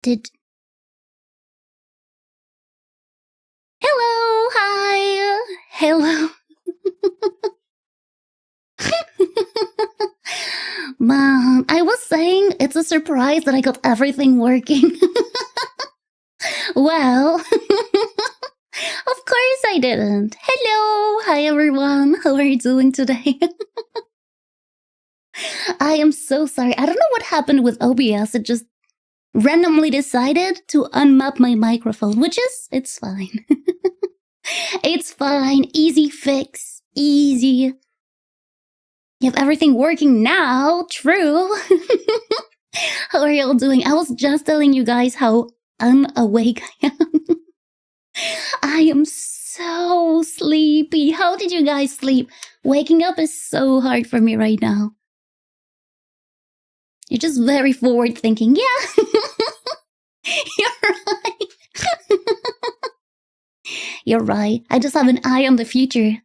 Hello, hi, hello. Mom, I was saying it's a surprise that I got everything working. Well, of course I didn't. Hello, hi everyone. How are you doing today? I am so sorry. I don't know what happened with OBS. It just randomly decided to unmap my microphone, which is, it's fine. It's fine. Easy fix. Easy. You have everything working now. True. How are y'all doing? I was just telling you guys how unawake I am. I am so sleepy. How did you guys sleep? Waking up is so hard for me right now. You're just very forward thinking. Yeah. You're right. You're right. I just have an eye on the future.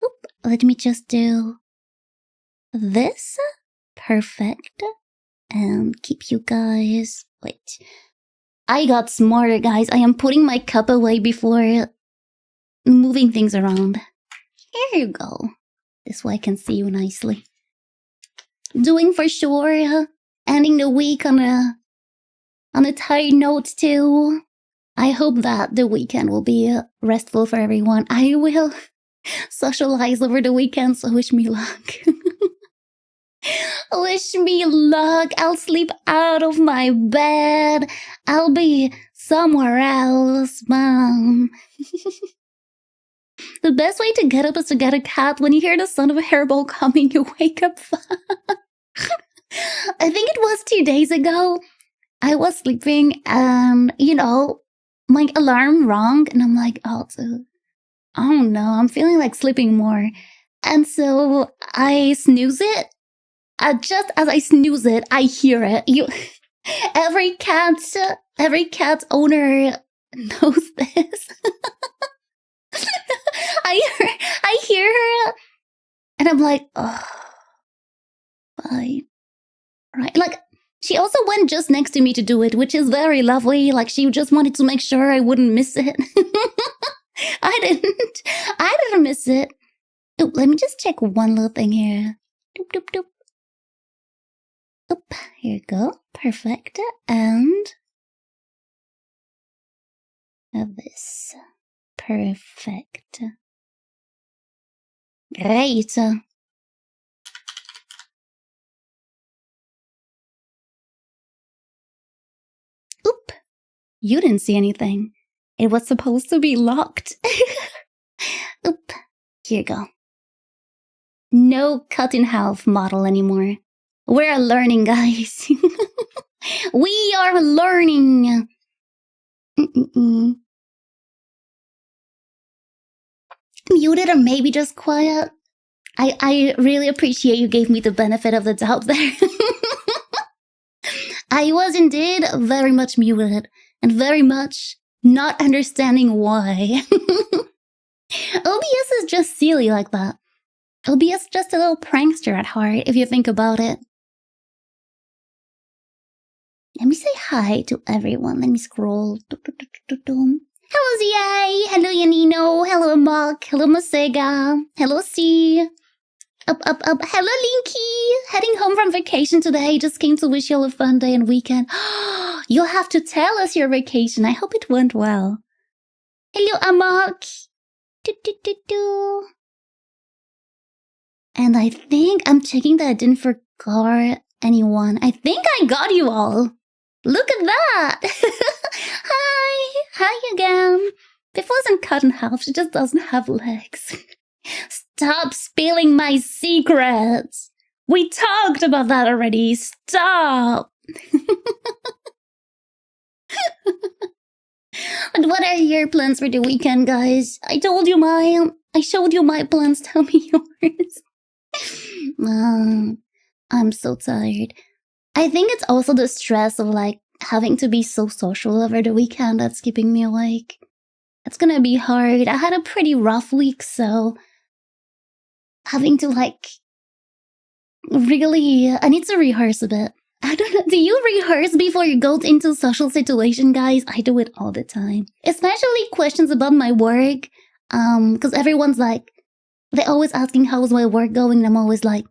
Oop, let me just do this. Perfect. And keep you guys... Wait. I got smarter, guys. I am putting my cup away before moving things around. Here you go. This way I can see you nicely. Doing for sure. Ending the week on a tight note too. I hope that the weekend will be restful for everyone. I will socialize over the weekend, so wish me luck. Wish me luck. I'll sleep out of my bed. I'll be somewhere else, Mom. The best way to get up is to get a cat. When you hear the sound of a hairball coming, you wake up fast. I think it was 2 days ago. I was sleeping and, my alarm rang and I'm like, oh no, I'm feeling like sleeping more. And so I snooze it. Just as I snooze it, I hear it. Every cat owner knows this. I hear her, and I'm like, oh, fine, right? Like, she also went just next to me to do it, which is very lovely. Like, she just wanted to make sure I wouldn't miss it. I didn't miss it. Oop, let me just check one little thing here. Doop, doop, doop. Oop, here you go. Perfect. And this. Perfect. Great. Oop. You didn't see anything. It was supposed to be locked. Oop. Here you go. No cut in half model anymore. We're learning, guys. We are learning. Muted or maybe just quiet. I really appreciate you gave me the benefit of the doubt there. I was indeed very much muted and very much not understanding why. OBS is just silly like that. OBS is just a little prankster at heart, if you think about it. Let me say hi to everyone. Let me scroll. Hello, Zai. Hello, Yanino. Hello, Mark. Hello, Masega. Hello, C. Up. Hello, Linky. Heading home from vacation today. Just came to wish you all a fun day and weekend. You'll have to tell us your vacation. I hope it went well. Hello, Amak. And I think I'm checking that I didn't forget anyone. I think I got you all. Look at that! Hi again. Piffle isn't cut in half, she just doesn't have legs. Stop spilling my secrets! We talked about that already, stop! And what are your plans for the weekend, guys? I showed you my plans, tell me yours. I'm so tired. I think it's also the stress of like having to be so social over the weekend that's keeping me awake. It's gonna be hard. I had a pretty rough week, so having to like really, I need to rehearse a bit. I don't know. Do you rehearse before you go into social situation, guys? I do it all the time. Especially questions about my work. Because everyone's like, they're always asking how's my work going, and I'm always like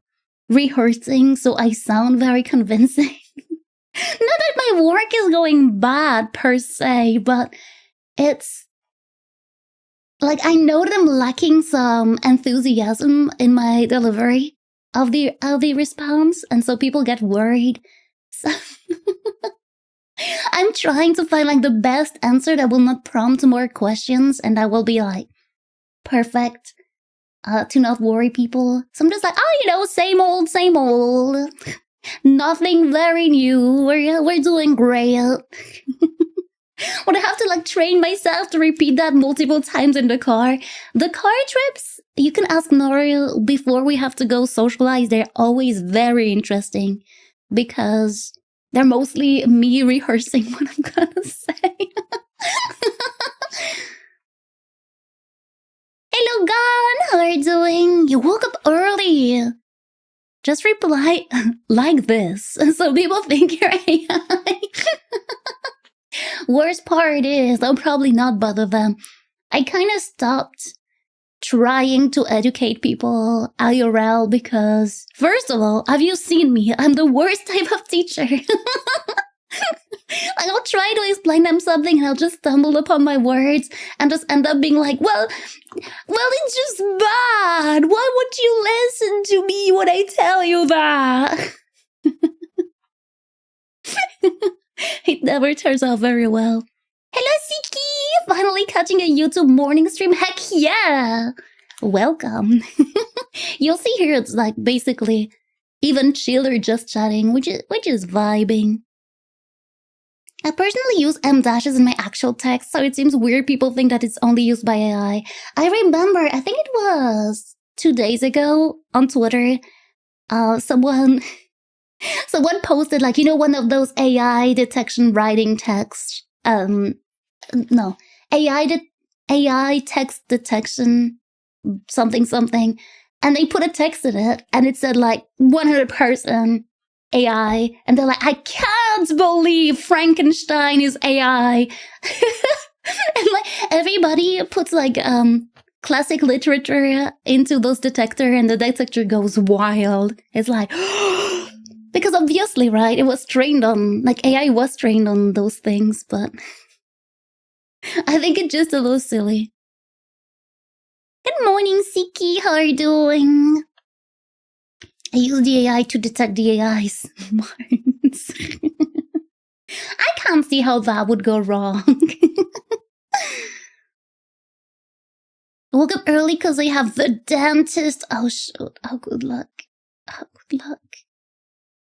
rehearsing so I sound very convincing. Not that my work is going bad per se, but it's like I know that I'm lacking some enthusiasm in my delivery of the response, and so people get worried. So I'm trying to find like the best answer that will not prompt more questions and that will be like perfect to not worry people. So I'm just like, oh, same old, same old. Nothing very new. We're doing great. But I have to like train myself to repeat that multiple times in the car. The car trips, you can ask Nori before we have to go socialize. They're always very interesting because they're mostly me rehearsing what I'm gonna say. Hello, Gon. How are you doing? You woke up early. Just reply like this so people think you're AI. Worst part is I'll probably not bother them. I kind of stopped trying to educate people IRL because, first of all, have you seen me? I'm the worst type of teacher. I'll try to explain them something and I'll just stumble upon my words and just end up being like, well, it's just bad. Why would you listen to me when I tell you that? It never turns out very well. Hello, Siki! Finally catching a YouTube morning stream. Heck yeah! Welcome. You'll see here it's like basically even chiller just chatting, which is vibing. I personally use M dashes in my actual text, so it seems weird people think that it's only used by AI. I remember, I think it was 2 days ago on Twitter, someone posted like, one of those AI detection writing text. No, AI text detection something, and they put a text in it, and it said like 100% AI, and they're like, I can't believe Frankenstein is AI. And like everybody puts like classic literature into those detector, and the detector goes wild. It's like because obviously, right, it was trained on, like, AI was trained on those things, but I think it's just a little silly. Good morning, Siki. How are you doing? I use the AI to detect the AI's minds. I can't see how that would go wrong. I woke up early because I have the dentist. Oh, shoot. Oh, good luck. Oh, good luck.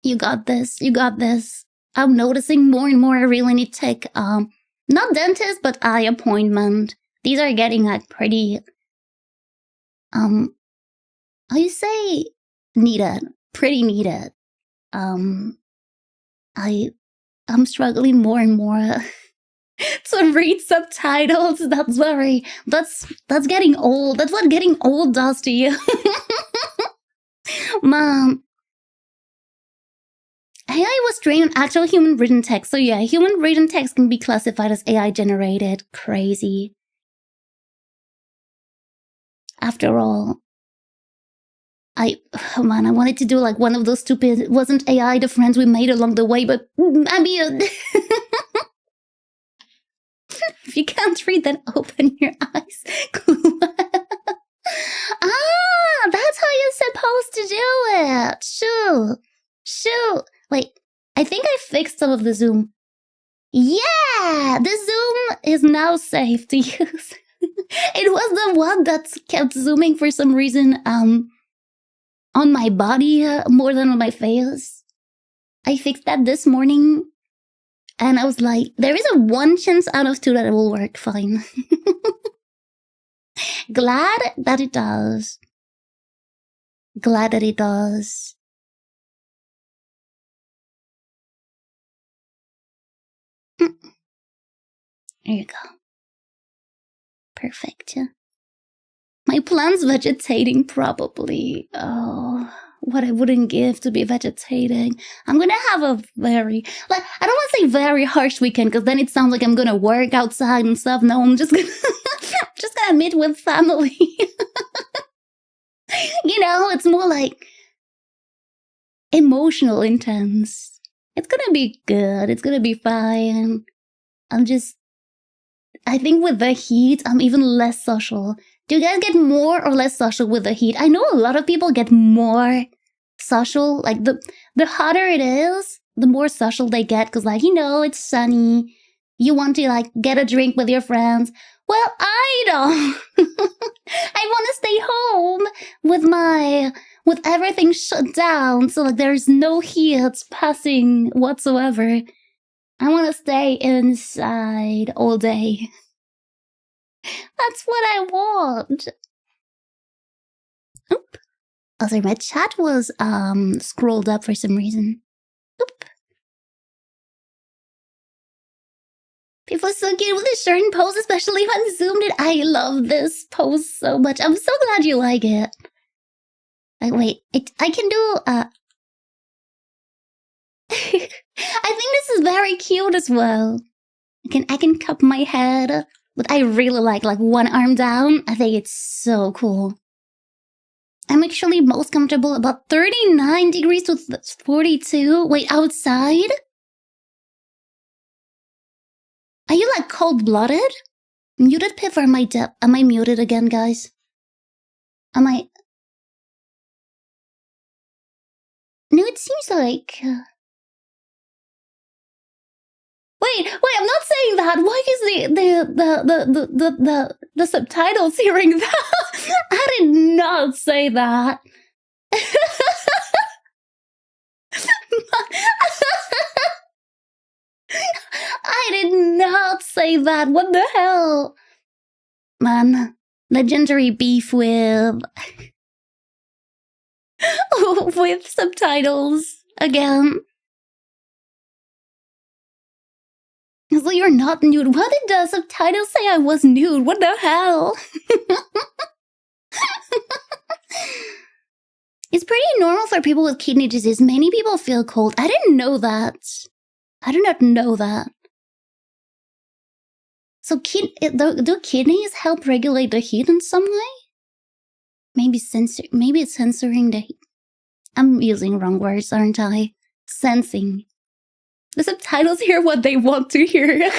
You got this. You got this. I'm noticing more and more I really need to take, not dentist, but eye appointment. These are getting like pretty, how you say needed? Pretty needed. I'm struggling more and more to read subtitles. That's getting old. That's what getting old does to you. Mom. AI was trained on actual human written text. So yeah, human written text can be classified as AI generated. Crazy. After all, I wanted to do like one of those stupid, it wasn't AI the friends we made along the way, but I mean, if you can't read, then open your eyes. That's how you're supposed to do it. Shoot. Wait, I think I fixed some of the zoom. Yeah, the zoom is now safe to use. It was the one that kept zooming for some reason on my body more than on my face. I fixed that this morning, and I was like, there is a 1 chance out of 2 that it will work fine. Glad that it does. Glad that it does. There you go. Perfect. My plant's vegetating probably. Oh, what I wouldn't give to be vegetarian. I'm gonna have a very, like, I don't want to say very harsh weekend because then it sounds like I'm gonna work outside and stuff. No, I'm just gonna, just gonna meet with family. You know, it's more like emotional intense. It's gonna be good. It's gonna be fine. I think with the heat, I'm even less social. Do you guys get more or less social with the heat? I know a lot of people get more social. Like, the hotter it is, the more social they get. Because, like, you know, it's sunny. You want to, like, get a drink with your friends. Well, I don't. I want to stay home with everything shut down. So, like, there's no heat passing whatsoever. I want to stay inside all day. That's what I want. Oop. Oh, sorry, my chat was scrolled up for some reason. Oop. People are so cute with this shirt and pose, especially when zoomed in. I love this pose so much. I'm so glad you like it. Like, wait, I can do I think this is very cute as well. I can cup my head, but I really like one arm down. I think it's so cool. I'm actually most comfortable about 39 degrees to 42. Wait, outside? Are you like cold-blooded? Muted Piff or am I muted again, guys? Am I? No, it seems like... Wait, I'm not saying that. Why is the subtitles hearing that? I did not say that. I did not say that. What the hell? Man, legendary beef with subtitles again. So you're not nude. Why did the subtitles say I was nude? What the hell? It's pretty normal for people with kidney disease. Many people feel cold. I didn't know that. I did not know that. So do kidneys help regulate the heat in some way? Maybe it's censoring the heat. I'm using wrong words, aren't I? Sensing. The subtitles hear what they want to hear.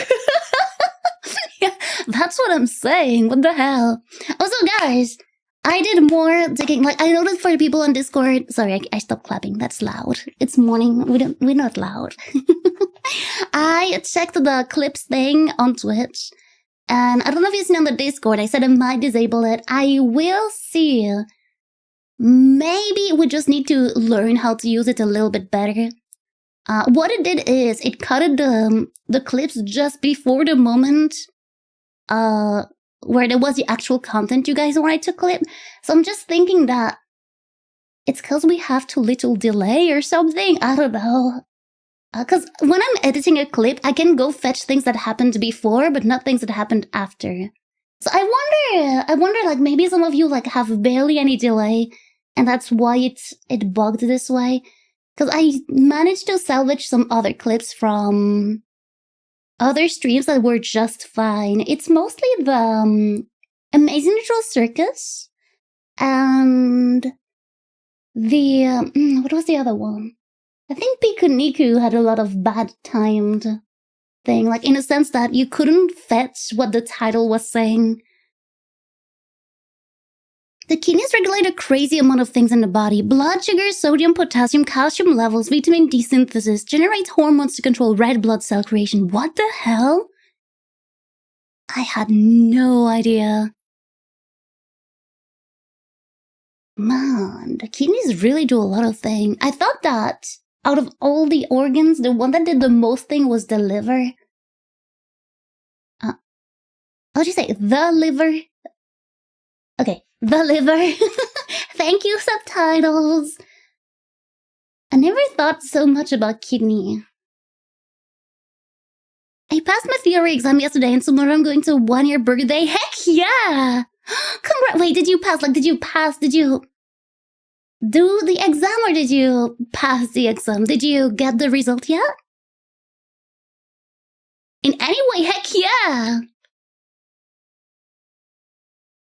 Yeah, that's what I'm saying. What the hell? Also, guys, I did more digging. Like, I noticed for people on Discord. Sorry, I stopped clapping. That's loud. It's morning. We're not loud. I checked the clips thing on Twitch, and I don't know if you've seen on the Discord. I said I might disable it. I will see. Maybe we just need to learn how to use it a little bit better. What it did is it cut the clips just before the moment where there was the actual content you guys wanted to clip. So I'm just thinking that it's because we have too little delay or something. I don't know. Because when I'm editing a clip, I can go fetch things that happened before, but not things that happened after. So I wonder, like, maybe some of you like have barely any delay, and that's why it bugged this way. Because I managed to salvage some other clips from other streams that were just fine. It's mostly the Amazing Natural Circus and the... what was the other one? I think Pikuniku had a lot of bad timed thing. Like, in a sense that you couldn't fetch what the title was saying. The kidneys regulate a crazy amount of things in the body. Blood sugar, sodium, potassium, calcium levels, vitamin D synthesis, generates hormones to control red blood cell creation. What the hell? I had no idea. Man, the kidneys really do a lot of things. I thought that out of all the organs, the one that did the most thing was the liver. What did you say? The liver? Okay. The liver. Thank you, subtitles. I never thought so much about kidney. I passed my theory exam yesterday, and tomorrow I'm going to a 1-year birthday. Heck yeah! Wait, did you pass? Like, did you pass? Did you... do the exam or did you pass the exam? Did you get the result yet? In any way, heck yeah!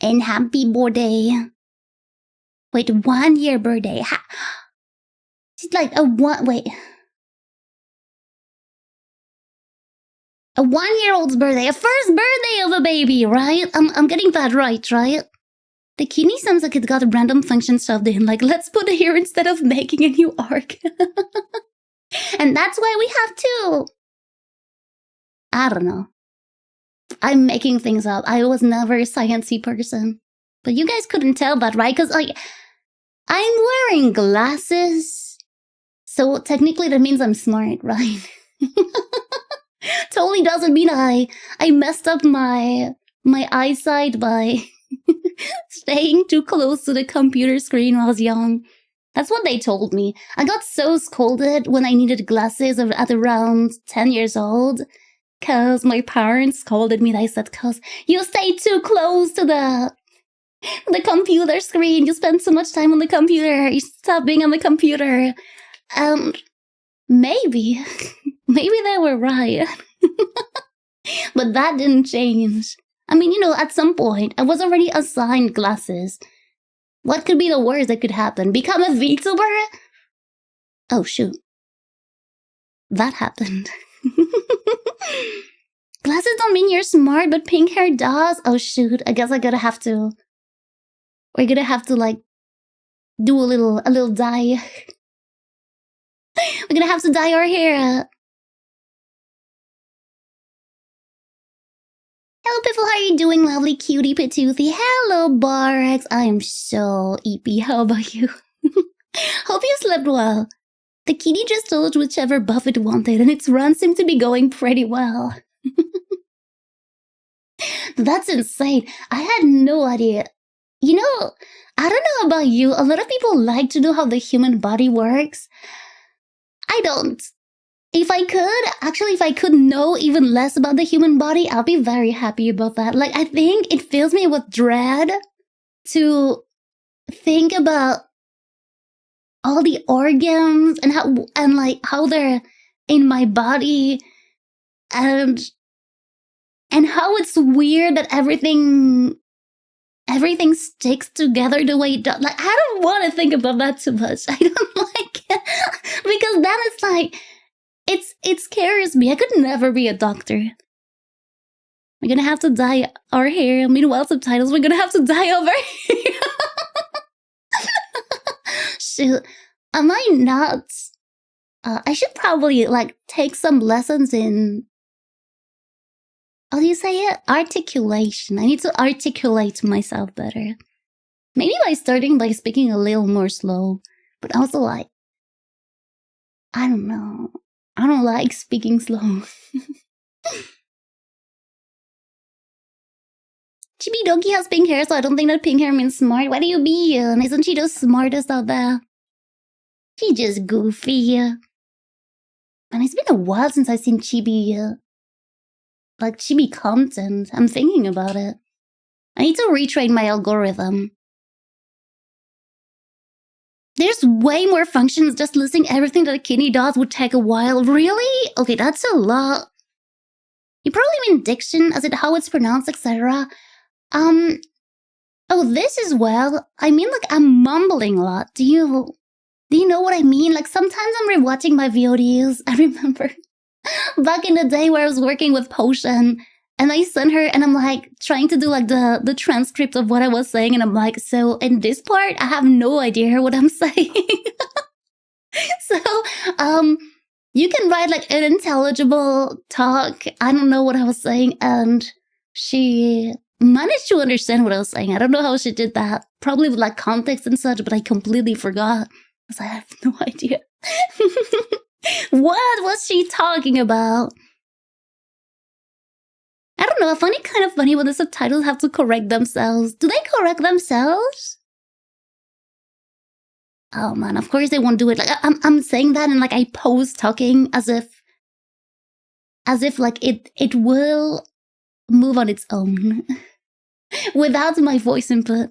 And happy birthday. Wait, 1 year birthday. It's like a 1-year-old's birthday, a first birthday of a baby, right? I'm getting that right? The kidney sounds like it's got a random function shoved in, like let's put it here instead of making a new arc. And that's why we have two. I don't know. I'm making things up. I was never a sciencey person. But you guys couldn't tell that, right? Because I'm wearing glasses. So technically that means I'm smart, right? Totally doesn't mean I messed up my eyesight by staying too close to the computer screen when I was young. That's what they told me. I got so scolded when I needed glasses at around 10 years old. Because my parents scolded me. They said, because you stay too close to the computer screen. You spend so much time on the computer. You stop being on the computer. Maybe they were right. But that didn't change. I mean, at some point, I was already assigned glasses. What could be the worst that could happen? Become a VTuber? Oh, shoot. That happened. Glasses don't mean you're smart, but pink hair does. Oh, shoot. I guess we're gonna have to, do a little dye. We're gonna have to dye our hair. Hello, Piffle, how are you doing, lovely cutie patoothie? Hello, Barx. I am so eepy. How about you? Hope you slept well. The kitty just told whichever buff it wanted, and its run seemed to be going pretty well. That's insane. I had no idea. I don't know about you. A lot of people like to know how the human body works. I don't. If I could know even less about the human body, I'll be very happy about that. I think it fills me with dread to think about all the organs and how they're in my body and how it's weird that everything sticks together the way it does. I don't want to think about that too much. I don't like it because then it's it scares me. I could never be a doctor. We're gonna have to dye our hair. Meanwhile, subtitles, we're gonna have to dye our hair. Shoot, am I nuts? I should probably take some lessons in, how do you say it? Articulation. I need to articulate myself better. Maybe by starting by speaking a little more slow, but also I don't know. I don't like speaking slow. Chibi Doki has pink hair, so I don't think that pink hair means smart. What do you mean? Isn't she the smartest out there? She's just goofy. And it's been a while since I've seen Chibi, Chibi content. I'm thinking about it. I need to retrain my algorithm. There's way more functions. Just listing everything that a kidney does would take a while. Really? Okay, that's a lot. You probably mean diction, as in how it's pronounced, etc. Oh, this as well. I mean, I'm mumbling a lot. Do you know what I mean? Sometimes I'm rewatching my VODs. I remember back in the day where I was working with Potion, and I sent her, and I'm trying to do the transcript of what I was saying, and I'm like, so in this part, I have no idea what I'm saying. So, you can write an intelligible talk. I don't know what I was saying, and she managed to understand what I was saying. I don't know how she did that. Probably with context and such, but I completely forgot. Because I have no idea. What was she talking about? I don't know. I find it kind of funny when the subtitles have to correct themselves. Do they correct themselves? Oh man, of course they won't do it. I'm saying that and I pose talking as if it will move on its own without my voice input.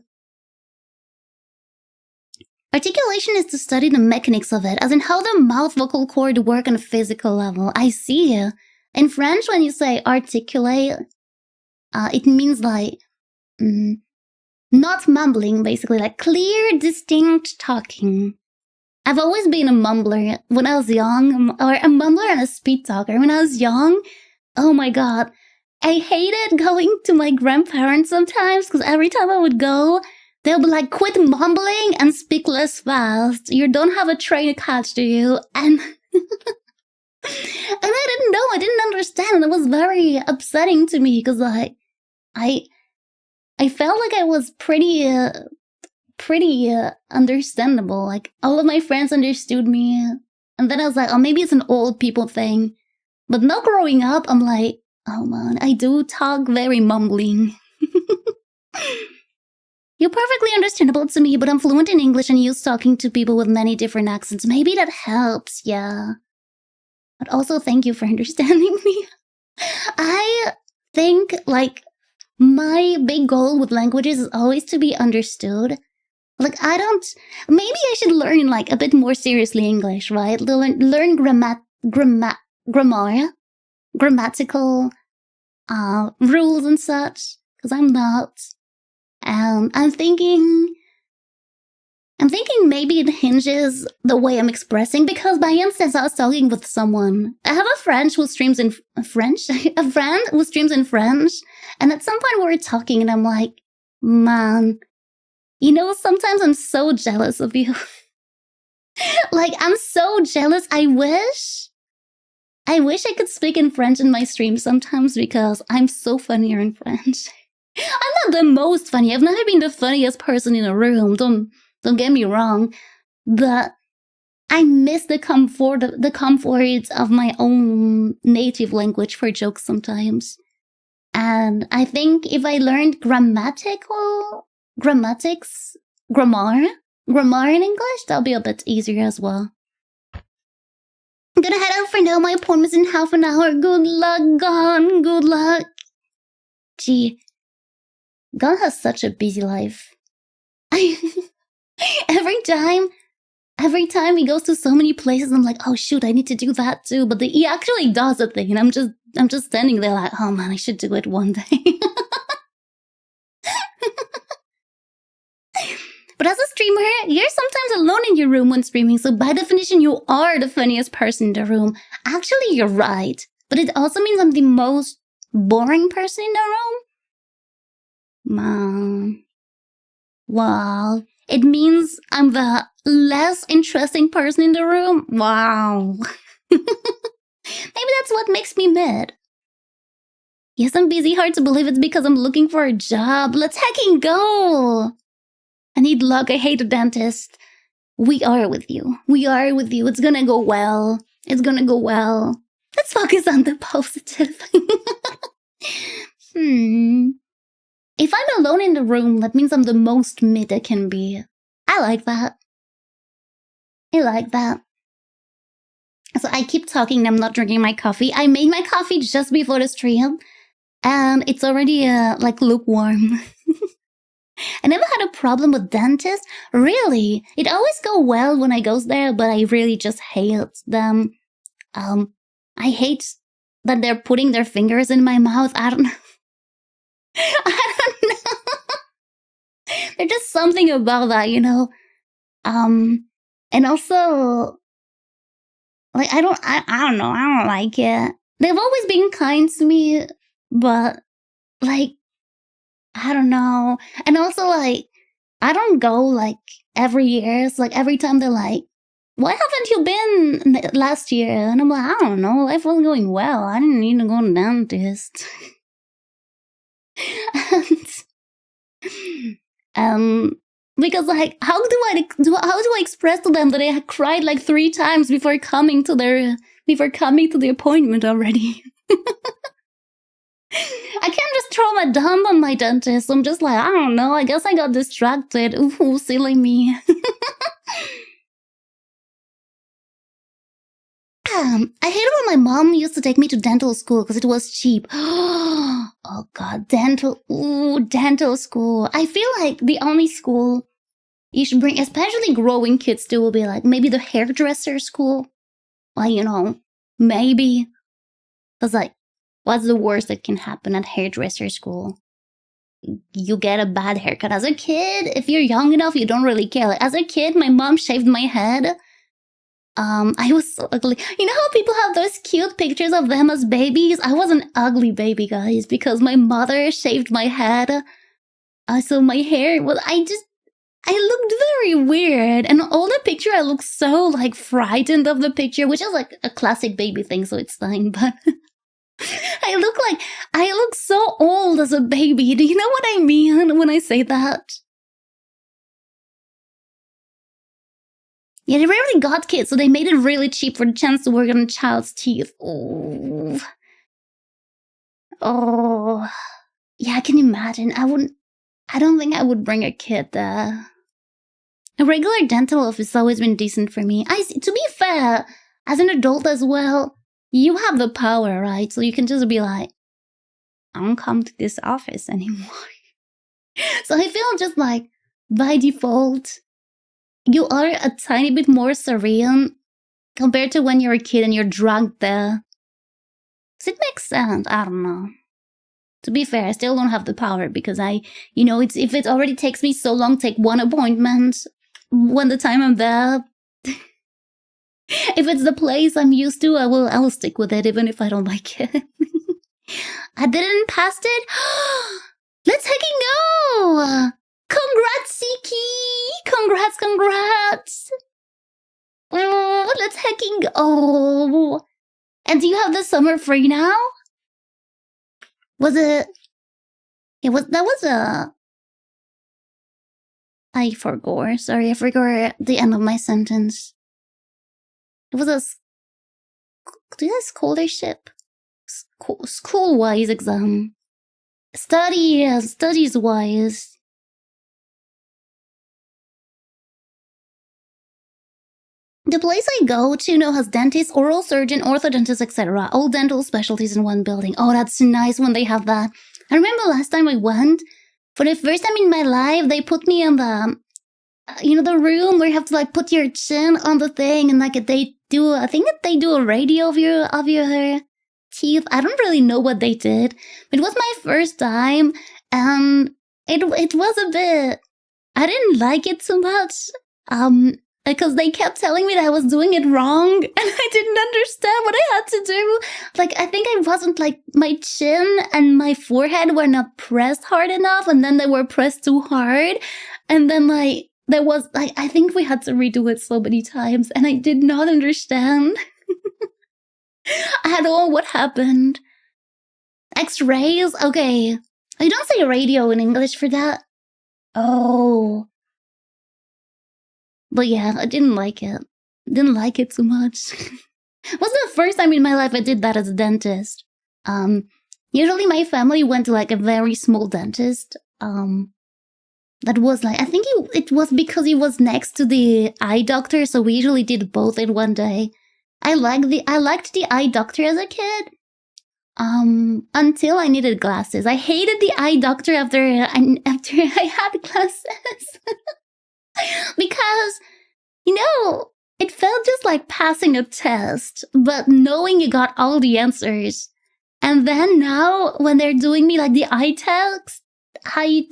Articulation is to study the mechanics of it, as in how the mouth vocal cord work on a physical level. I see. In French, when you say articulate, it means like not mumbling, basically, like clear, distinct talking. I've always been a mumbler when I was young, or a mumbler and a speed talker. When I was young, oh my god, I hated going to my grandparents sometimes, because every time I would go, they'll be like, quit mumbling and speak less fast. You don't have a train to catch, do you? And I didn't know, I didn't understand, and it was very upsetting to me, because like, I felt like I was pretty understandable. Like, all of my friends understood me. And then I was like, oh, maybe it's an old people thing. But now growing up, I'm like, oh man, I do talk very mumbling. You're perfectly understandable to me, but I'm fluent in English and used talking to people with many different accents. Maybe that helps, yeah. But also, thank you for understanding me. I think, like, my big goal with languages is always to be understood. Like, maybe I should learn, like, a bit more seriously English, right? Learn grammatical rules and such, because I'm not. I'm thinking maybe it hinges the way I'm expressing, because by instance, I was talking with someone. I have a friend who streams in French, a friend who streams in French, and at some point we were talking, and I'm like, man, you know, sometimes I'm so jealous of you. Like, I'm so jealous. I wish I could speak in French in my stream sometimes, because I'm so funnier in French. I'm not the most funny. I've never been the funniest person in a room. Don't get me wrong. But I miss the comfort of my own native language for jokes sometimes. And I think if I learned grammar in English, that'll be a bit easier as well. I'm gonna head out for now. My appointment's in half an hour. Good luck, Gon. Good luck. Gee, Gon has such a busy life. Every time he goes to so many places, I'm like, oh shoot, I need to do that too. But he actually does a thing, and I'm just standing there like, oh man, I should do it one day. But as a streamer, you're sometimes alone in your room when streaming, so by definition, you are the funniest person in the room. Actually, you're right. But it also means I'm the most boring person in the room? Man. Wow. It means I'm the less interesting person in the room? Wow. Maybe that's what makes me mad. Yes, I'm busy. Hard to believe it's because I'm looking for a job. Let's hecking go! I need luck. I hate a dentist. We are with you. We are with you. It's gonna go well. It's gonna go well. Let's focus on the positive. If I'm alone in the room, that means I'm the most mid I can be. I like that. I like that. So I keep talking and I'm not drinking my coffee. I made my coffee just before the stream, and it's already like lukewarm. I never had a problem with dentists. Really, it always go well when I goes there, but I really just hate them. I hate that they're putting their fingers in my mouth. I don't know. I don't know. There's just something about that, you know. And also, like, I don't know. I don't like it. They've always been kind to me, but like, I don't know. And also, like, I don't go, like, every year. It's like, every time they're like, why haven't you been last year? And I'm like, I don't know. Life wasn't going well. I didn't need to go to the dentist. Because, like, how do I express to them that I cried, like, 3 times before coming to the appointment already? I can't just throw my dump on my dentist. I'm just like, I don't know. I guess I got distracted. Ooh, silly me. I hated when my mom used to take me to dental school because it was cheap. Oh god, dental school. I feel like the only school You should bring, especially growing kids too, will be like, maybe the hairdresser school. Like, you know, maybe. Because, like, what's the worst that can happen at hairdresser school? You get a bad haircut. As a kid, if you're young enough, you don't really care. Like, as a kid, my mom shaved my head. I was so ugly. You know how people have those cute pictures of them as babies? I was an ugly baby, guys, because my mother shaved my head. So my hair was, I looked very weird. And all the picture, I looked so, like, frightened of the picture, which is, like, a classic baby thing, so it's fine, but I look so old as a baby. Do you know what I mean when I say that? Yeah, they rarely got kids, so they made it really cheap for the chance to work on a child's teeth. Oh. Oh. Yeah, I can imagine. I don't think I would bring a kid there. A regular dental office has always been decent for me. To be fair, as an adult as well, you have the power, right? So you can just be like, I don't come to this office anymore. So I feel just like, by default, you are a tiny bit more serene compared to when you're a kid and you're drugged there. Does it make sense? I don't know. To be fair, I still don't have the power because if it already takes me so long to take one appointment, when the time I'm there, if it's the place I'm used to, I'll stick with it even if I don't like it. I didn't pass it? Let's hecking go! Congrats, Siki! Congrats! Oh, let's hecking go! And do you have the summer free now? Was it? I forgot. Sorry, I forgot the end of my sentence. It was a scholarship? School-wise exam. Studies-wise. The place I go to now has dentist, oral surgeon, orthodontist, etc. All dental specialties in one building. Oh, that's nice when they have that. I remember last time I went, for the first time in my life, they put me in the, the room where you have to, like, put your chin on the thing and, like, I think that they do a radio of your teeth. I don't really know what they did, but it was my first time, and it was a bit, I didn't like it too much, because they kept telling me that I was doing it wrong, and I didn't understand what I had to do. Like, I think I wasn't, like, my chin and my forehead were not pressed hard enough, and then they were pressed too hard, and then, like, there was, like, I think we had to redo it so many times, and I did not understand at all what happened. X-rays? Okay. I don't say radio in English for that. Oh. But yeah, I didn't like it. Didn't like it too much. It was the first time in my life I did that as a dentist. Usually my family went to, like, a very small dentist. That was, like, I think it was because he was next to the eye doctor, so we usually did both in one day. I liked the eye doctor as a kid. Until I needed glasses. I hated the eye doctor after I had glasses. Because, it felt just like passing a test, but knowing you got all the answers. And then now, when they're doing me, like, the eye tests, I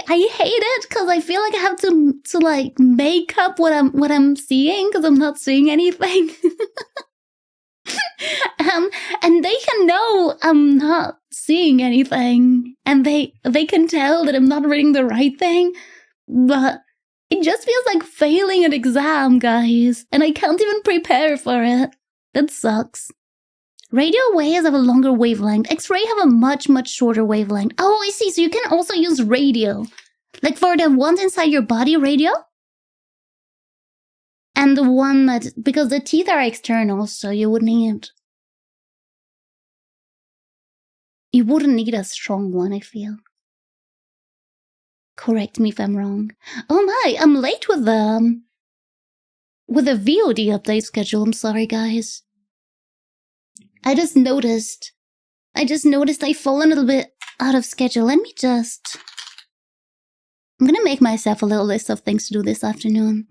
hate it because I feel like I have to like make up what I'm seeing because I'm not seeing anything. And they can know I'm not seeing anything, and they can tell that I'm not reading the right thing, but it just feels like failing an exam, guys, and I can't even prepare for it. That sucks. Radio waves have a longer wavelength. X-ray have a much, much shorter wavelength. Oh, I see. So you can also use radio. Like for the ones inside your body, radio? And the one that... Because the teeth are external, so you wouldn't need... You wouldn't need a strong one, I feel. Correct me if I'm wrong. Oh my, I'm late with the VOD update schedule. I'm sorry, guys. I just noticed I fall a little bit out of schedule. Let me just... I'm gonna make myself a little list of things to do this afternoon.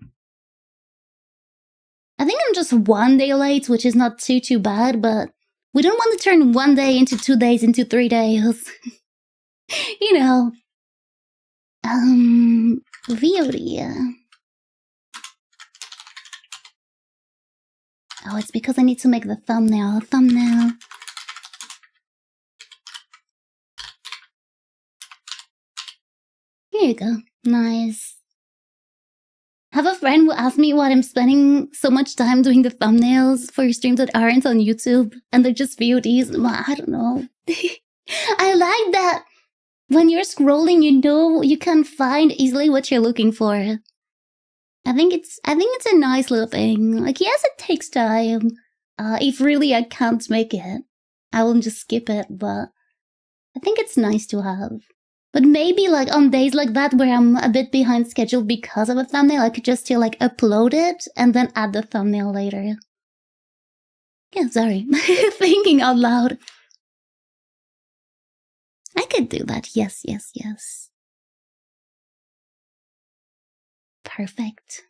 I think I'm just 1 day late, which is not too bad, but we don't want to turn 1 day into 2 days into 3 days. You know. VOD. Oh, it's because I need to make the thumbnail. Here you go. Nice. I have a friend who asked me why I'm spending so much time doing the thumbnails for streams that aren't on YouTube, and they're just VODs. I don't know. I like that when you're scrolling, you know you can find easily what you're looking for. I think it's a nice little thing. Like, yes, it takes time. If really I can't make it, I will just skip it, but I think it's nice to have. But maybe, like, on days like that where I'm a bit behind schedule because of a thumbnail, I could just still, like, upload it and then add the thumbnail later. Yeah, sorry. Thinking out loud. I could do that. Yes. Perfect.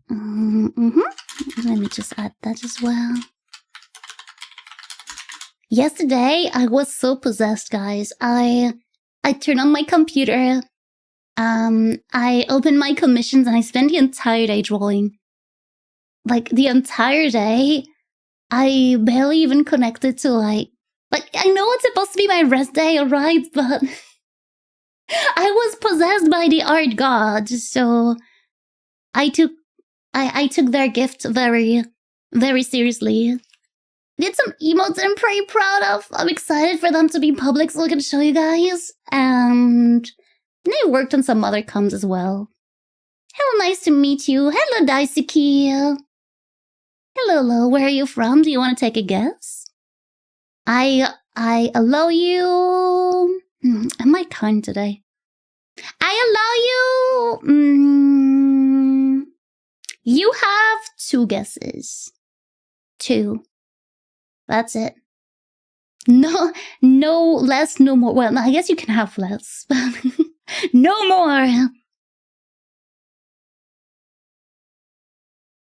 Let me just add that as well. Yesterday, I was so possessed, guys. I turned on my computer. I opened my commissions and I spent the entire day drawing. Like, the entire day. I barely even connected to, like, I know it's supposed to be my rest day, alright, but I was possessed by the art god, so I took their gift very, very seriously. Did some emotes I'm pretty proud of. I'm excited for them to be public so I can show you guys. And I worked on some other comms as well. Hello, nice to meet you. Hello, Daisuke. Hello, where are you from? Do you want to take a guess? I allow you... am I kind today? I allow you... you have 2 guesses. 2. That's it. No less, no more. Well, I guess you can have less, but no more.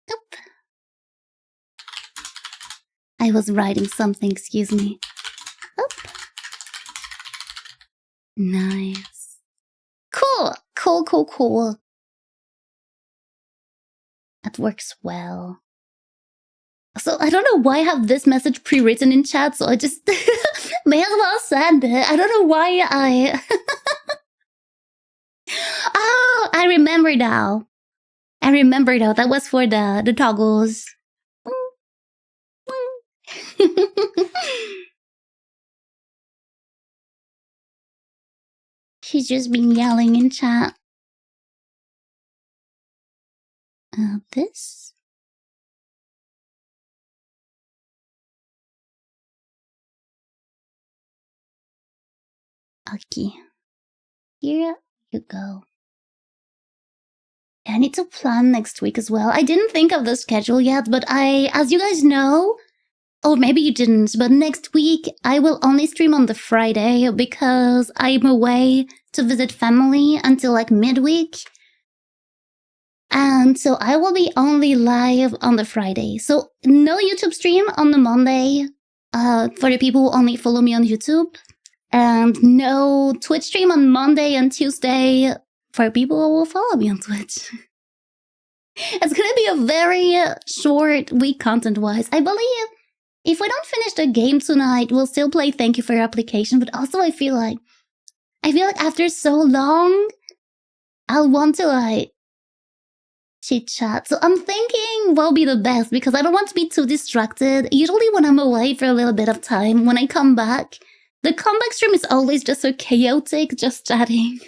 Nope. I was writing something, excuse me. Oop. Nice. Cool. That works well. So I don't know why I have this message pre-written in chat, so I just may as well send it. I don't know why I... Oh, I remember now. That was for the toggles. She's just been yelling in chat. This? Okay. Here you go. I need to plan next week as well. I didn't think of the schedule yet, but as you guys know, or maybe you didn't, but next week I will only stream on the Friday because I'm away to visit family until like midweek. And so I will be only live on the Friday. So no YouTube stream on the Monday for the people who only follow me on YouTube. And no Twitch stream on Monday and Tuesday for people who will follow me on Twitch. It's gonna be a very short week content-wise. I believe if we don't finish the game tonight, we'll still play Thank You for Your Application, but also I feel like after so long, I'll want to like chit-chat. So I'm thinking what'll be the best because I don't want to be too distracted. Usually when I'm away for a little bit of time, when I come back, the comeback stream is always just so chaotic, just chatting.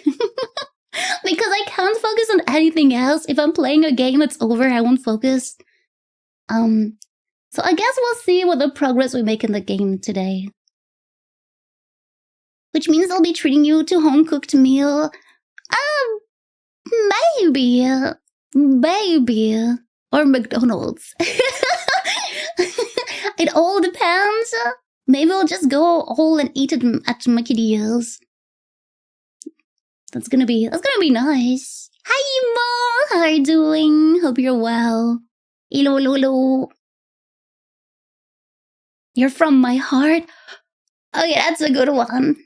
Because I can't focus on anything else. If I'm playing a game that's over, I won't focus. So I guess we'll see what the progress we make in the game today. Which means I'll be treating you to home-cooked meal. Maybe. Or McDonald's. It all depends. Maybe I'll just go all and eat it at McDonald's. That's gonna be nice. Hi, Mo. How are you doing? Hope you're well. Ilololo. You're from my heart. Okay, that's a good one.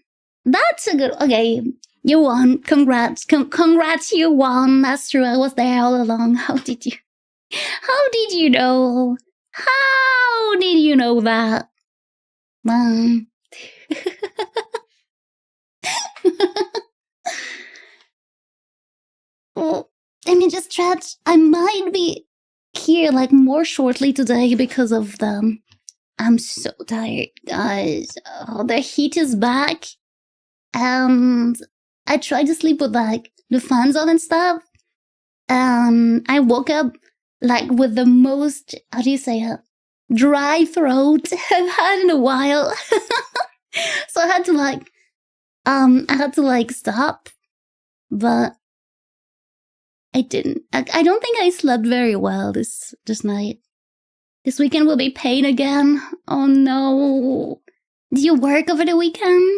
Okay. You won. Congrats. Congrats, you won. That's true. I was there all along. How did you know? How did you know that? Well, I mean, just stretch. I might be here like more shortly today because of them. I'm so tired, guys. Oh, the heat is back. And I tried to sleep with like the fans on and stuff. I woke up like with the most, how do you say it? Dry throat I've had in a while. So I had to like stop, but I didn't. I don't think I slept very well this night. This weekend will be pain again. Oh no. Do you work over the weekend?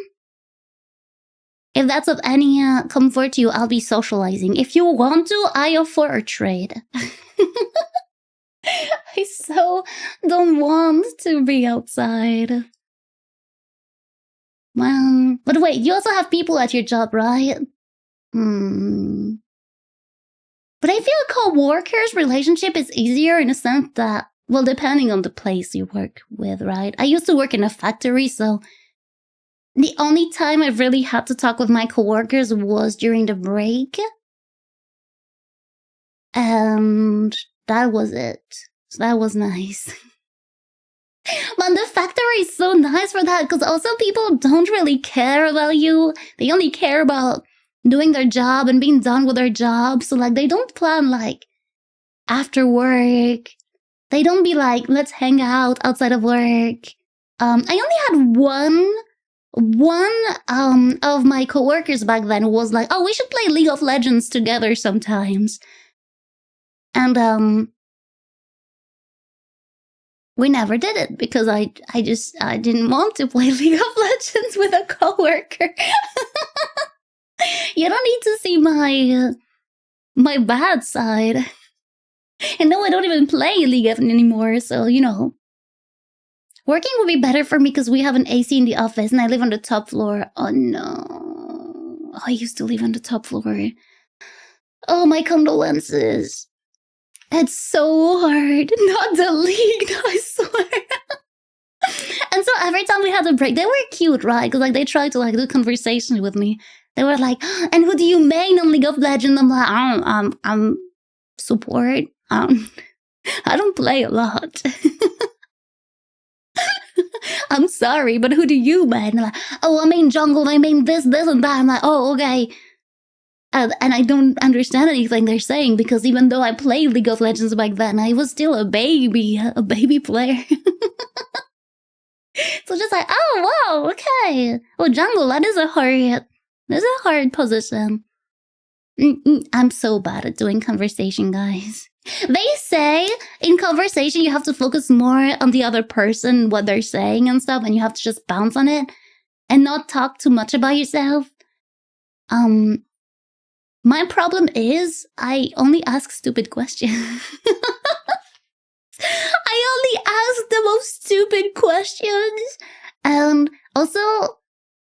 If that's of any comfort to you, I'll be socializing. If you want to, I offer a trade. I so don't want to be outside. Well, but wait, you also have people at your job, right? But I feel a co-worker's relationship is easier in a sense that, well, depending on the place you work with, right? I used to work in a factory, so the only time I've really had to talk with my coworkers was during the break. And that was it. So that was nice. But the factory is so nice for that, because also people don't really care about you. They only care about doing their job and being done with their job. So like they don't plan like after work. They don't be like, let's hang out outside of work. I only had one of my coworkers back then who was like, oh, we should play League of Legends together sometimes. And we never did it because I didn't want to play League of Legends with a coworker. You don't need to see my bad side. And no, I don't even play League anymore, so, you know. Working would be better for me because we have an AC in the office and I live on the top floor. Oh, no. I used to live on the top floor. Oh, my condolences. It's so hard. Not the League, I swear. And so every time we had a break, they were cute, right? Because like they tried to like do conversation with me. They were like, and who do you main on League of Legends? I'm like, I'm support. I don't play a lot. I'm sorry, but who do you main? Like, oh, I main jungle, I main this, and that. I'm like, oh, okay. And I don't understand anything they're saying because even though I played League of Legends back then, I was still a baby player. So just like, oh, wow, okay. Oh, jungle, that is a hard position. I'm so bad at doing conversation, guys. They say in conversation you have to focus more on the other person, what they're saying and stuff, and you have to just bounce on it and not talk too much about yourself. My problem is I only ask stupid questions. I only ask the most stupid questions. And also,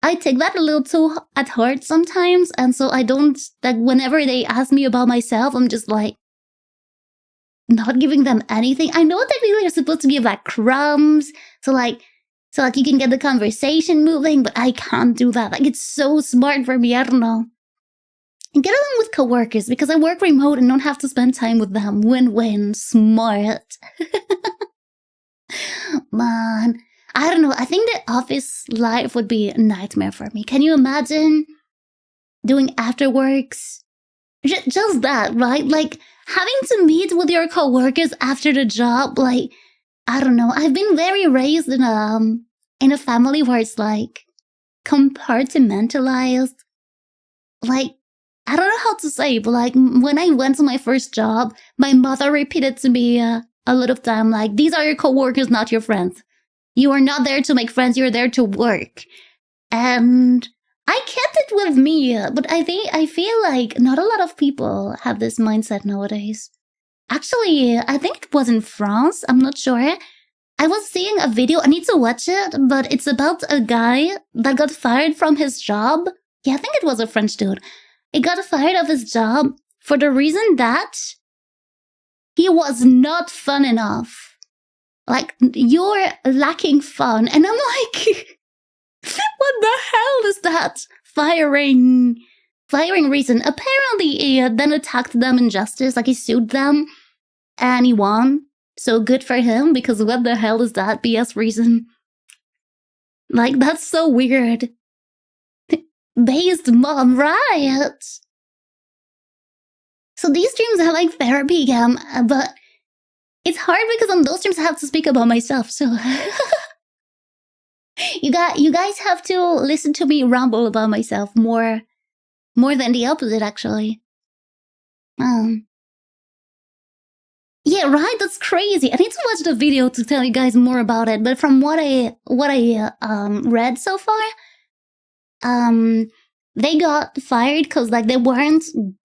I take that a little too at heart sometimes. And so I don't, like, whenever they ask me about myself, I'm just like, not giving them anything. I know technically you're supposed to give like crumbs. So you can get the conversation moving, but I can't do that. Like, it's so smart for me. I don't know. And get along with coworkers because I work remote and don't have to spend time with them. Win-win. Smart. Man, I don't know. I think the office life would be a nightmare for me. Can you imagine doing afterworks? Just that, right? Like having to meet with your coworkers after the job. Like, I don't know. I've been very raised in a family where it's like compartmentalized. Like, I don't know how to say, but like when I went to my first job, my mother repeated to me a lot of time, like, these are your coworkers, not your friends. You are not there to make friends. You're there to work. And I kept it with me, but I feel like not a lot of people have this mindset nowadays. Actually, I think it was in France. I'm not sure. I was seeing a video. I need to watch it, but it's about a guy that got fired from his job. Yeah, I think it was a French dude. He got fired of his job for the reason that he was not fun enough. Like, you're lacking fun. And I'm like, what the hell is that? Firing reason. Apparently, he then attacked them in justice. Like, he sued them and he won. So good for him, because what the hell is that BS reason? Like, that's so weird. Based mom, right? So these streams are like therapy, but it's hard because on those streams I have to speak about myself, so you guys have to listen to me ramble about myself more than the opposite, actually. Yeah, right. That's crazy. I need to watch the video to tell you guys more about it. But from what I read so far, they got fired because like they weren't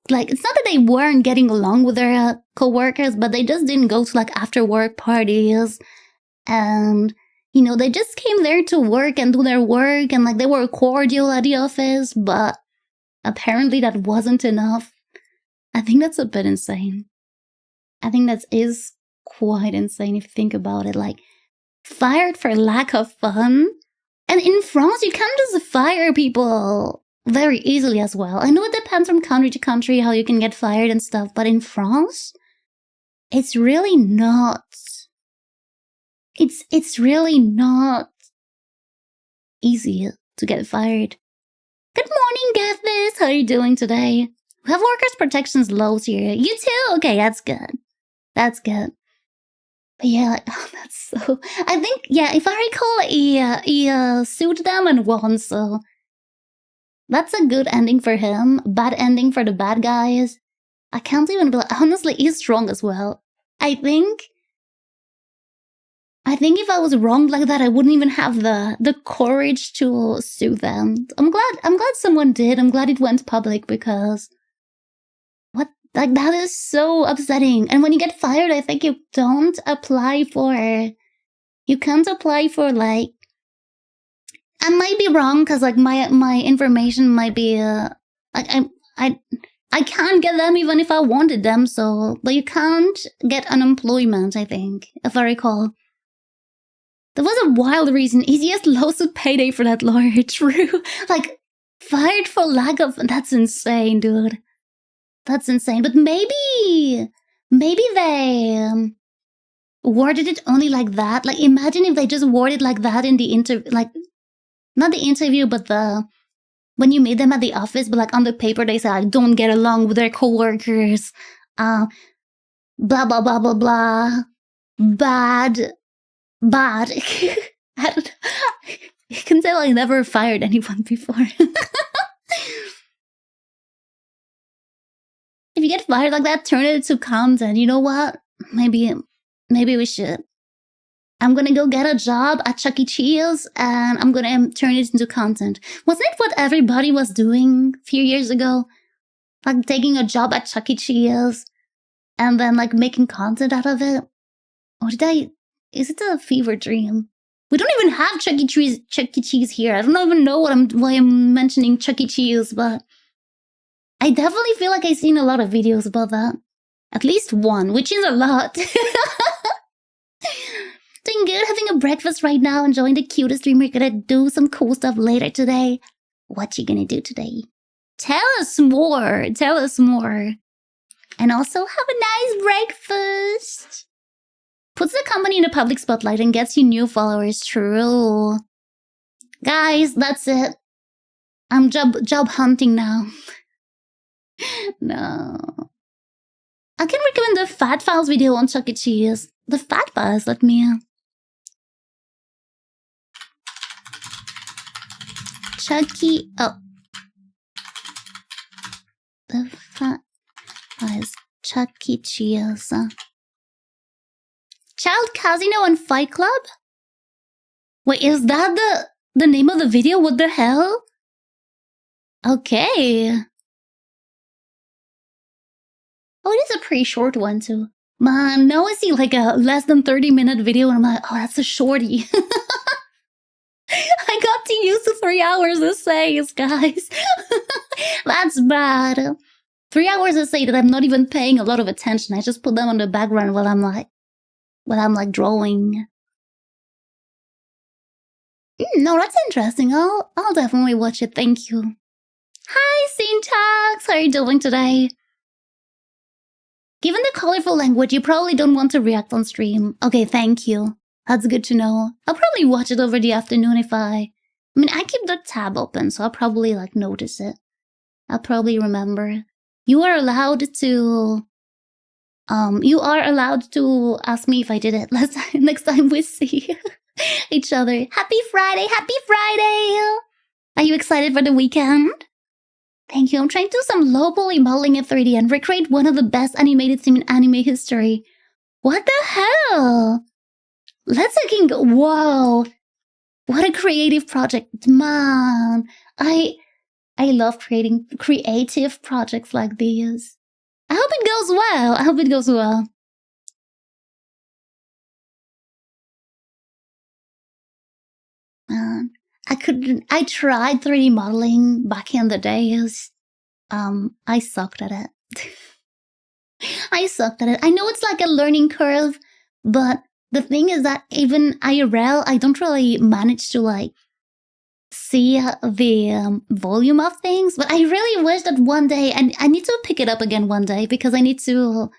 like, it's not that they weren't getting along with their coworkers, but they just didn't go to like after work parties, and you know, they just came there to work and do their work, and like they were cordial at the office, but apparently that wasn't enough. I think that's a bit insane. I think that is quite insane if you think about it. Like, fired for lack of fun. And in France, you can't just fire people very easily as well. I know it depends from country to country how you can get fired and stuff, but in France, it's really not. It's really not easy to get fired. Good morning, Gathis. How are you doing today? We have workers' protections laws here. You too? Okay, that's good. That's good. But yeah, oh, that's so... I think, yeah, if I recall, he sued them and won, so... That's a good ending for him. Bad ending for the bad guys. I can't even be like... Honestly, he's strong as well. I think if I was wronged like that, I wouldn't even have the courage to sue them. I'm glad someone did. I'm glad it went public, because... Like, that is so upsetting. And when you get fired, I think you don't apply for... You can't apply for, like... I might be wrong, because, like, my information might be... like, I can't get them even if I wanted them, so... But you can't get unemployment, I think, if I recall. There was a wild reason. Easiest lawsuit payday for that lawyer, true. Like, fired for lack of... That's insane, dude. That's insane. But maybe they worded it only like that. Like, imagine if they just worded like that in the interview, like, not the interview, but when you meet them at the office, but like on the paper they say, like, don't get along with their coworkers, blah, blah, blah, blah, blah, bad. I don't know. You can say, like, never fired anyone before. If you get fired like that, turn it into content. You know what? Maybe we should. I'm gonna go get a job at Chuck E. Cheese, and I'm gonna turn it into content. Wasn't it what everybody was doing a few years ago? Like, taking a job at Chuck E. Cheese, and then, like, making content out of it? Or is it a fever dream? We don't even have Chuck E. Cheese here. I don't even know why I'm mentioning Chuck E. Cheese, but... I definitely feel like I've seen a lot of videos about that. At least one, which is a lot. Doing good, having a breakfast right now, enjoying the cutest dream. We're gonna do some cool stuff later today. What you gonna do today? Tell us more. And also have a nice breakfast. Puts the company in the public spotlight and gets you new followers. True. Guys, that's it. I'm job hunting now. No. I can recommend the Fat Files video on Chuck E. Cheese. The Fat Files, let me... Chucky... Oh. The Fat Files. Chuck E. Cheese. Child Casino and Fight Club? Wait, is that the name of the video? What the hell? Okay. Oh, it is a pretty short one, too. Man, now I see like a less than 30-minute video and I'm like, oh, that's a shorty. I got to use the 3 hours essays, guys. That's bad. 3 hours essay that I'm not even paying a lot of attention. I just put them on the background while I'm like drawing. No, that's interesting. I'll definitely watch it. Thank you. Hi, Syntax. How are you doing today? Given the colorful language, you probably don't want to react on stream. Okay, thank you. That's good to know. I'll probably watch it over the afternoon if I keep the tab open, so I'll probably like notice it. I'll probably remember. You are allowed to ask me if I did it next time we see each other. Happy Friday! Happy Friday! Are you excited for the weekend? Thank you. I'm trying to do some low poly modeling in 3D and recreate one of the best animated scenes in anime history. What the hell? Let's fucking go. Whoa. What a creative project. Man, I love creating creative projects like these. I hope it goes well. I hope it goes well. I tried 3D modeling back in the days. I sucked at it. I sucked at it. I know it's like a learning curve, but the thing is that even IRL, I don't really manage to like see the volume of things. But I really wish that one day, and I need to pick it up again one day because I need to,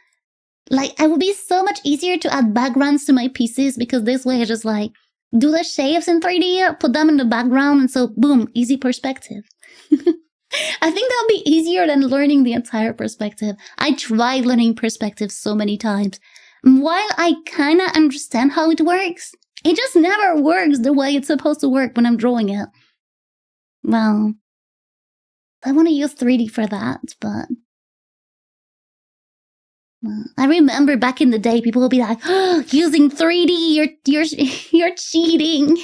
like, it would be so much easier to add backgrounds to my pieces because this way I just like do the shapes in 3D, put them in the background, and so boom, easy perspective. I think that'll be easier than learning the entire perspective. I tried learning perspective so many times. While I kind of understand how it works, it just never works the way it's supposed to work when I'm drawing it. Well, I want to use 3D for that, but I remember back in the day, people will be like, oh, using 3D, you're cheating.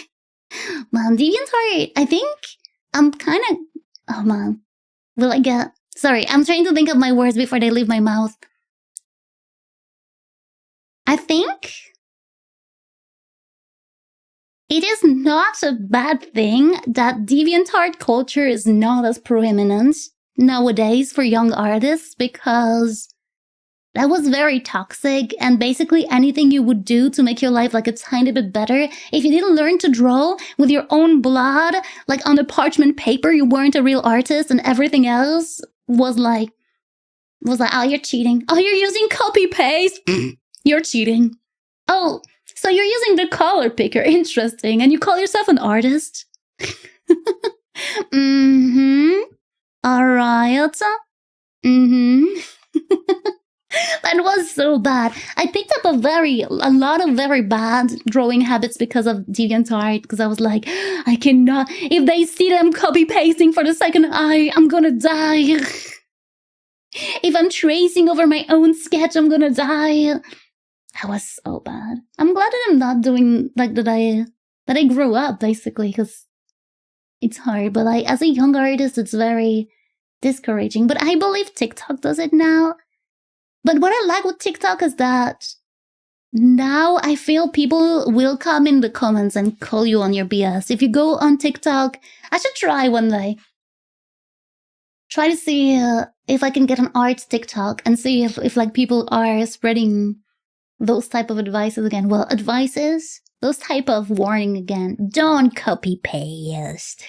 Man, DeviantArt, I think I'm kind of, oh man, will I get, sorry, I'm trying to think of my words before they leave my mouth. I think it is not a bad thing that DeviantArt culture is not as prominent nowadays for young artists because that was very toxic, and basically anything you would do to make your life like a tiny bit better, if you didn't learn to draw with your own blood, like on the parchment paper, you weren't a real artist, and everything else was like, oh, you're cheating. Oh, you're using copy-paste. You're cheating. Oh, so you're using the color picker. Interesting. And you call yourself an artist? All right. That was so bad. I picked up a lot of very bad drawing habits because of DeviantArt, because I was like, I cannot, if they see them copy pasting for the second eye, I'm gonna die. If I'm tracing over my own sketch, I'm gonna die. That was so bad. I'm glad that I'm not doing, like, that I grew up, basically, because it's hard. But like, as a young artist, it's very discouraging. But I believe TikTok does it now. But what I like with TikTok is that now I feel people will come in the comments and call you on your BS. If you go on TikTok, I should try one day. Try to see if I can get an art TikTok and see if like people are spreading those type of advices again. Well, advices, those type of warning again. Don't copy paste.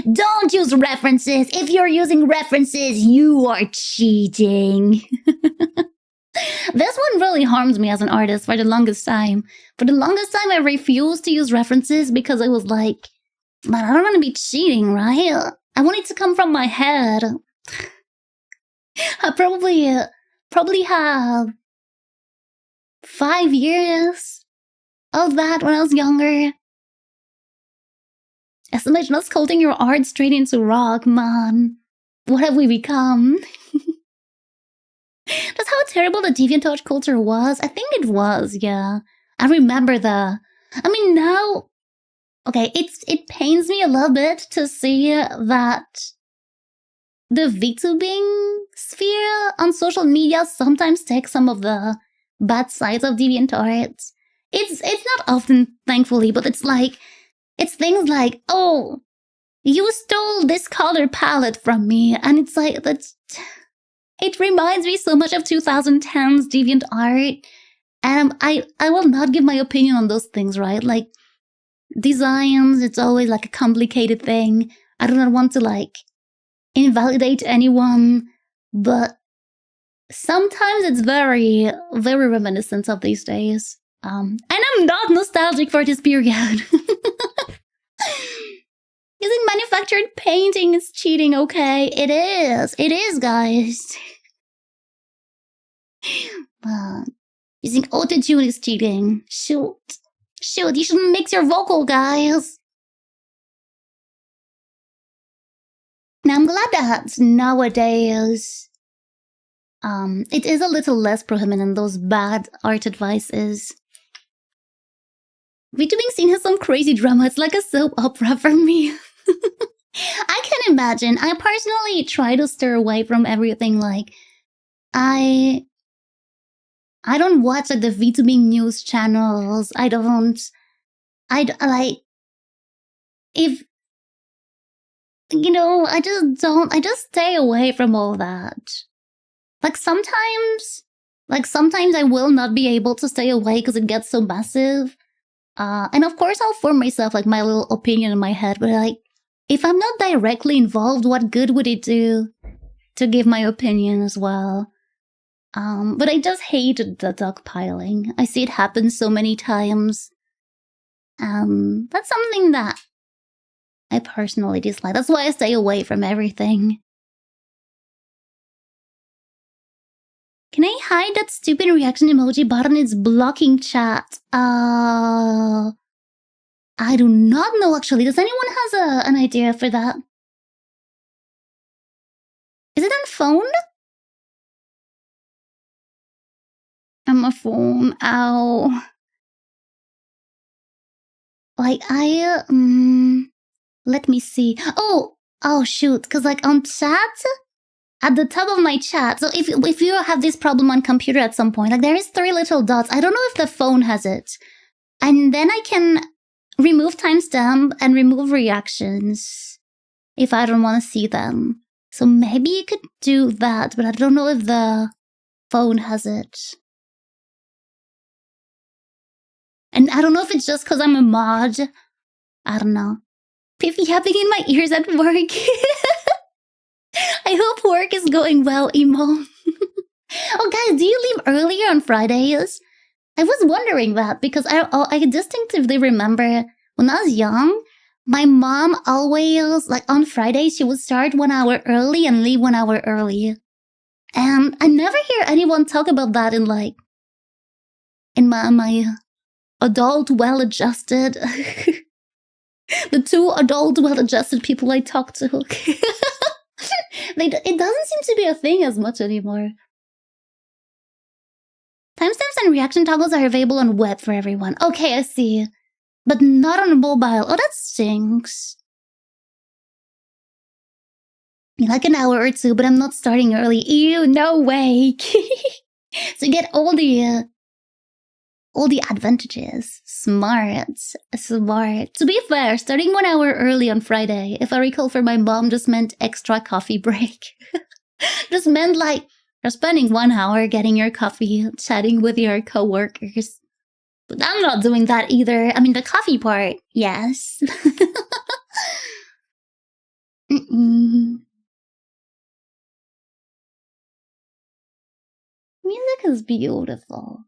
Don't use references. If you're using references, you are cheating. This one really harms me as an artist for the longest time. For the longest time, I refused to use references because I was like, man, I don't want to be cheating, right? I want it to come from my head. I probably have 5 years of that when I was younger. Just imagine us coding your art straight into rock, man. What have we become? That's how terrible the DeviantArt culture was. I think it was, yeah. I remember now, okay, it pains me a little bit to see that the VTubing sphere on social media sometimes takes some of the bad sides of DeviantArt. It's not often, thankfully, but it's things like, oh, you stole this color palette from me, and it's like that's. It reminds me so much of 2010's DeviantArt, and I will not give my opinion on those things, right? Like designs, it's always like a complicated thing. I do not want to like invalidate anyone, but sometimes it's very, very reminiscent of these days. And I'm not nostalgic for this period. Using manufactured painting is cheating, okay? It is, guys. Using autotune is cheating. Shoot, you shouldn't mix your vocal, guys. Now, I'm glad that nowadays, it is a little less prominent, those bad art advices. VTubing scene has some crazy drama. It's like a soap opera for me. I can imagine. I personally try to steer away from everything. Like, I don't watch like the VTubing news channels. I like, if, you know, I just stay away from all that. Like sometimes I will not be able to stay away because it gets so massive. And of course I'll form myself like my little opinion in my head, but like, if I'm not directly involved, what good would it do to give my opinion as well? But I just hate the dogpiling. I see it happen so many times. That's something that I personally dislike. That's why I stay away from everything. Can I hide that stupid reaction emoji button? It's blocking chat. I do not know, actually. Does anyone has an idea for that? Is it on phone? On my phone. Ow. Like, let me see. Oh, shoot. Because, like, on chat, at the top of my chat, so if you have this problem on computer at some point, like, there is 3 little dots. I don't know if the phone has it. And then I can remove timestamp and remove reactions if I don't want to see them. So maybe you could do that, but I don't know if the phone has it. And I don't know if it's just because I'm a mod. I don't know. Piffy happening in my ears at work. I hope work is going well, Emo. Oh, guys, do you leave earlier on Fridays? I was wondering that because I distinctively remember when I was young, my mom always, like on Fridays, she would start 1 hour early and leave 1 hour early. And I never hear anyone talk about that in my adult, well-adjusted, the 2 adult, well-adjusted people I talk to. It doesn't seem to be a thing as much anymore. Timestamps and reaction toggles are available on web for everyone. Okay, I see. But not on mobile. Oh, that stinks. Like an hour or 2, but I'm not starting early. Ew, no way. So you get all the advantages. Smart. To be fair, starting 1 hour early on Friday, if I recall for my mom, just meant extra coffee break. Just meant like, you're spending 1 hour getting your coffee, chatting with your coworkers. But I'm not doing that either. I mean, the coffee part, yes. Music is beautiful.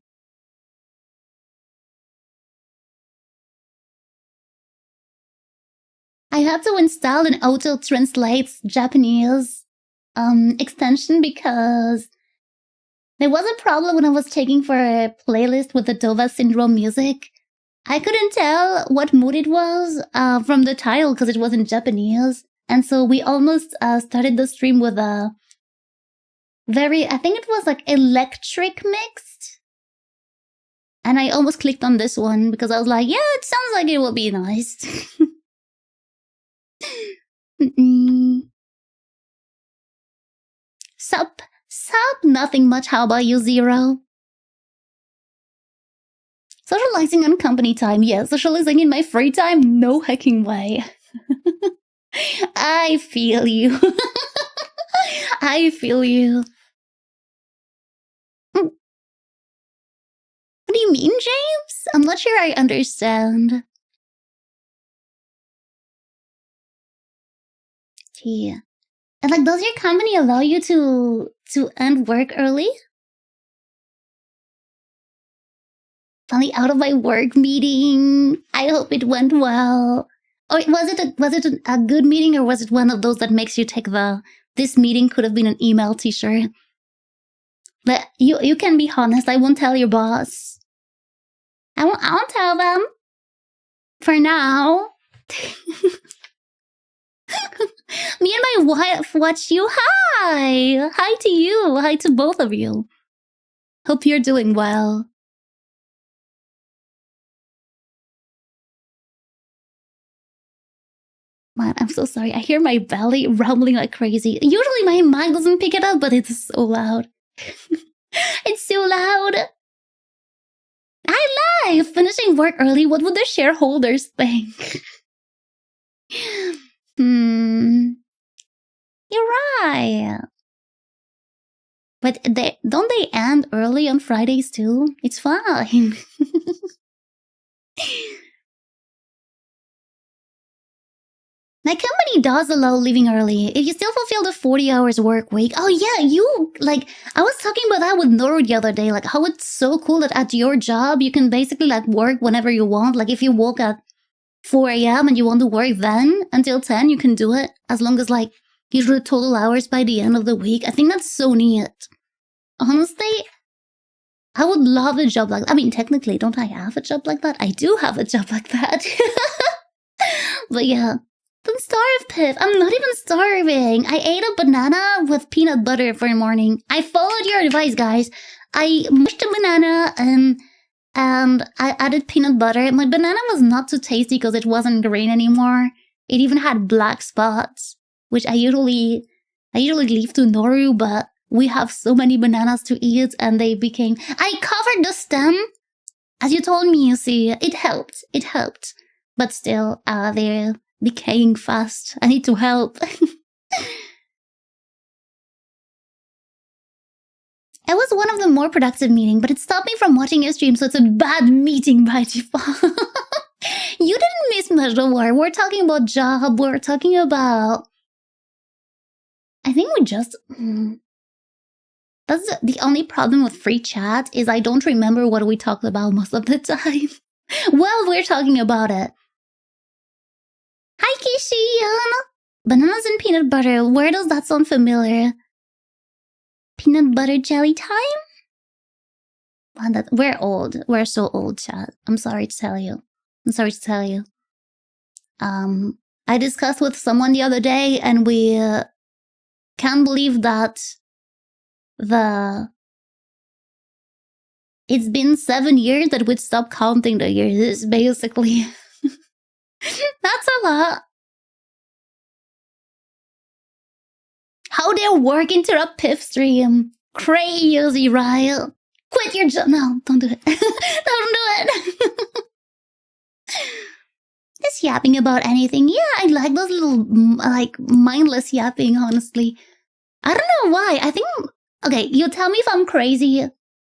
I had to install an auto-translates Japanese extension because there was a problem when I was checking for a playlist with the Dova Syndrome music. I couldn't tell what mood it was from the title because it was in Japanese. And so we almost started the stream with a I think it was like electric mixed. And I almost clicked on this one because I was like, yeah, it sounds like it will be nice. Sup, nothing much. How about you, Zero? Socializing on company time, yes. Socializing in my free time, no hecking way. I feel you. I feel you. What do you mean, James? I'm not sure I understand. Yeah. And like, does your company allow you to end work early? Finally out of my work meeting. I hope it went well. Or was it a good meeting, or was it one of those that makes you take the "this meeting could have been an email" t-shirt? But you can be honest. I won't tell your boss. I won't tell them. For now. Me and my wife watch you. Hi. Hi to you. Hi to both of you. Hope you're doing well. Man, I'm so sorry. I hear my belly rumbling like crazy. Usually my mic doesn't pick it up, but it's so loud. It's so loud. I lie. Finishing work early, what would the shareholders think? You're right. But don't they end early on Fridays too? It's fine. My company does allow leaving early if you still fulfill the 40 hours work week. Oh yeah, I was talking about that with Noru the other day, like how it's so cool that at your job you can basically like work whenever you want. Like if you woke at 4 a.m. and you want to work then until 10, you can do it as long as like you do the total hours by the end of the week. I think that's so neat. Honestly, I would love a job like that. I mean, technically, don't I have a job like that? I do have a job like that. But yeah. Don't starve, Piff. I'm not even starving. I ate a banana with peanut butter for the morning. I followed your advice, guys. I mushed a banana and I added peanut butter. My banana was not too tasty because it wasn't green anymore. It even had black spots, which I usually leave to Noru, but we have so many bananas to eat and they became... I covered the stem. As you told me, you see, it helped. It helped. But still, they're decaying fast. I need to help. It was one of the more productive meetings, but it stopped me from watching your stream, so it's a bad meeting by default. You didn't miss much, don't worry. We're talking about job, we're talking about... I think we just... That's the only problem with free chat, is I don't remember what we talked about most of the time. Well, we're talking about it. Hi, Kishiyan! Bananas and peanut butter, where does that sound familiar? Peanut butter jelly time? We're old. We're so old, chat. I'm sorry to tell you. I discussed with someone the other day, and we can't believe that it's been 7 years that we'd stopped counting the years, basically. That's a lot. How dare work interrupt Piff stream? Crazy, right? Quit your job. No, don't do it. Don't do it. Just yapping about anything. Yeah, I like those little, like, mindless yapping, honestly. I don't know why. I think... Okay, you tell me if I'm crazy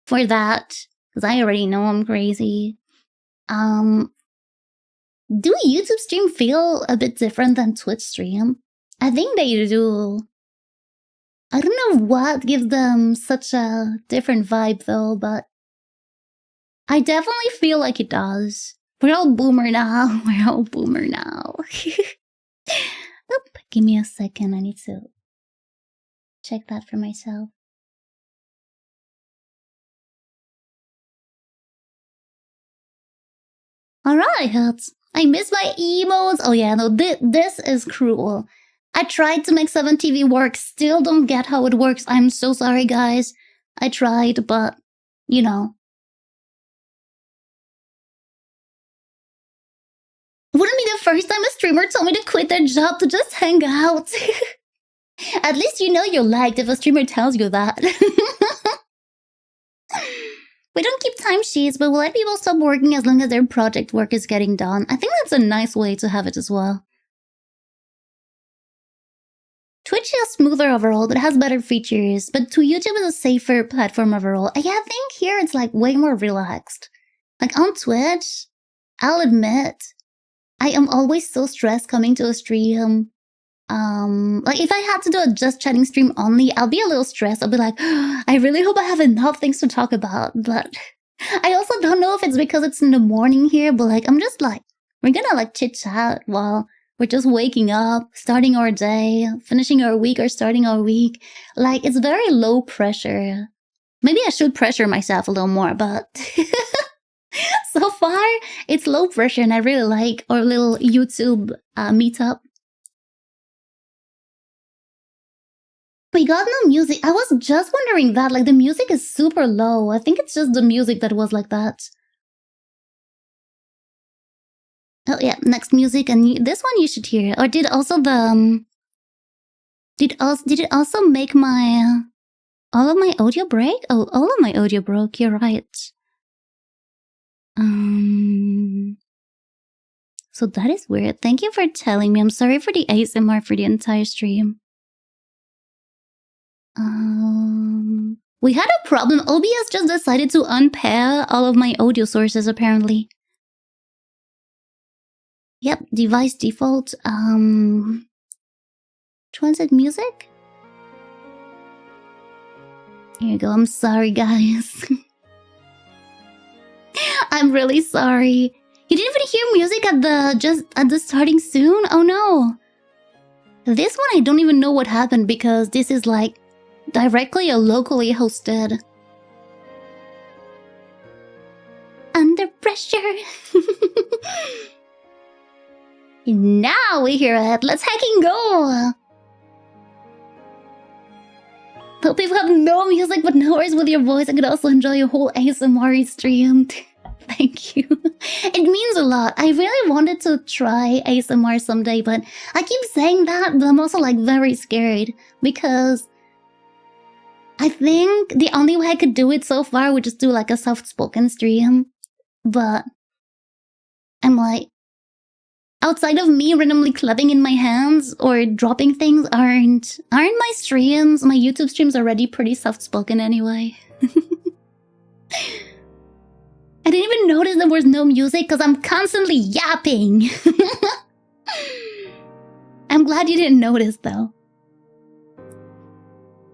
for that, because I already know I'm crazy. Do YouTube stream feel a bit different than Twitch stream? I think they do. I don't know what gives them such a different vibe though, but I definitely feel like it does. We're all boomer now. We're all boomer now. Oop, give me a second. I need to check that for myself. Alright, I miss my emotes. Oh yeah, no, this is cruel. I tried to make 7TV work, still don't get how it works. I'm so sorry, guys. I tried, but, you know. Wouldn't be the first time a streamer told me to quit their job to just hang out. At least you know you're liked if a streamer tells you that. We don't keep timesheets, but we'll let people stop working as long as their project work is getting done. I think that's a nice way to have it as well. Twitch is smoother overall, but it has better features. But to YouTube is a safer platform overall. Yeah, I think here it's like way more relaxed. Like on Twitch, I'll admit, I am always so stressed coming to a stream. Like if I had to do a just chatting stream only, I'll be a little stressed. I'll be like, I really hope I have enough things to talk about. But I also don't know if it's because it's in the morning here, but like I'm just like, we're gonna like chit chat while we're just waking up, starting our day, finishing our week or starting our week. Like it's very low pressure. Maybe I should pressure myself a little more, but so far it's low pressure and I really like our little YouTube meetup. We got no music. I was just wondering that, like the music is super low. I think it's just the music that was like that. Oh yeah, next music, and this one you should hear. Or did also the did it also make my all of my audio break? Oh, all of my audio broke. You're right. So that is weird. Thank you for telling me. I'm sorry for the ASMR for the entire stream. We had a problem. OBS just decided to unpair all of my audio sources, apparently. Yep, device default. Transit music? Here you go. I'm sorry, guys. I'm really sorry. You didn't even hear music at the starting soon? Oh no. This one I don't even know what happened because this is like directly or locally hosted. Under pressure. Now we hear it. Let's hacking go. Hope people have no music but no worries with your voice. I could also enjoy your whole ASMR stream. Thank you. It means a lot. I really wanted to try ASMR someday, but I keep saying that, but I'm also like very scared because I think the only way I could do it so far would just do like a soft-spoken stream. But I'm like, outside of me randomly clapping in my hands or dropping things aren't my streams, my YouTube streams already pretty soft-spoken anyway. I didn't even notice there was no music because I'm constantly yapping. I'm glad you didn't notice though.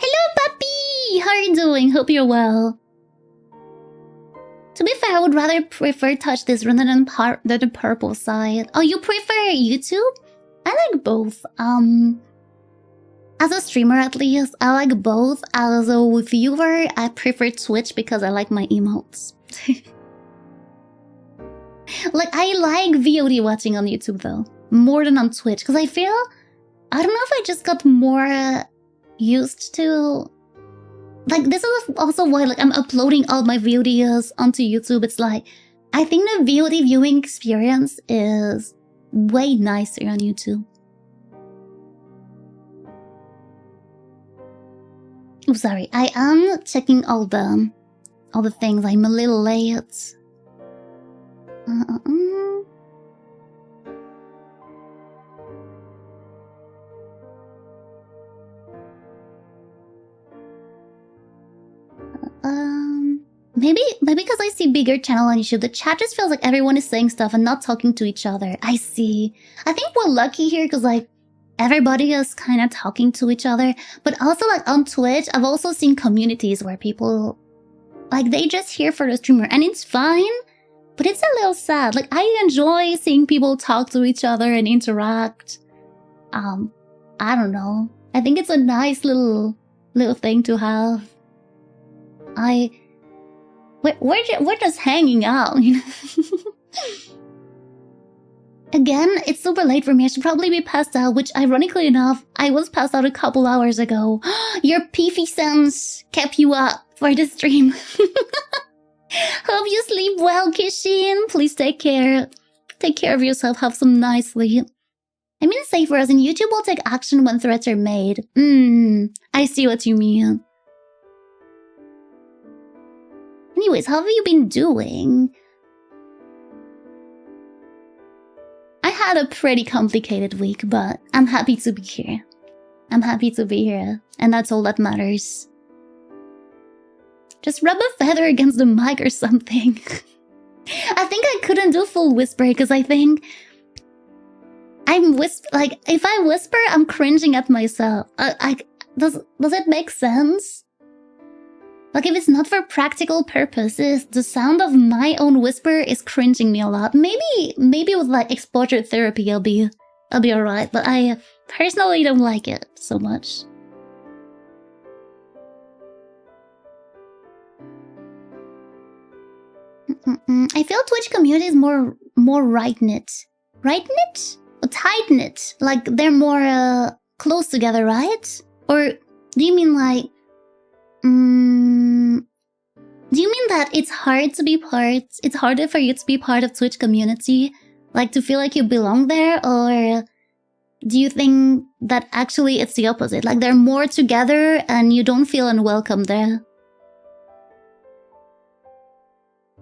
Hello, puppy! How are you doing? Hope you're well. To be fair, I would rather prefer touch this rather than the purple side. Oh, you prefer YouTube? I like both. As a streamer at least, I like both. As a viewer, I prefer Twitch because I like my emotes. Like, I like VOD watching on YouTube though, more than on Twitch, because I feel, I don't know if I just got more used to, like, this is also why, like, I'm uploading all my VODs onto YouTube. It's like, I think the VOD viewing experience is way nicer on YouTube. Oh, sorry, I am checking all the things. I'm a little late. Maybe because I see bigger channel on YouTube, the chat just feels like everyone is saying stuff and not talking to each other. I see. I think we're lucky here because like everybody is kind of talking to each other. But also like on Twitch, I've also seen communities where people like they just here for the streamer and it's fine. But it's a little sad. Like, I enjoy seeing people talk to each other and interact. I don't know. I think it's a nice little thing to have. We're just hanging out, you know? Again, it's super late for me. I should probably be passed out, which ironically enough, I was passed out a couple hours ago. Your Piffle sense kept you up for the stream. Hope you sleep well, Kishin. Please take care. Take care of yourself. Have some nice sleep. I mean safer as in YouTube will take action when threats are made. I see what you mean. Anyways, how have you been doing? I had a pretty complicated week, but I'm happy to be here. I'm happy to be here, and that's all that matters. Just rub a feather against the mic or something. I think I couldn't do full whisper because I think like if I whisper, I'm cringing at myself. Does it make sense? Like if it's not for practical purposes, the sound of my own whisper is cringing me a lot. Maybe with like exposure therapy, I'll be alright. But I personally don't like it so much. I feel Twitch community is more right-knit. Right-knit? Or tight-knit? Like they're more close together, right? Or do you mean like... do you mean that it's hard to be it's harder for you to be part of Twitch community? Like to feel like you belong there? Or do you think that actually it's the opposite? Like they're more together and you don't feel unwelcome there?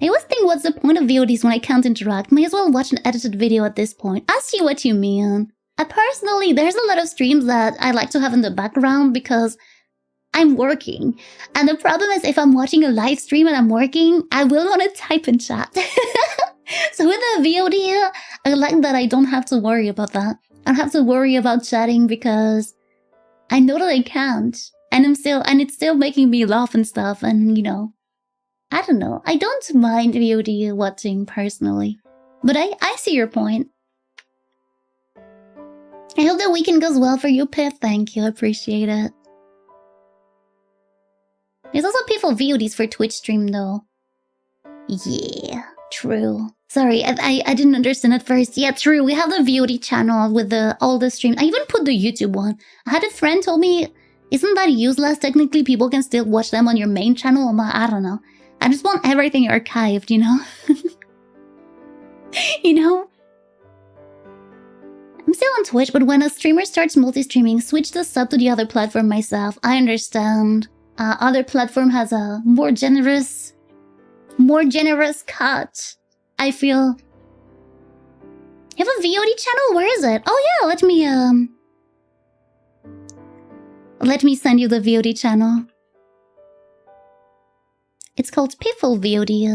I always think, what's the point of VODs when I can't interact? May as well watch an edited video at this point. I see what you mean. Personally, there's a lot of streams that I like to have in the background because I'm working. And the problem is if I'm watching a live stream and I'm working, I will want to type in chat. So with a VOD, I like that I don't have to worry about that. I don't have to worry about chatting because I know that I can't. And it's still making me laugh and stuff, and you know. I don't know. I don't mind VOD watching personally. But I see your point. I hope the weekend goes well for you, Piff. Thank you. I appreciate it. There's also Piffle VODs for Twitch stream though. Yeah, true. Sorry, I didn't understand at first. Yeah, true. We have the VOD channel with all the streams. I even put the YouTube one. I had a friend told me, isn't that useless? Technically, people can still watch them on your main channel. I don't know. I just want everything archived, you know? You know? I'm still on Twitch, but when a streamer starts multi-streaming, switch the sub to the other platform myself. I understand. Other platform has a more generous cut. I feel... You have a VOD channel? Where is it? Oh yeah, let me send you the VOD channel. It's called Piffle VOD.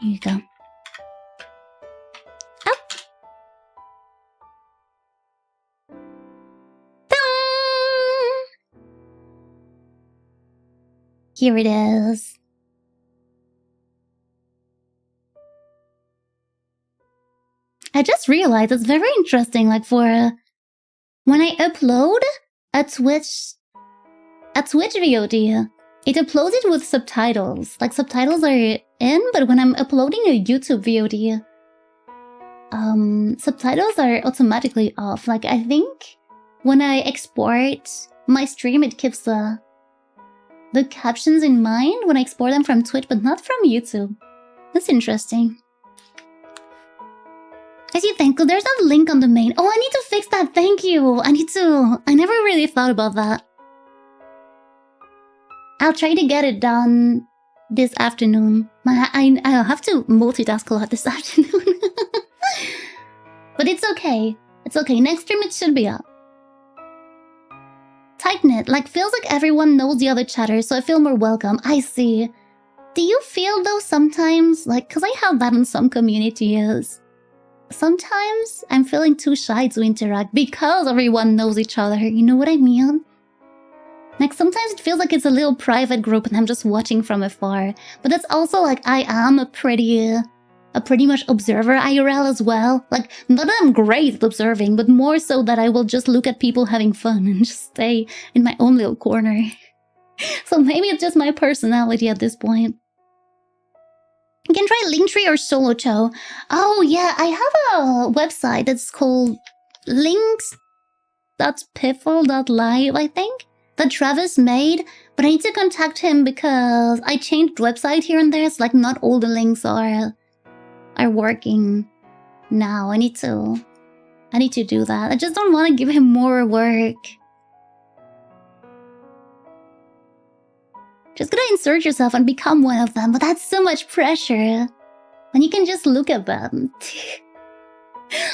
Here you go. Oh. Here it is. I just realized it's very interesting, like for when I upload a Twitch VOD, it uploads it with subtitles. Like subtitles are in, but when I'm uploading a YouTube VOD, subtitles are automatically off. Like I think when I export my stream, it keeps the captions in mind when I export them from Twitch, but not from YouTube. That's interesting. As you think, there's a link on the main. Oh, I need to fix that. Thank you. I never really thought about that. I'll try to get it done this afternoon. I'll have to multitask a lot this afternoon. But it's okay. It's okay. Next stream it should be up. Tight-knit. Like, feels like everyone knows the other chatter, so I feel more welcome. I see. Do you feel, though, sometimes, like, because I have that in some communities, sometimes I'm feeling too shy to interact because everyone knows each other. You know what I mean? Like, sometimes it feels like it's a little private group and I'm just watching from afar. But that's also, like, I am a pretty much observer IRL as well. Like, not that I'm great at observing, but more so that I will just look at people having fun and just stay in my own little corner. So maybe it's just my personality at this point. You can try Linktree or Solocho. Oh yeah, I have a website that's called links.piffle.live, I think, that Travis made. But I need to contact him because I changed website here and there. It's like not all the links are working now. I need to do that. I just don't want to give him more work. Just gotta insert yourself and become one of them, but that's so much pressure. When you can just look at them.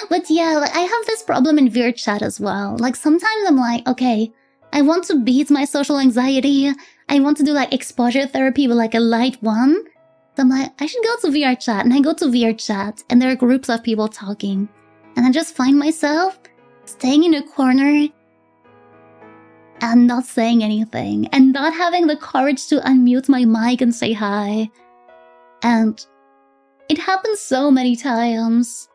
But yeah, like, I have this problem in VR chat as well. Like sometimes I'm like, okay, I want to beat my social anxiety. I want to do like exposure therapy with like a light one. So I'm like, I should go to VR chat. And I go to VR chat and there are groups of people talking. And I just find myself staying in a corner and not saying anything. And not having the courage to unmute my mic and say hi. And it happens so many times.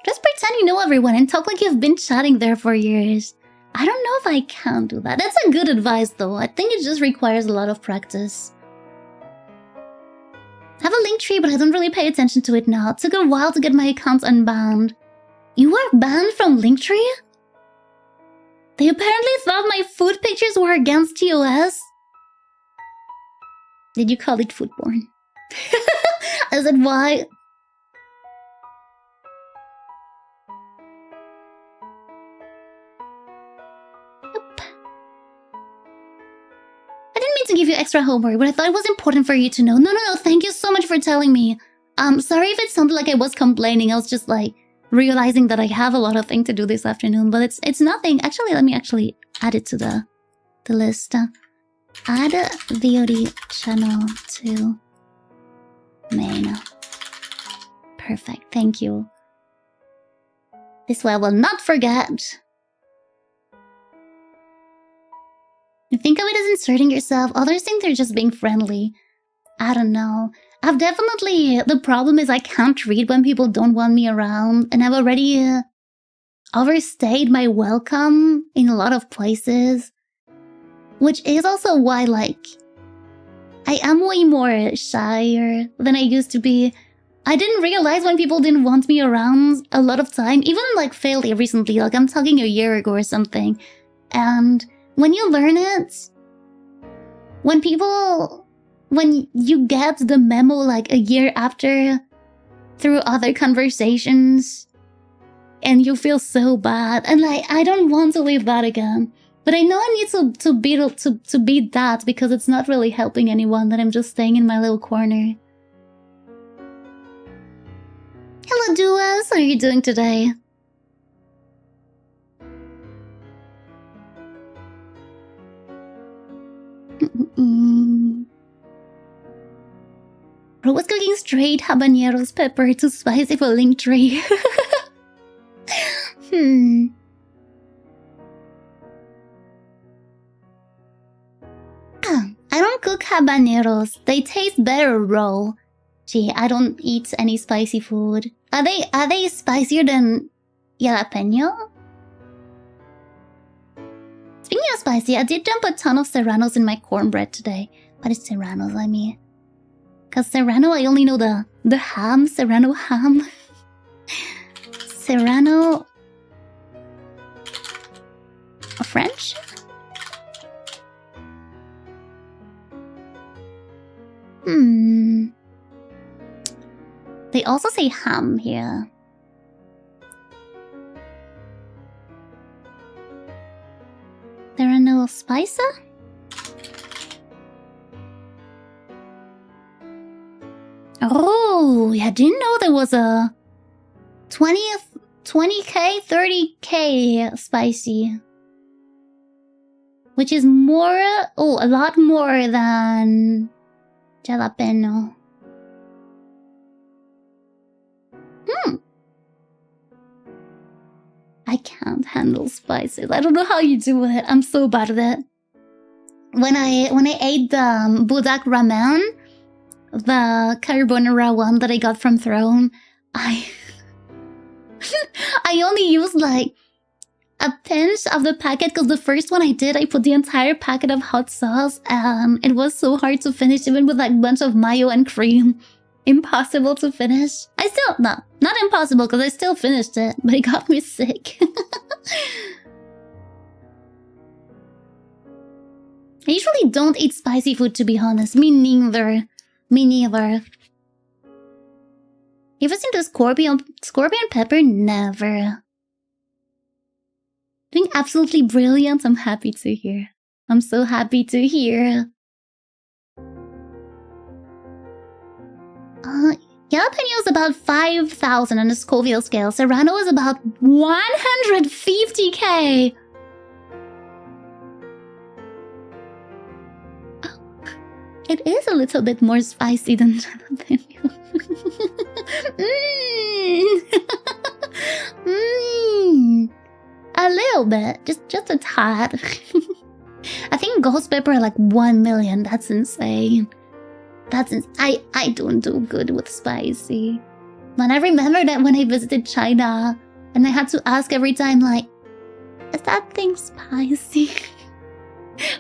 Just pretend you know everyone and talk like you've been chatting there for years. I don't know if I can do that. That's a good advice though. I think it just requires a lot of practice. I have a link tree, but I don't really pay attention to it now. It took a while to get my account unbanned. You were banned from Linktree? They apparently thought my food pictures were against TOS. Did you call it foodborne? I said, why? To give you extra homework, but I thought it was important for you to know. No, thank you so much for telling me. Sorry if it sounded like I was complaining. I was just like realizing that I have a lot of things to do this afternoon, but it's nothing. Actually, let me actually add it to the list. Add VOD channel to main. Perfect, thank you. This way I will not forget. You think of it as inserting yourself, others think they're just being friendly. I don't know. The problem is I can't read when people don't want me around, and I've already overstayed my welcome in a lot of places. Which is also why, like, I am way more shyer than I used to be. I didn't realize when people didn't want me around a lot of time, even like fairly recently, like I'm talking a year ago or something. And when you learn it, when you get the memo like a year after through other conversations and you feel so bad and like, I don't want to live that again. But I know I need to beat that because it's not really helping anyone that I'm just staying in my little corner. Hello, Duas. How are you doing today? Bro was cooking straight habaneros pepper too spicy for Linktree. I don't cook habaneros. They taste better raw. Gee, I don't eat any spicy food. Are they spicier than jalapeno? Speaking of spicy, I did dump a ton of serranos in my cornbread today. What is serranos, I mean? Cause serrano, I only know the ham, serrano ham. Serrano... French? They also say ham here. Serrano spicer? Oh, I didn't know there was a 20k, 30k spicy. Which is more, a lot more than jalapeno. I can't handle spices. I don't know how you do it. I'm so bad at it. When I ate the budak ramen, the carbonara one that I got from Throne, I only used like a pinch of the packet because the first one I did, I put the entire packet of hot sauce and it was so hard to finish even with like a bunch of mayo and cream. Impossible to finish. Not impossible because I still finished it, but it got me sick. I usually don't eat spicy food, to be honest. Me neither. Me neither. You ever seen the scorpion pepper? Never. Doing absolutely brilliant. I'm happy to hear. I'm so happy to hear. Jalapeno is about 5,000 on the Scoville scale. Serrano is about 150k. Oh, it is a little bit more spicy than jalapeno. A little bit, just a tad. I think ghost pepper are like 1 million. That's insane. I don't do good with spicy. Man, I remember that when I visited China, and I had to ask every time, like, is that thing spicy?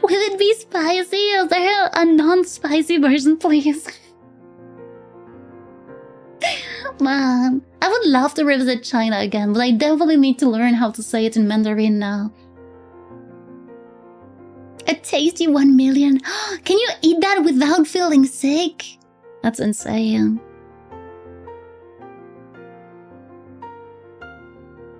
Will it be spicy? Is there a non-spicy version, please? Man, I would love to revisit China again, but I definitely need to learn how to say it in Mandarin now. A tasty 1 million. Can you eat that without feeling sick? That's insane.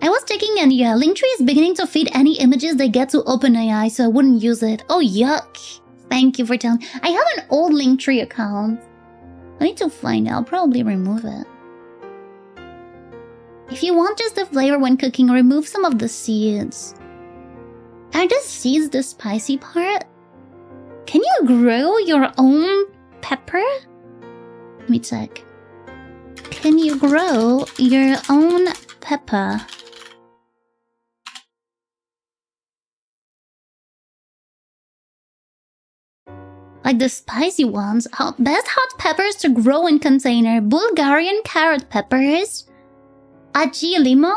I was checking and yeah, Linktree is beginning to feed any images they get to OpenAI, so I wouldn't use it. Oh, yuck. Thank you for telling. I have an old Linktree account. I need to find it. I'll probably remove it. If you want just the flavor when cooking, remove some of the seeds. Are the seeds the spicy part? Can you grow your own pepper? Let me check. Can you grow your own pepper? Like the spicy ones. Best hot peppers to grow in container. Bulgarian carrot peppers. Aji limo.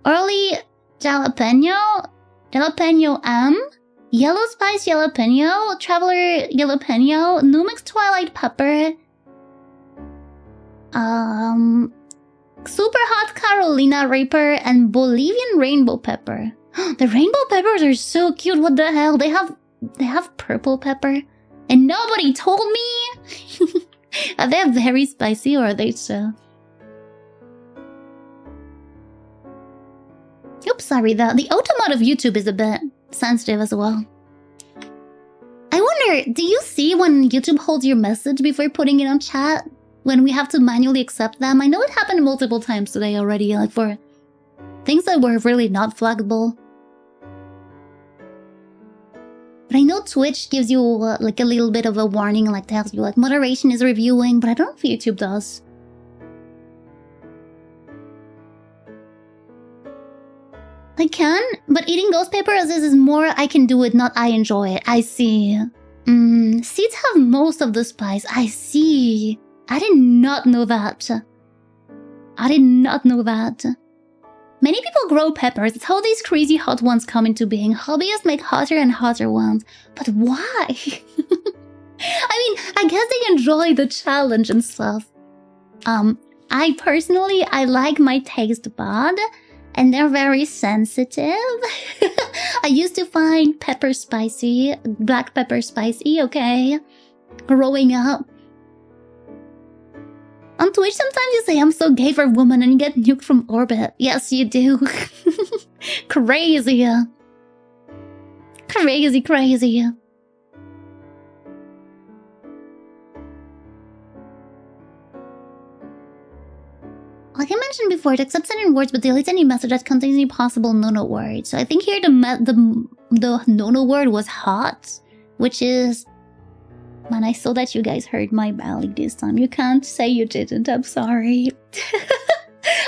Early jalapeno. Jalapeno M, Yellow Spice Jalapeno, Traveler Jalapeno, Numix Twilight Pepper, Super Hot Carolina Reaper, and Bolivian Rainbow Pepper. The rainbow peppers are so cute. What the hell? They have purple pepper, and nobody told me. Are they very spicy or are they so? Oops, sorry, the auto of YouTube is a bit sensitive as well. I wonder, do you see when YouTube holds your message before putting it on chat? When we have to manually accept them? I know it happened multiple times today already, like for things that were really not flaggable. But I know Twitch gives you like a little bit of a warning, like tells you like moderation is reviewing, but I don't know if YouTube does. I can, but eating ghost paper as this is more I can do it, not I enjoy it. I see. Seeds have most of the spice. I see. I did not know that. I did not know that. Many people grow peppers. It's how these crazy hot ones come into being. Hobbyists make hotter and hotter ones. But why? I mean, I guess they enjoy the challenge and stuff. I personally like my taste bud. And they're very sensitive. I used to find pepper spicy, black pepper spicy, okay? Growing up. On Twitch, sometimes you say I'm so gay for a woman and you get nuked from orbit. Yes, you do. Crazy. Crazy, crazy. Like I mentioned before, it accepts certain words but deletes any message that contains any possible no-no word. So I think here the no-no word was hot, which is... Man, I saw that you guys heard my belly this time. You can't say you didn't. I'm sorry.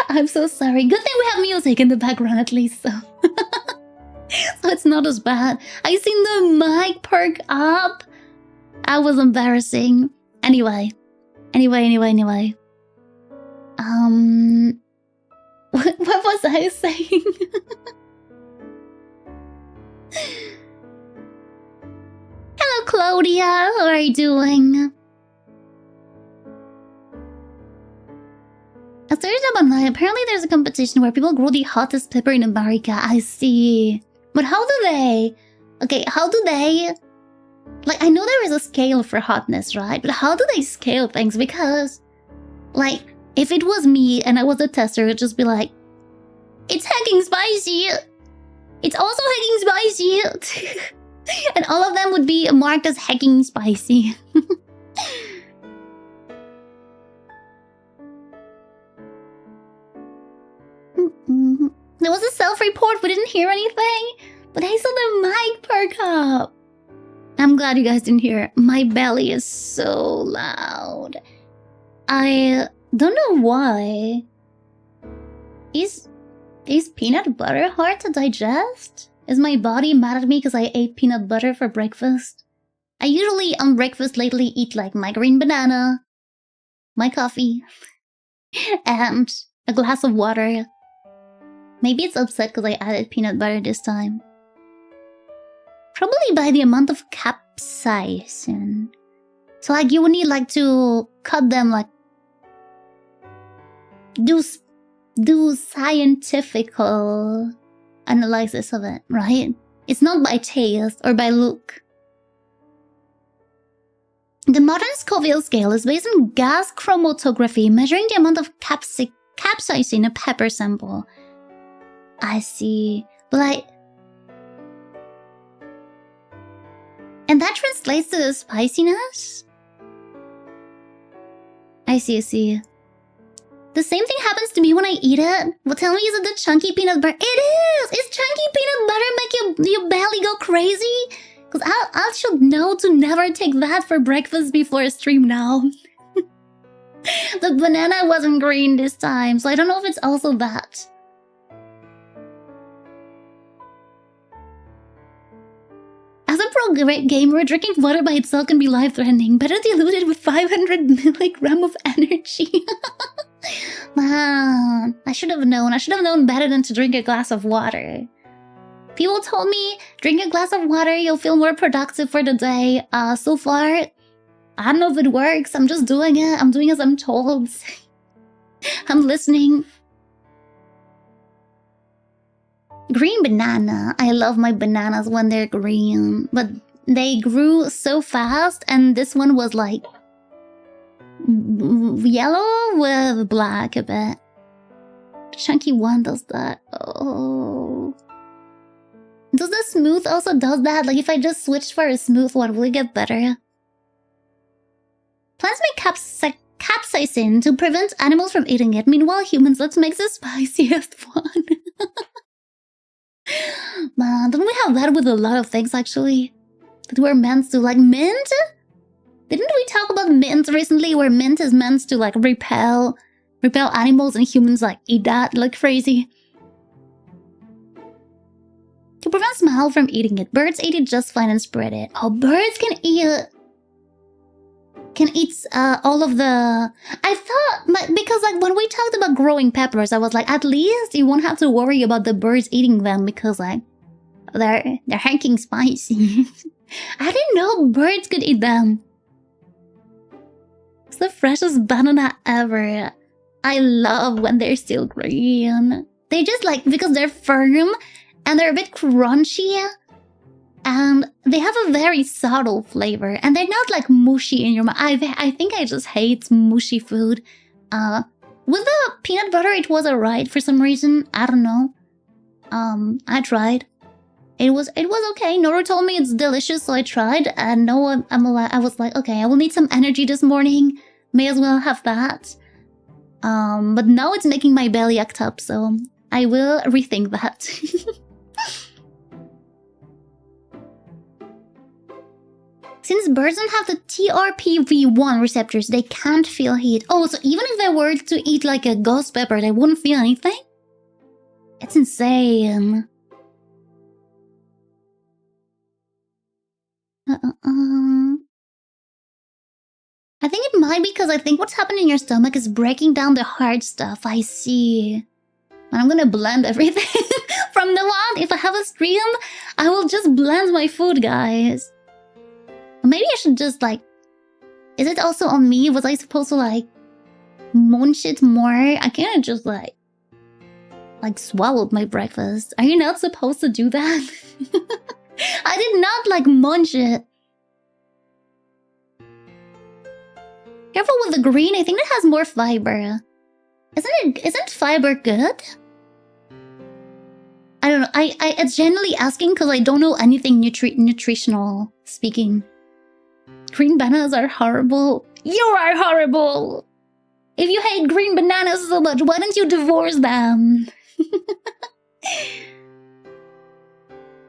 I'm so sorry. Good thing we have music in the background at least, so... so it's not as bad. I seen the mic perk up. That was embarrassing. Anyway. What was I saying? Hello, Claudia. How are you doing? Apparently there's a competition where people grow the hottest pepper in America. I see. But how do they... Okay, how do they Like, I know there is a scale for hotness, right? But how do they scale things? Because, like, if it was me and I was a tester, it'd just be like, it's hecking spicy! It's also hecking spicy! And all of them would be marked as hecking spicy. There was a self-report, we didn't hear anything. But I saw the mic perk up. I'm glad you guys didn't hear it. My belly is so loud. I don't know why. Is peanut butter hard to digest? Is my body mad at me because I ate peanut butter for breakfast? I usually on breakfast lately eat like my green banana, my coffee, and a glass of water. Maybe it's upset because I added peanut butter this time. Probably by the amount of capsaicin. So like you would need like to cut them, like do scientifical analysis of it, right? It's not by taste or by look. The modern Scoville scale is based on gas chromatography, measuring the amount of capsaicin in a pepper sample. I see, but like, and that translates to the spiciness? I see. The same thing happens to me when I eat it. Well, tell me, is it the chunky peanut butter? It is! Is chunky peanut butter make your belly go crazy? Because I should know to never take that for breakfast before a stream now. The banana wasn't green this time, so I don't know if it's also that. As a pro gamer, drinking water by itself can be life-threatening. Better diluted with 500 milligrams of energy. Man, I should have known. I should have known better than to drink a glass of water. People told me, drink a glass of water, you'll feel more productive for the day. So far, I don't know if it works. I'm just doing it. I'm doing as I'm told. I'm listening. Green banana. I love my bananas when they're green. But they grew so fast, and this one was like yellow with black a bit. Chunky one does that. Oh. Does the smooth also does that? Like if I just switched for a smooth one, will it get better? Plants make capsaicin to prevent animals from eating it. Meanwhile, humans, let's make the spiciest one. Man, don't we have that with a lot of things actually? That we're meant to, like mint? Didn't we talk about mint recently, where mint is meant to like repel animals and humans like eat that like crazy? To prevent smell from eating it, birds ate it just fine and spread it. Oh, birds can eat all of the... I thought, because like when we talked about growing peppers, I was like, at least you won't have to worry about the birds eating them because like they're hanking spicy. I didn't know birds could eat them. It's the freshest banana ever. I love when they're still green. They just like, because they're firm and they're a bit crunchy. And they have a very subtle flavor. And they're not like mushy in your mouth. I think I just hate mushy food. With the peanut butter, it was alright for some reason. I don't know. I tried. It was okay. Nora told me it's delicious, so I tried. And no, I was like, okay, I will need some energy this morning. May as well have that. But now it's making my belly act up, so I will rethink that. Since birds don't have the TRPV1 receptors, they can't feel heat. Oh, so even if they were to eat like a ghost pepper, they wouldn't feel anything? It's insane. I think it might be because I think what's happening in your stomach is breaking down the hard stuff. I see. And I'm gonna blend everything. From now on, if I have a stream, I will just blend my food, guys. Maybe I should just like... Is it also on me? Was I supposed to like... munch it more? I can't just like swallowed my breakfast. Are you not supposed to do that? I did not like munch it. Careful with the green. I think it has more fiber. Isn't fiber good? I don't know. It's generally asking because I don't know anything nutritional speaking. Green bananas are horrible. You are horrible! If you hate green bananas so much, why don't you divorce them?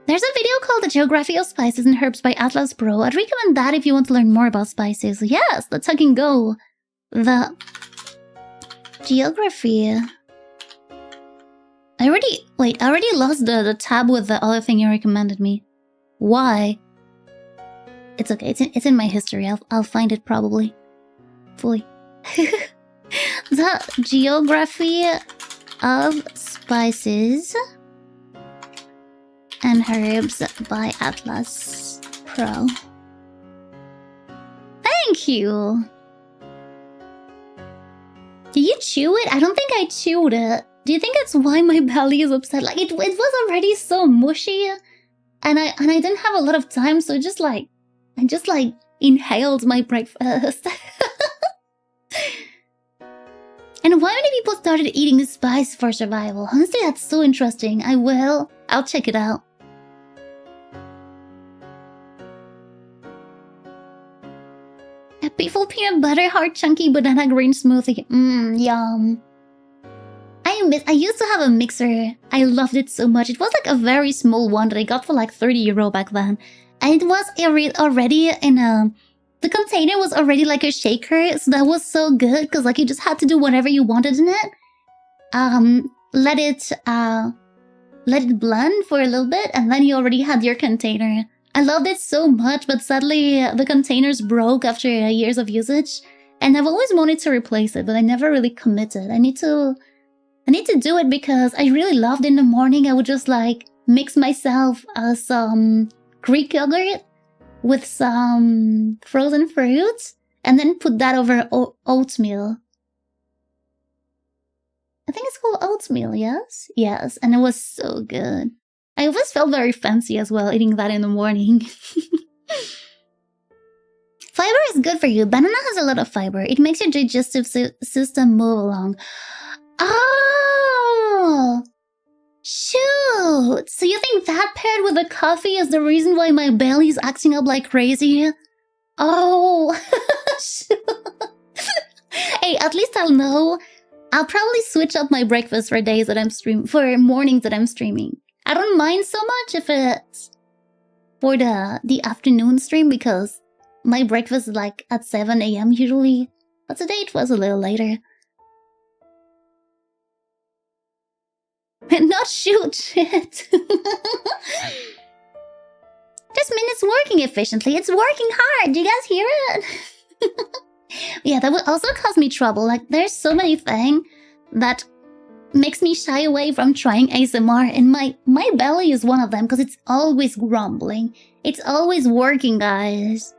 There's a video called The Geography of Spices and Herbs by Atlas Pro. I'd recommend that if you want to learn more about spices. Yes, let's fucking go. The geography. I already lost the tab with the other thing you recommended me. Why? It's okay, it's in my history. I'll find it probably. Fully. The Geography of Spices and Herbs by Atlas Pro. Thank you! Did you chew it? I don't think I chewed it. Do you think it's why my belly is upset? Like, it was already so mushy, and I didn't have a lot of time, so I just inhaled my breakfast. And why many people started eating spice for survival? Honestly, that's so interesting. I'll check it out. A Piffle peanut butter, hard chunky banana green smoothie. Yum. I used to have a mixer. I loved it so much. It was like a very small one that I got for like 30 euro back then. And it was already in a... The container was already like a shaker, so that was so good because like you just had to do whatever you wanted in it. Let it blend for a little bit, and then you already had your container. I loved it so much, but sadly the containers broke after years of usage, and I've always wanted to replace it, but I never really committed. I need to do it because I really loved in the morning. I would just like mix myself some Greek yogurt with some frozen fruits, and then put that over oatmeal. I think it's called oatmeal, yes? Yes, and it was so good. I always felt very fancy as well, eating that in the morning. Fiber is good for you. Banana has a lot of fiber. It makes your digestive system move along. Oh! Shoot! So you think that paired with the coffee is the reason why my belly's acting up like crazy? Oh! Hey, at least I'll know. I'll probably switch up my breakfast for days that I'm for mornings that I'm streaming. I don't mind so much if it's for the afternoon stream because my breakfast is like at 7 AM usually. But today it was a little later. Not shoot shit. This minute's working efficiently. It's working hard. Do you guys hear it? Yeah, that would also cause me trouble. Like, there's so many things that makes me shy away from trying ASMR, and my belly is one of them because it's always grumbling. It's always working, guys.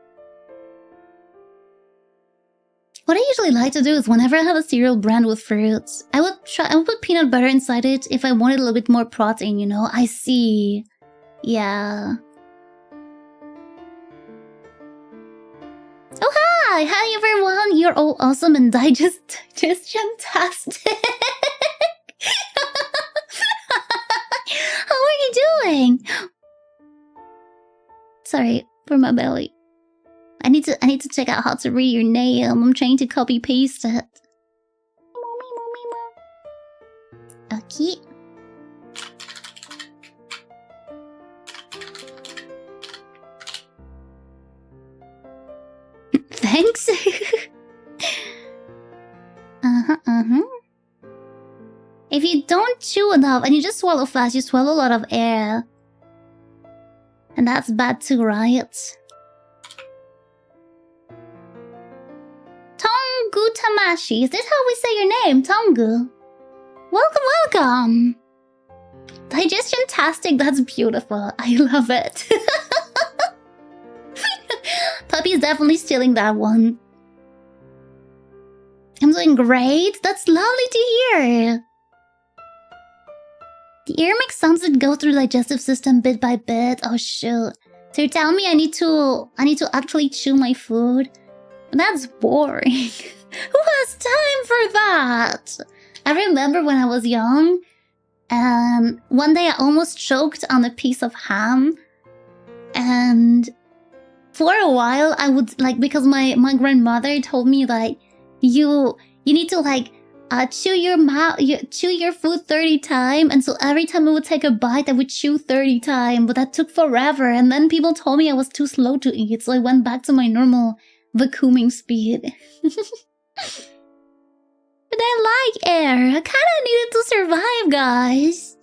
What I usually like to do is whenever I have a cereal brand with fruits, I would put peanut butter inside it if I wanted a little bit more protein, you know? I see. Yeah. Oh, hi! Hi, everyone! You're all awesome and digestion-tastic! How are you doing? Sorry for my belly. I need to check out how to read your name. I'm trying to copy paste it. Okay. Thanks. If you don't chew enough and you just swallow fast, you swallow a lot of air. And that's bad too, right? Tongu Tamashi, is this how we say your name? Tongu. Welcome, welcome. Digestion-tastic, that's beautiful. I love it. Puppy is definitely stealing that one. I'm doing great. That's lovely to hear. The ear makes sounds that go through the digestive system bit by bit. Oh shoot. So you're telling me I need to actually chew my food? That's boring. Who has time for that? I remember when I was young, and one day I almost choked on a piece of ham. And for a while, I would, like, because my grandmother told me, like, you need to, like, chew your food 30 times. And so every time I would take a bite, I would chew 30 times. But that took forever. And then people told me I was too slow to eat. So I went back to my normal vacuuming speed. But I like air. I kinda needed to survive, guys.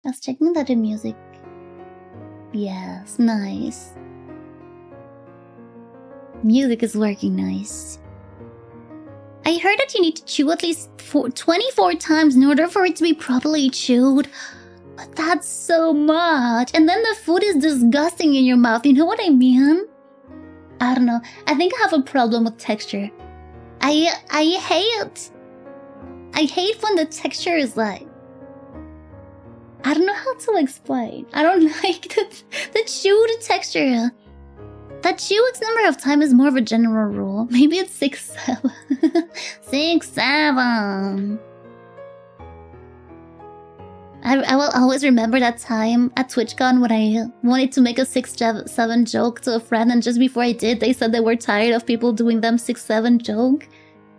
I was checking that in music. Yes, nice. Music is working nice. I heard that you need to chew at least 24 times in order for it to be properly chewed. But that's so much. And then the food is disgusting in your mouth. You know what I mean? I don't know. I think I have a problem with texture. I hate when the texture is like... I don't know how to explain. I don't like the chewed texture. That chew X number of time is more of a general rule. Maybe it's 6, 7. 6, 7. I will always remember that time at TwitchCon when I wanted to make a 6, 7 joke to a friend, and just before I did, they said they were tired of people doing them 6, 7 joke.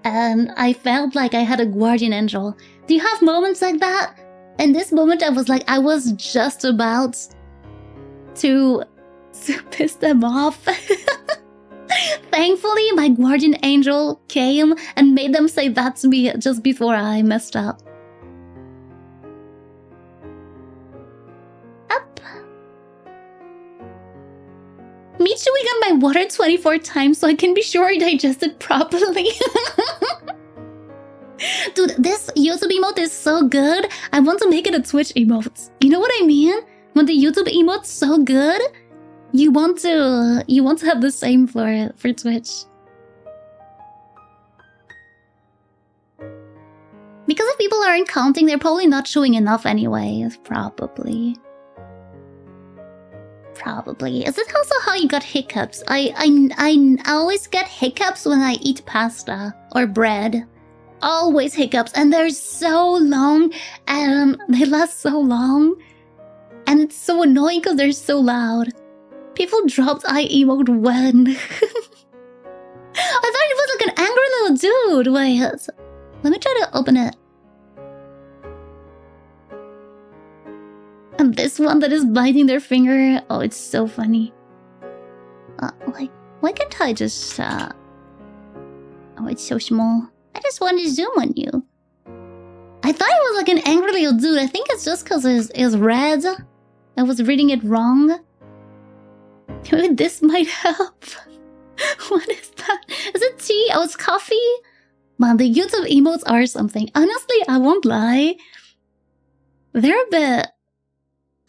And I felt like I had a guardian angel. Do you have moments like that? In this moment, I was like, I was just about to piss them off. Thankfully, my guardian angel came and made them say that to me just before I messed up. Up. Me chewing on my water 24 times so I can be sure I digest it properly. Dude, this YouTube emote is so good. I want to make it a Twitch emote. You know what I mean? When the YouTube emote's so good, you want to have the same for Twitch. Because if people aren't counting, they're probably not showing enough anyway. Probably. Is it also how you got hiccups? I always get hiccups when I eat pasta or bread. Always hiccups, and they're so long, and they last so long, and it's so annoying because they're so loud. People dropped eye emote when. I thought it was like an angry little dude. Wait, let me try to open it. And this one that is biting their finger. Oh, it's so funny. Like, why can't I just Oh, it's so small. I just want to zoom on you. I thought it was like an angry little dude. I think it's just because it's red. I was reading it wrong. Maybe this might help. What is that? Is it tea? Oh, it's coffee? Man, the YouTube emotes are something. Honestly, I won't lie. They're a bit...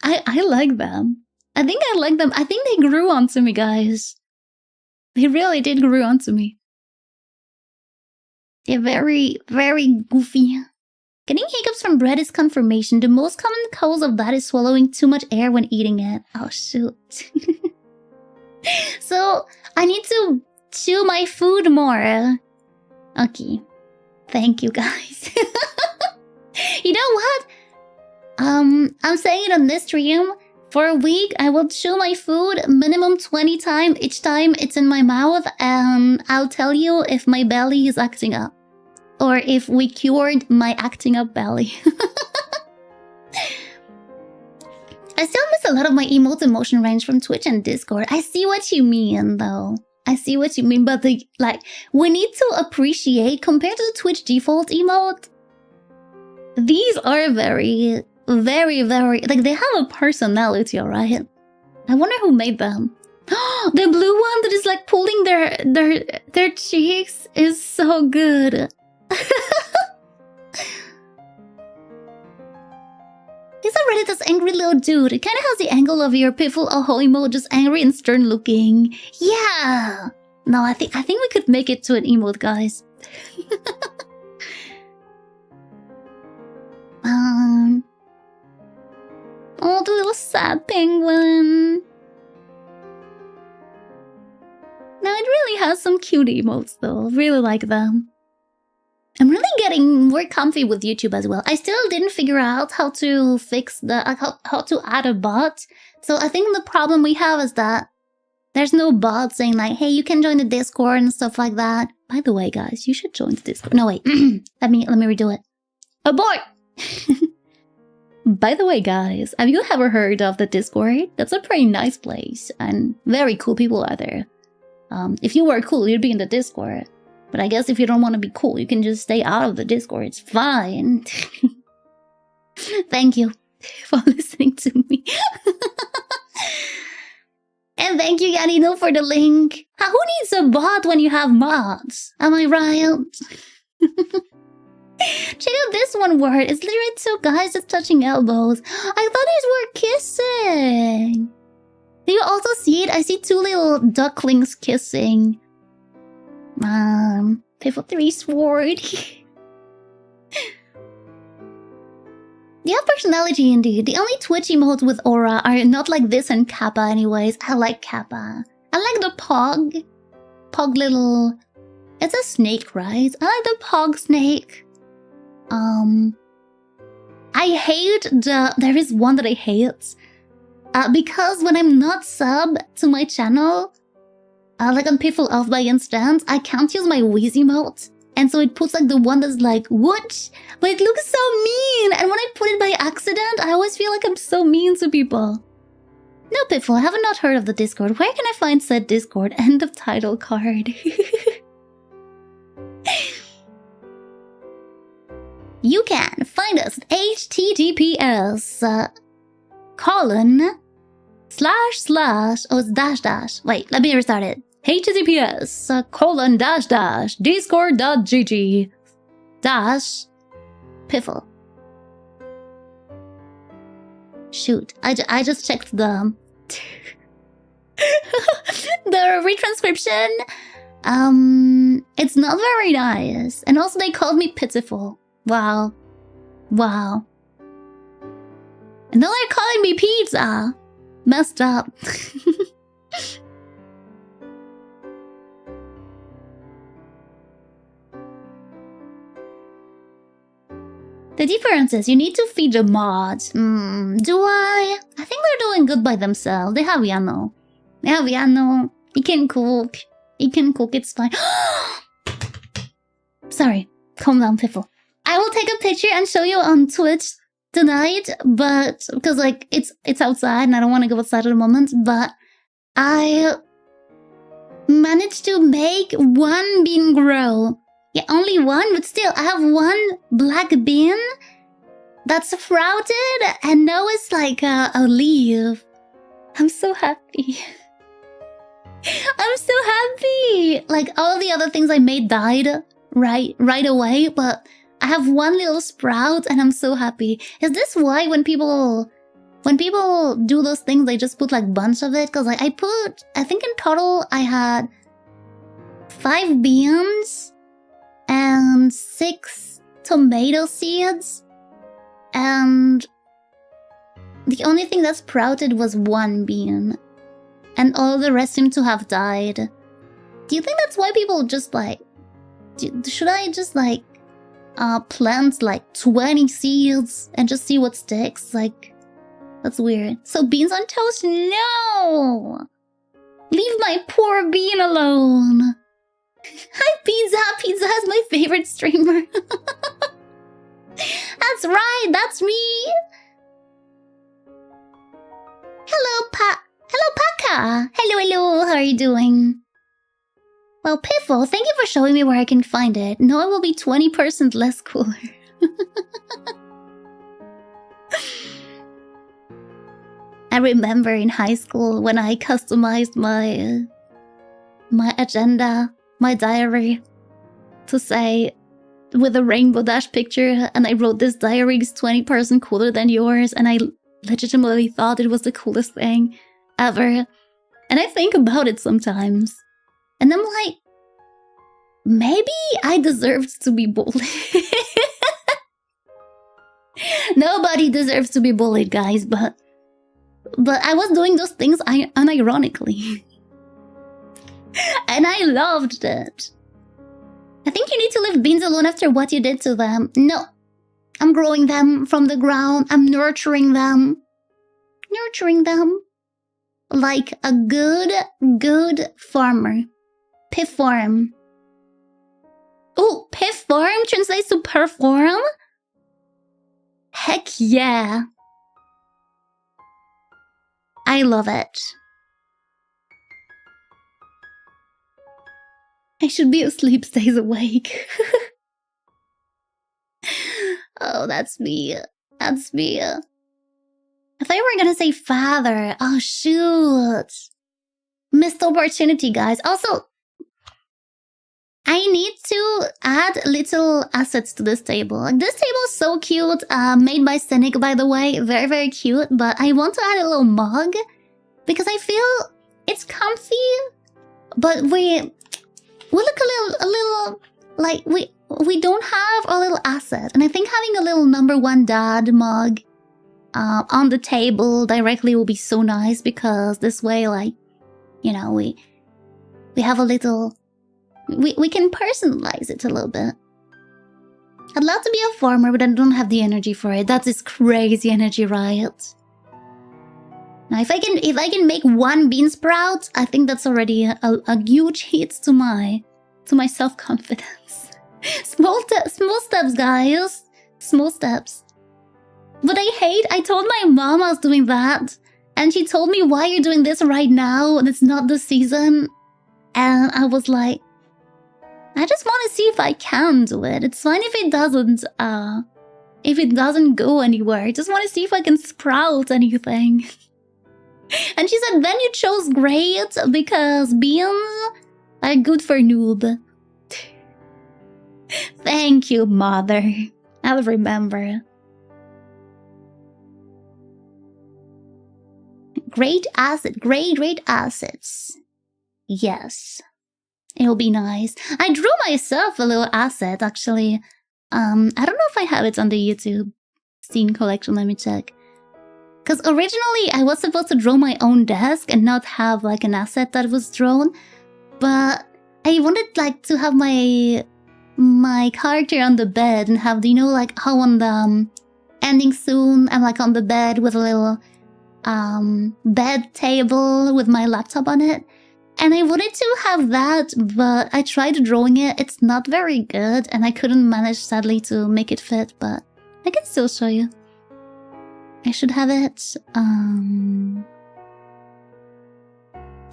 I like them. I think I like them. I think they grew onto me, guys. They really did grow onto me. They're very, very goofy. Getting hiccups from bread is confirmation. The most common cause of that is swallowing too much air when eating it. Oh, shoot. So, I need to chew my food more. Okay. Thank you, guys. You know what? I'm saying it on this stream. For a week, I will chew my food minimum 20 times each time it's in my mouth, and I'll tell you if my belly is acting up. Or if we cured my acting up belly. I still miss a lot of my emote emotion range from Twitch and Discord. I see what you mean, though. I see what you mean, but we need to appreciate, compared to the Twitch default emote, these are very, very, very, like, they have a personality, alright? I wonder who made them. The blue one that is like pulling their cheeks is so good. He's already this angry little dude. It kind of has the angle of your Piffle Aho emote, just angry and stern looking. Yeah. No, I think we could make it to an emote, guys. Oh, the little sad penguin. No, it really has some cute emotes though. Really like them. I'm really getting more comfy with YouTube as well. I still didn't figure out how to fix the how to add a bot. So I think the problem we have is that there's no bot saying like, hey, you can join the Discord and stuff like that. By the way, guys, you should join the Discord. No, wait. let me redo it. Abort! By the way, guys, have you ever heard of the Discord? That's a pretty nice place and very cool people out there. If you were cool, you'd be in the Discord. But I guess if you don't want to be cool, you can just stay out of the Discord. It's fine. Thank you for listening to me. And thank you, Yanino, for the link. Who needs a bot when you have mods? Am I right? Check out this one word. It's literally two guys just touching elbows. I thought these were kissing. Do you also see it? I see two little ducklings kissing. Piffle 3 sword. They have personality indeed. The only Twitch emotes with aura are not like this and Kappa anyways. I like Kappa. I like the Pog. Pog little... It's a snake, right? I like the Pog snake. I hate the... There is one that I hate. Because when I'm not sub to my channel, like on Piffle off by instance, I can't use my Wheeze emote. And so it puts like the one that's like, what? But it looks so mean. And when I put it by accident, I always feel like I'm so mean to people. No, Piffle, I have not heard of the Discord. Where can I find said Discord? End of title card. You can find us at https // wait, let me restart it. https :// discord.gg/piffle. Shoot, I just checked the the retranscription. It's not very nice, and also they called me pitiful. Wow. And now they're calling me pizza. Messed up. The difference is you need to feed the mods. Do I? I think they're doing good by themselves. They have Yano. He can cook. It's fine. Sorry. Calm down, Piffle. I will take a picture and show you on Twitch tonight, but because like it's outside and I don't want to go outside at the moment, but I managed to make one bean grow. Yeah, only one, but still I have one black bean that's sprouted and now it's like a leaf. I'm so happy. I'm so happy. Like all the other things I made died right away, but I have one little sprout and I'm so happy. Is this why when people do those things, they just put like bunch of it? Because like I think in total I had 5 beans and 6 tomato seeds. And the only thing that sprouted was 1 bean. And all the rest seem to have died. Do you think that's why people just like... Should I just like... plant like 20 seeds and just see what sticks? Like, that's weird. So beans on toast? No! Leave my poor bean alone. Hi, Pizza! Pizza is my favorite streamer. That's right, that's me! Hello, Paka! Hello, how are you doing? Well, Piffle, thank you for showing me where I can find it. Now I will be 20% less cooler. I remember in high school when I customized my agenda, my diary, to say with a Rainbow Dash picture, and I wrote this diary is 20% cooler than yours, and I legitimately thought it was the coolest thing ever. And I think about it sometimes. And I'm like, maybe I deserved to be bullied. Nobody deserves to be bullied, guys, but But I was doing those things unironically. And I loved it. I think you need to leave beans alone after what you did to them. No. I'm growing them from the ground. I'm nurturing them. Nurturing them. Like a good farmer. Piffle. Oh, Piffle translates to perform? Heck yeah. I love it. I should be asleep, stays awake. Oh, that's me. That's me. I thought you were gonna say father. Oh, shoot. Missed opportunity, guys. Also, I need to add little assets to this table. Like, this table is so cute. Made by Cynic, by the way. Very, very cute. But I want to add a little mug because I feel it's comfy. But we look a little like we don't have a little asset. And I think having a little #1 dad mug on the table directly will be so nice because this way, like, you know, we have a little. We can personalize it a little bit. I'd love to be a farmer, but I don't have the energy for it. That's this crazy energy, right? Now, if I can make 1 bean sprout, I think that's already a huge hit to my self-confidence. Small steps, guys. Small steps. But I told my mom I was doing that, and she told me, why you're doing this right now, and it's not the season. And I was like, I just want to see if I can do it. It's fine if it doesn't go anywhere. I just want to see if I can sprout anything. And she said, then you chose great because beans are good for noob. Thank you, mother. I'll remember. Great asset. Great assets. Yes. It'll be nice. I drew myself a little asset, actually. I don't know if I have it on the YouTube scene collection. Let me check. Because originally, I was supposed to draw my own desk and not have, like, an asset that was drawn. But I wanted, like, to have my character on the bed and have, you know, like, how on the ending soon, I'm, like, on the bed with a little bed table with my laptop on it. And I wanted to have that, but I tried drawing it. It's not very good, and I couldn't manage, sadly, to make it fit, but I can still show you. I should have it.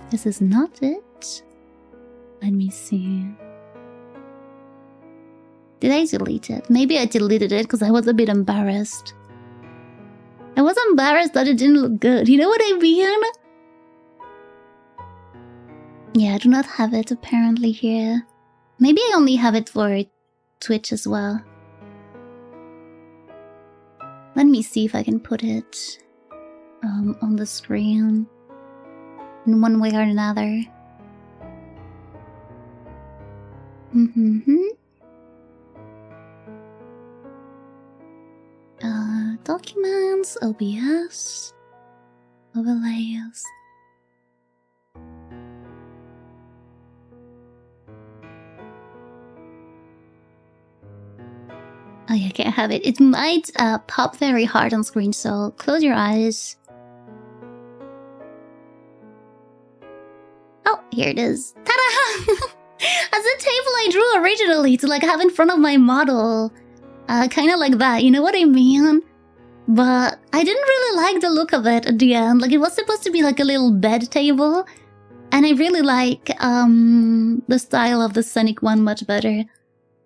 This is not it. Let me see. Did I delete it? Maybe I deleted it because I was a bit embarrassed. I was embarrassed that it didn't look good. You know what I mean? Yeah, I do not have it apparently here. Maybe I only have it for Twitch as well. Let me see if I can put it on the screen in one way or another. Documents, OBS, overlays. Oh yeah, I can't have it. It might pop very hard on screen, so close your eyes. Oh, here it is. Ta-da! That's the table I drew originally to, like, have in front of my model. Kind of like that, you know what I mean? But I didn't really like the look of it at the end. Like, it was supposed to be like a little bed table. And I really like the style of the Scenic one much better.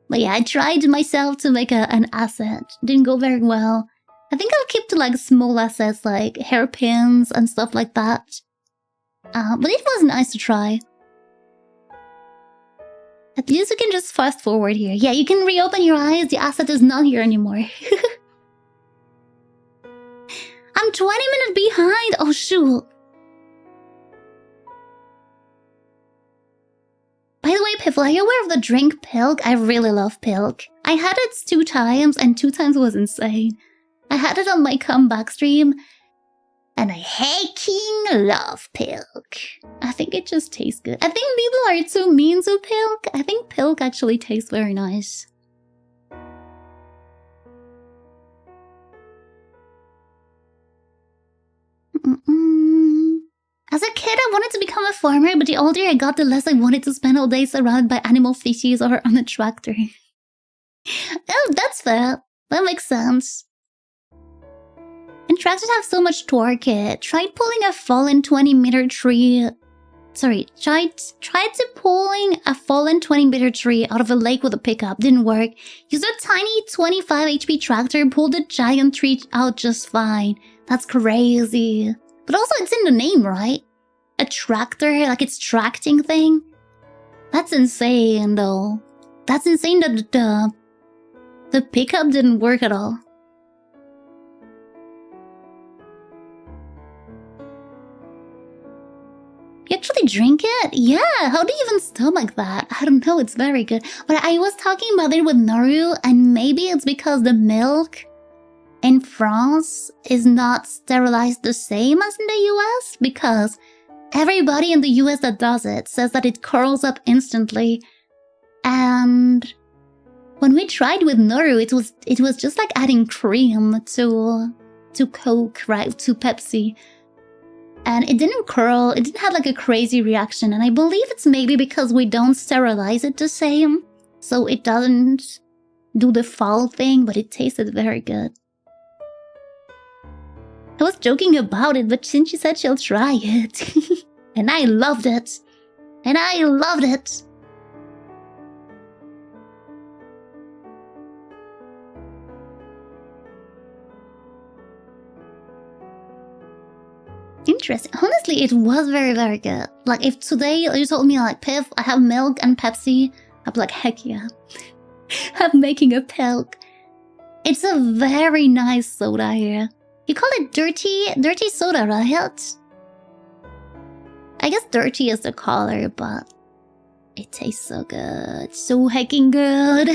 But yeah, I tried myself to make an asset. Didn't go very well. I think I'll keep to, like, small assets like hairpins and stuff like that. But it was nice to try. At least you can just fast forward here. Yeah, you can reopen your eyes. The asset is not here anymore. I'm 20 minutes behind. Oh, shoot. By the way, Piffle, are you aware of the drink Pilk? I really love Pilk. I had it 2 times, and 2 times was insane. I had it on my comeback stream, And I hecking love Pilk. I think it just tastes good. I think people are too mean to Pilk. I think Pilk actually tastes very nice. As a kid, I wanted to become a farmer, but the older I got, the less I wanted to spend all day surrounded by animal feces or on a tractor. Oh, that's fair. That makes sense. And tractors have so much torque. Tried pulling a fallen 20-meter tree. Sorry, tried to pulling a fallen 20-meter tree out of a lake with a pickup. Didn't work. Used a tiny 25 HP tractor, pulled a giant tree out just fine. That's crazy. But also, it's in the name, right? A tractor, like it's tracting thing. That's insane, though. That's insane that the pickup didn't work at all. You actually drink it? Yeah, how do you even stomach that? I don't know, it's very good. But I was talking about it with Naru, and maybe it's because the milk in France is not sterilized the same as in the US, because everybody in the US that does it says that it curls up instantly. And when we tried with Naru, it was just like adding cream to Coke, right? To Pepsi. And it didn't curl, it didn't have like a crazy reaction. And I believe it's maybe because we don't sterilize it the same. So it doesn't do the fall thing, but it tasted very good. I was joking about it, but since she said she'll try it. And I loved it. And I loved it. Interesting. Honestly, it was very, very good. Like, if today you told me, like, Piff, I have milk and Pepsi, I'd be like, heck yeah. I'm making a Pilk. It's a very nice soda here. You call it dirty soda, right? I guess dirty is the color, but it tastes so good. So hecking good.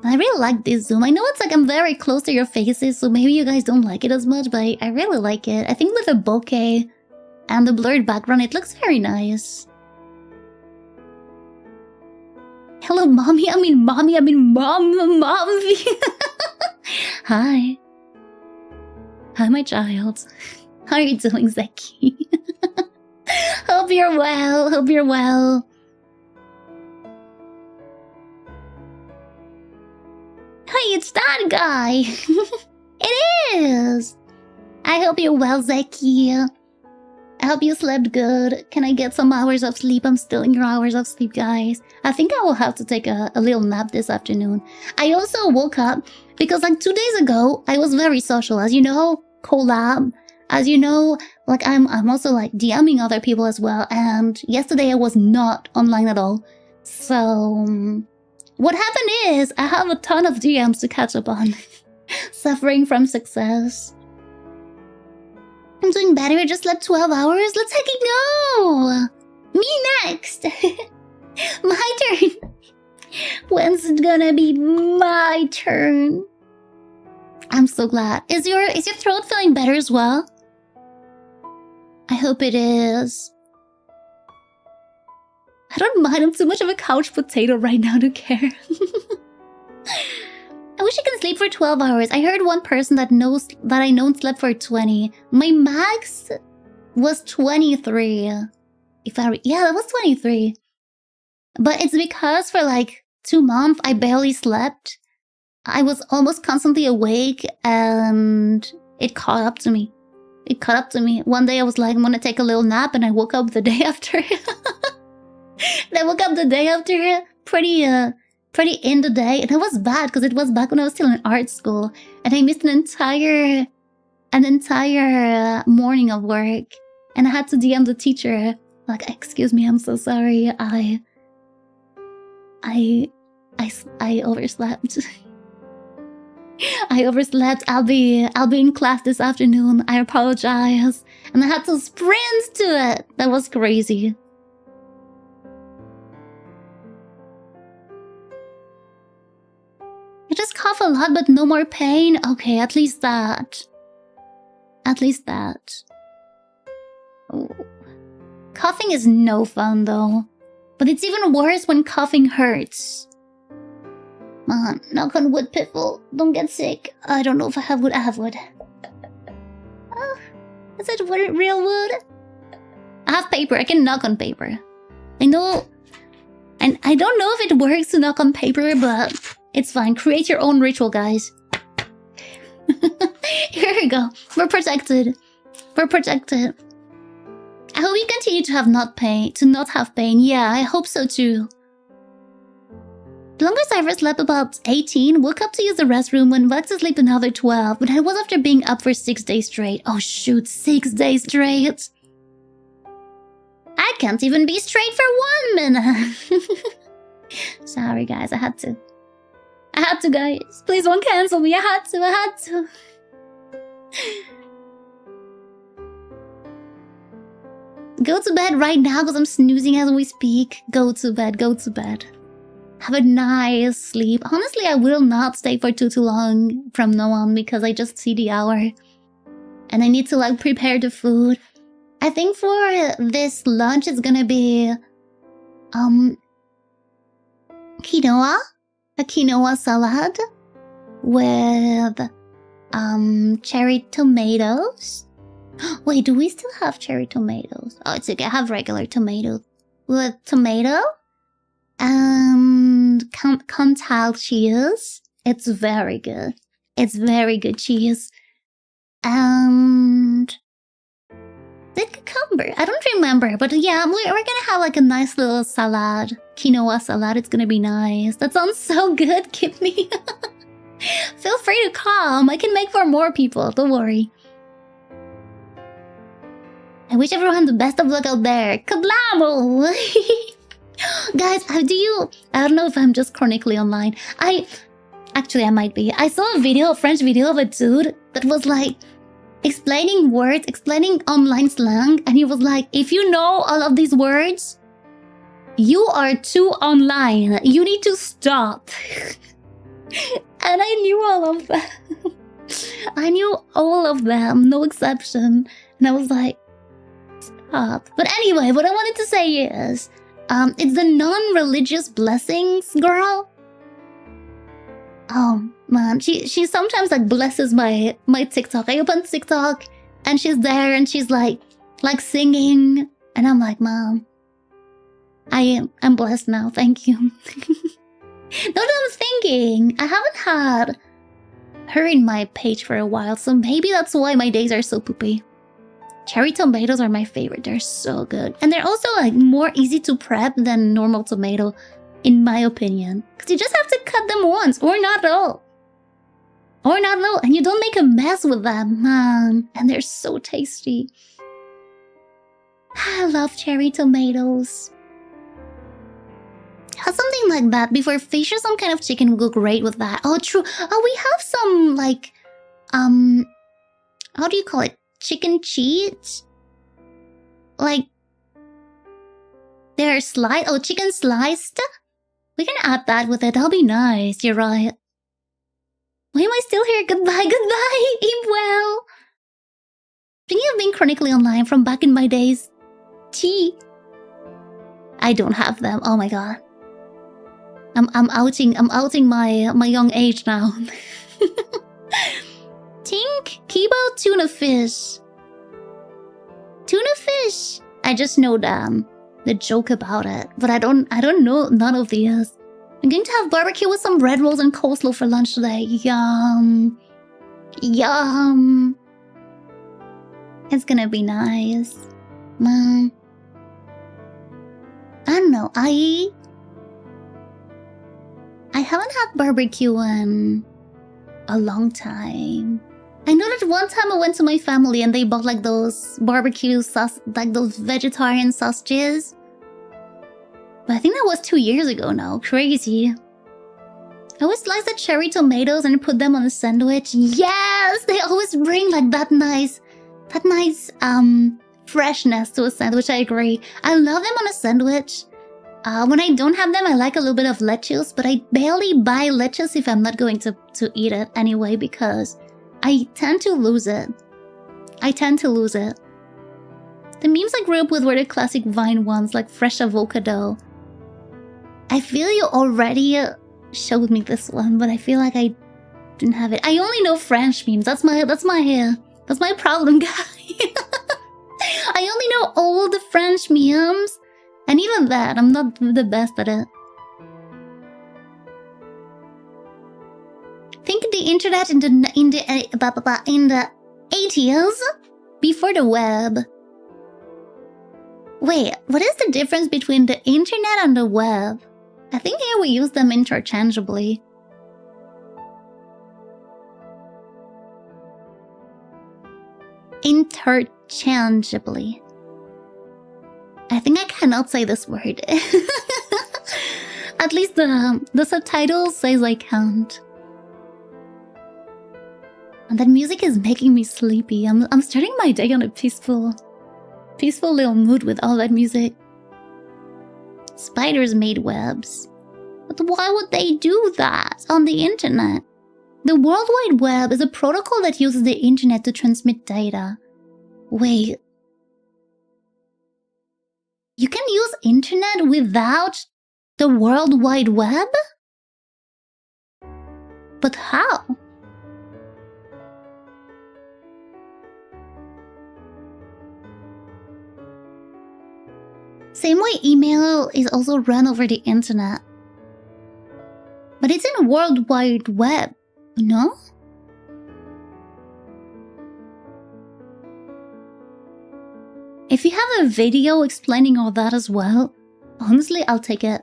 I really like this zoom. I know it's like I'm very close to your faces, so maybe you guys don't like it as much, but I really like it. I think with the bokeh and the blurred background, it looks very nice. Hello, mommy. I mean, mommy. I mean, mom. Hi. Hi, my child. How are you doing, Zeki? Hope you're well. Hope you're well. Hey, it's that guy. It is. I hope you're well, Zeki. I hope you slept good. Can I get some hours of sleep? I'm stealing your hours of sleep, guys. I think I will have to take a little nap this afternoon. I also woke up because like 2 days ago, I was very social. As you know, collab. As you know, like I'm also like DMing other people as well. And yesterday I was not online at all. So what happened is I have a ton of DMs to catch up on. Suffering from success. I'm doing better. I just slept 12 hours. Let's heck it go. Me next. My turn. When's it gonna be my turn? I'm so glad. Is your throat feeling better as well? I hope it is. I don't mind. I'm too much of a couch potato right now to care. I wish I could sleep for 12 hours. I heard one person that I know slept for 20. My max was 23. Yeah, that was 23. But it's because for like 2 months, I barely slept. I was almost constantly awake and it caught up to me. One day I was like, I'm gonna take a little nap, and I woke up the day after. Pretty in the day, and it was bad because it was back when I was still in art school, and I missed an entire morning of work, and I had to DM the teacher like, "Excuse me, I'm so sorry. I overslept. I overslept. I'll be in class this afternoon. I apologize." And I had to sprint to it. That was crazy. cough a lot but no more pain. Okay, at least that. At least that. Oh. Coughing is no fun though. But it's even worse when coughing hurts. Man, knock on wood, Piffle. Don't get sick. I don't know if I have wood. I have wood. Is it real wood? I have paper. I can knock on paper. I know. And I don't know if it works to knock on paper, but it's fine. Create your own ritual, guys. Here we go. We're protected. We're protected. I hope you continue to not have pain. Yeah, I hope so too. The longest I ever slept about 18, woke up to use the restroom, went back to sleep another 12, but that was after being up for 6 days straight. Oh shoot, 6 days straight. I can't even be straight for 1 minute. Sorry guys, I had to. I had to, guys. Please don't cancel me. I had to. Go to bed right now because I'm snoozing as we speak. Go to bed. Have a nice sleep. Honestly, I will not stay for too long from now on because I just see the hour. And I need to like prepare the food. I think for this lunch it's gonna be quinoa. A quinoa salad with cherry tomatoes. Wait, do we still have cherry tomatoes? Oh, it's okay. I have regular tomatoes with tomato and Cantal cheese. It's very good. It's very good cheese. And the cucumber. I don't remember, but yeah, we're gonna have like a nice little salad. Quinoa salad. It's gonna be nice. That sounds so good. Give me. Feel free to come. I can make for more people. Don't worry. I wish everyone the best of luck out there. Kablamo! Guys, I don't know if I'm just chronically online. Actually, I might be. I saw a French video of a dude that was like explaining words, explaining online slang, and he was like, if you know all of these words, you are too online. You need to stop. And I knew all of them. I knew all of them, no exception. And I was like, stop. But anyway, what I wanted to say is, it's the non-religious blessings girl. Oh man, she sometimes like blesses my TikTok. I open TikTok and she's there and she's like singing, and I'm like, Mom, I'm blessed now. Thank you. Know what I'm thinking? I haven't had her in my page for a while, so maybe that's why my days are so poopy. Cherry tomatoes are my favorite. They're so good. And they're also like more easy to prep than normal tomato, in my opinion. Because you just have to cut them once, or not at all. Or not at all. And you don't make a mess with them, man. And they're so tasty. I love cherry tomatoes. Have something like that before fish or some kind of chicken will go great with that. Oh, true. Oh, we have some like, how do you call it? Chicken cheese? Like, they're sliced. Oh, chicken sliced? We can add that with it. That'll be nice. You're right. Why am I still here? Goodbye, goodbye. Eat well. Thinking of being chronically online from back in my days. Tea. I don't have them. Oh my god. I'm outing my young age now. Tink, Kibo, tuna fish. Tuna fish. I just know the joke about it, but I don't know none of these. I'm going to have barbecue with some bread rolls and coleslaw for lunch today. Yum. Yum. It's gonna be nice. Mom. I don't know, I haven't had barbecue in a long time. I know that one time I went to my family and they bought like those barbecue sauce, like those vegetarian sausages. But I think that was 2 years ago now. Crazy. I always slice the cherry tomatoes and put them on a sandwich. Yes! They always bring like that nice freshness to a sandwich. I agree. I love them on a sandwich. When I don't have them, I like a little bit of lettuce, but I barely buy lettuce if I'm not going to eat it anyway, because I tend to lose it. The memes I grew up with were the classic Vine ones, like fresh avocado. I feel you already showed me this one, but I feel like I didn't have it. I only know French memes. That's my problem, guy. I only know old French memes, and even that, I'm not the best at it. Think the internet in the 80s, before the web. Wait, what is the difference between the internet and the web? I think here we use them interchangeably. Interchangeably. I think I cannot say this word. At least the subtitles says I can't. And that music is making me sleepy. I'm starting my day on a peaceful little mood with all that music. Spiders made webs. But why would they do that on the internet? The World Wide Web is a protocol that uses the internet to transmit data. Wait. You can use internet without the World Wide Web? But how? Same way email is also run over the internet. But it's in a World Wide Web, no? If you have a video explaining all that as well, honestly, I'll take it.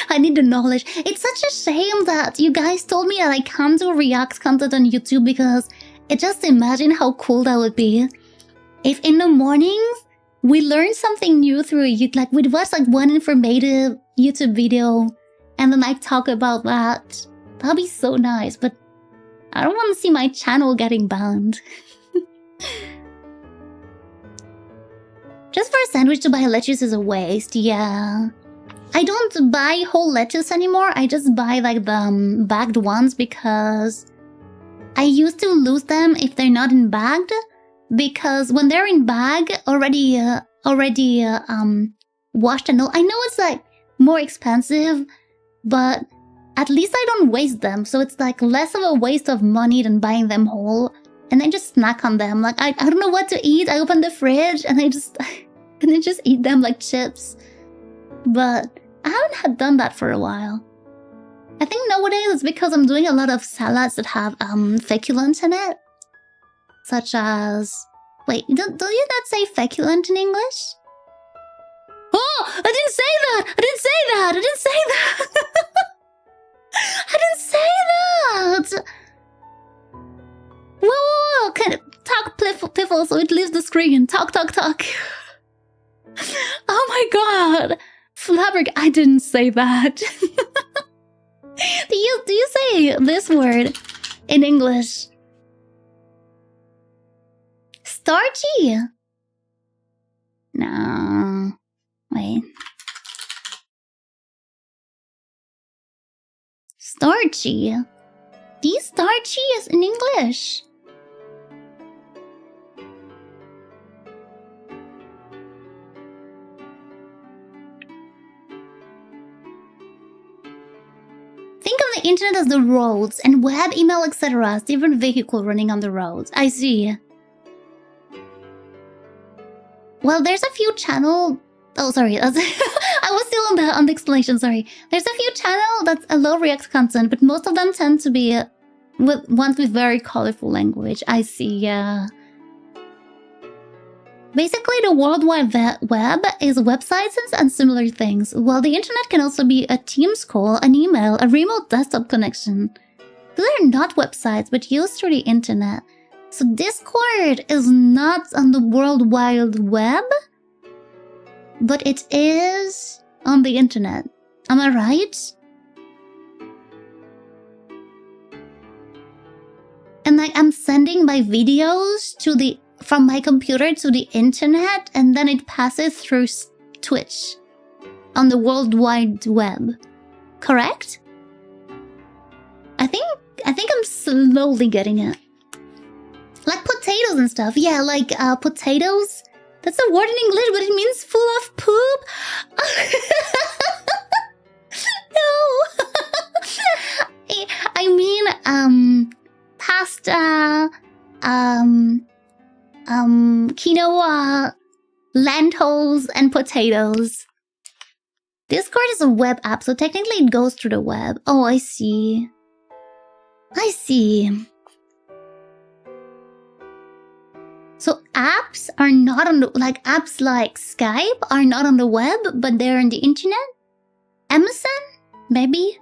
I need the knowledge. It's such a shame that you guys told me that I can't do React content on YouTube, because just imagine how cool that would be. If in the mornings, we learn something new through YouTube, like we'd watch like one informative YouTube video, and then I talk about that. That'd be so nice, but I don't want to see my channel getting banned. Just for a sandwich to buy lettuce is a waste, yeah. I don't buy whole lettuce anymore, I just buy like the bagged ones, because I used to lose them if they're not in bagged. Because when they're in bag, already washed and all, I know it's like more expensive, but at least I don't waste them. So it's like less of a waste of money than buying them whole. And I just snack on them. Like I don't know what to eat. I open the fridge and I just eat them like chips. But I haven't done that for a while. I think nowadays it's because I'm doing a lot of salads that have feculent in it. Such as... Wait, don't you not say feculent in English? Oh! I didn't say that! I didn't say that! I didn't say that! I didn't say that! Whoa! Can talk, Piffle, so it leaves the screen. Talk. Oh my god! Flabberg, I didn't say that. Do you say this word in English? Starchy? No. Wait. Starchy? These starchy is in English. Think of the internet as the roads, and web, email, etc. as different vehicle running on the roads. I see. Well, there's a few channel... Oh, sorry. I was still on the explanation, sorry. There's a few channel that's a low React content, but most of them tend to be ones with very colorful language. I see, yeah. Basically, the World Wide Web is websites and similar things, while the internet can also be a Teams call, an email, a remote desktop connection. Those are not websites, but used through the internet. So Discord is not on the World Wide Web, but it is on the internet. Am I right? And like I'm sending my videos from my computer to the internet, and then it passes through Twitch. on the World Wide Web. Correct? I think I'm slowly getting it. Like potatoes and stuff. Yeah, like potatoes. That's a word in English, but it means full of poop. No. I mean pasta, quinoa, lentils, and potatoes. Discord is a web app, so technically it goes through the web. Oh, I see. I see. So apps are not on the, like apps like Skype are not on the web, but they're on the internet? Amazon? Maybe?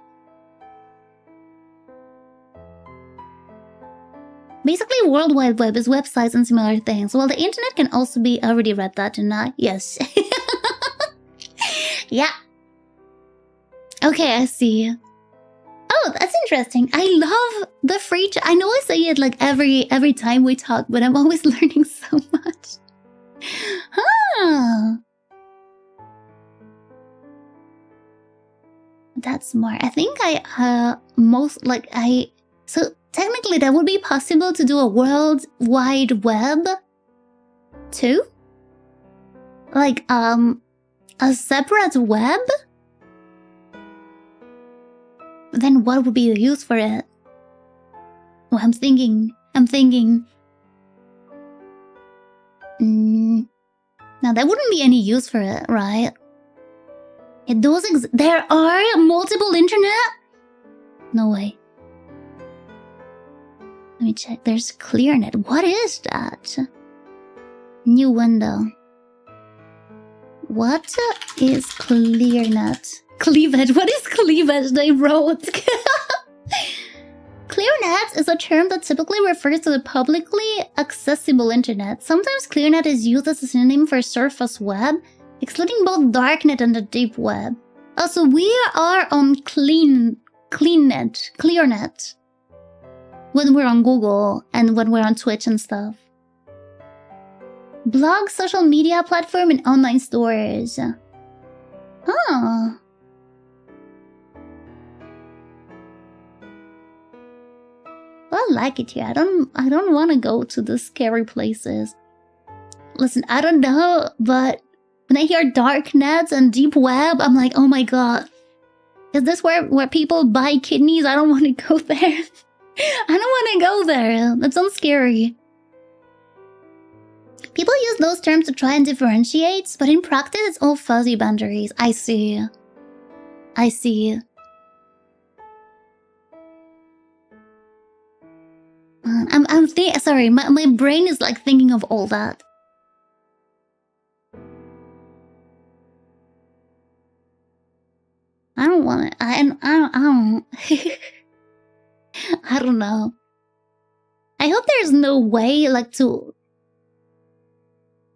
Basically, World Wide Web is websites and similar things. Well, the internet can also be... I already read that, didn't I? Yes. Yeah. Okay, I see. Oh, that's interesting. I love the free chat. I know I say it like every time we talk, but I'm always learning so much. Huh. That's smart. I think so technically that would be possible to do a World Wide Web too? Like a separate web? Then what would be the use for it? Well, I'm thinking. Now, there wouldn't be any use for it, right? There are multiple internet? No way. Let me check. There's ClearNet. What is that? New window. What is ClearNet? Cleavage. What is cleavage? They wrote. ClearNet is a term that typically refers to the publicly accessible internet. Sometimes ClearNet is used as a synonym for surface web, excluding both darknet and the deep web. Oh, so we are on ClearNet, when we're on Google and when we're on Twitch and stuff. Blog, social media platform, and online stores. Huh. Well, I like it here. I don't want to go to the scary places. Listen, I don't know, but when I hear dark nets and deep web, I'm like, oh my god. Is this where people buy kidneys? I don't want to go there. I don't want to go there. That sounds scary. People use those terms to try and differentiate, but in practice it's all fuzzy boundaries. I see. Sorry, my brain is like thinking of all that. I don't want it. I don't. I don't know. I hope there's no way like to.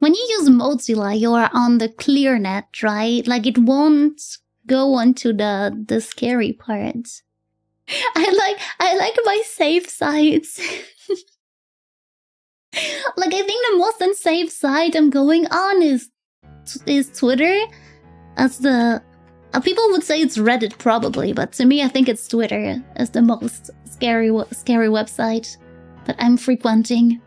When you use Mozilla, you are on the ClearNet, right? Like it won't go onto the scary parts. I like my safe sites. Like I think the most unsafe site I'm going on is Twitter. As the people would say it's Reddit probably, but to me I think it's Twitter as the most scary website that I'm frequenting.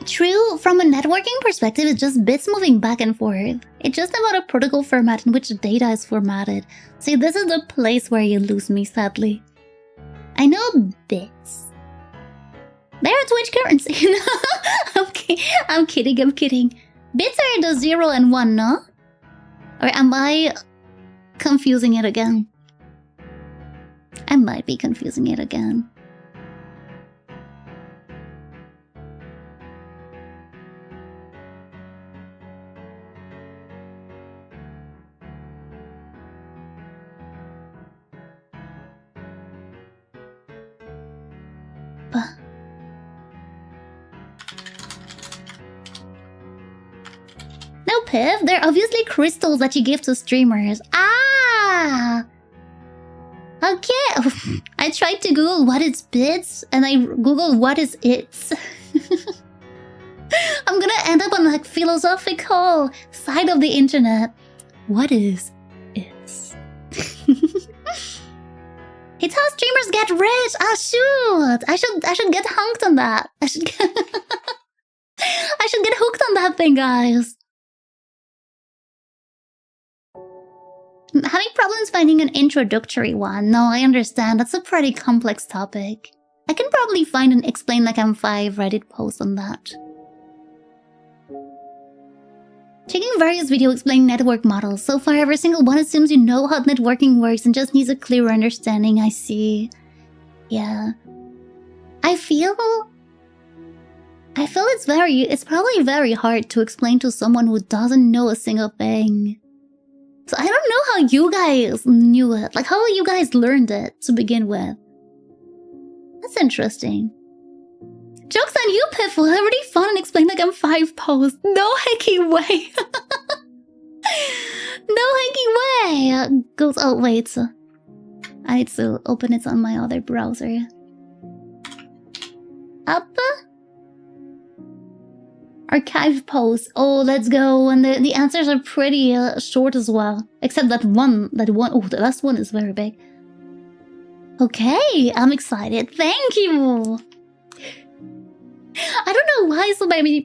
True, from a networking perspective, it's just bits moving back and forth. It's just about a protocol format in which the data is formatted. See, this is the place where you lose me, sadly. I know bits. They're Twitch currency. I'm kidding. Bits are the 0 and 1, no? Or am I confusing it again? I might be confusing it again. No, Piff, they're obviously crystals that you give to streamers. Ah! Okay. I tried to Google what is bits, and I Googled what is its. I'm gonna end up on like philosophical side of the internet. What is? It's how streamers get rich. Ah, shoot! I should get hooked on that. I should get hooked on that thing, guys. I'm having problems finding an introductory one. No, I understand. That's a pretty complex topic. I can probably find an Explain Like I'm 5 Reddit post on that. Checking various videos explaining network models. So far, every single one assumes you know how networking works and just needs a clearer understanding. I see. Yeah. I feel it's probably very hard to explain to someone who doesn't know a single thing. So I don't know how you guys knew it. Like, how you guys learned it to begin with. That's interesting. Joke's on you, Piffle. I already found and explained like I'm 5 posts. No hecky way. No hecky way. Goes. Oh wait. I need to open it on my other browser. Up. Archive posts. Oh, let's go. And the answers are pretty short as well. Except that one. Oh, the last one is very big. Okay, I'm excited. Thank you. I don't know why so many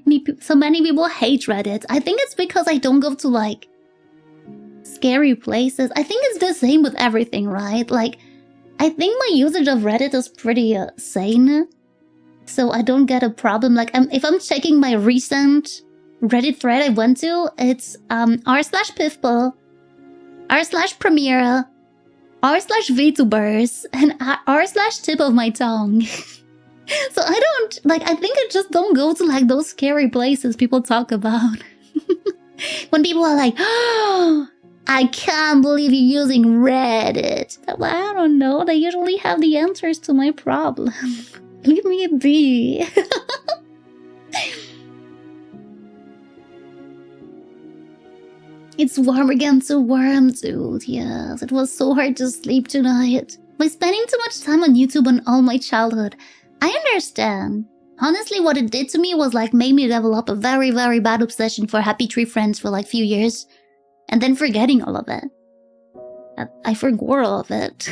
people hate Reddit. I think it's because I don't go to like scary places. I think it's the same with everything, right? Like, I think my usage of Reddit is pretty sane, so I don't get a problem. Like, if I'm checking my recent Reddit thread I went to, it's r/Piffle, r/Premiere, r/VTubers, and r/tip of my tongue. So I don't, like, I think I just don't go to, like, those scary places people talk about. When people are like, oh, I can't believe you're using Reddit. Well, I don't know, they usually have the answers to my problem. Leave me be. It's warm again, so warm, dude. Yes, it was so hard to sleep tonight. By spending too much time on YouTube on all my childhood, I understand. Honestly, what it did to me was like made me develop a very, very bad obsession for Happy Tree Friends for like few years. And then forgetting all of it. I forgot all of it.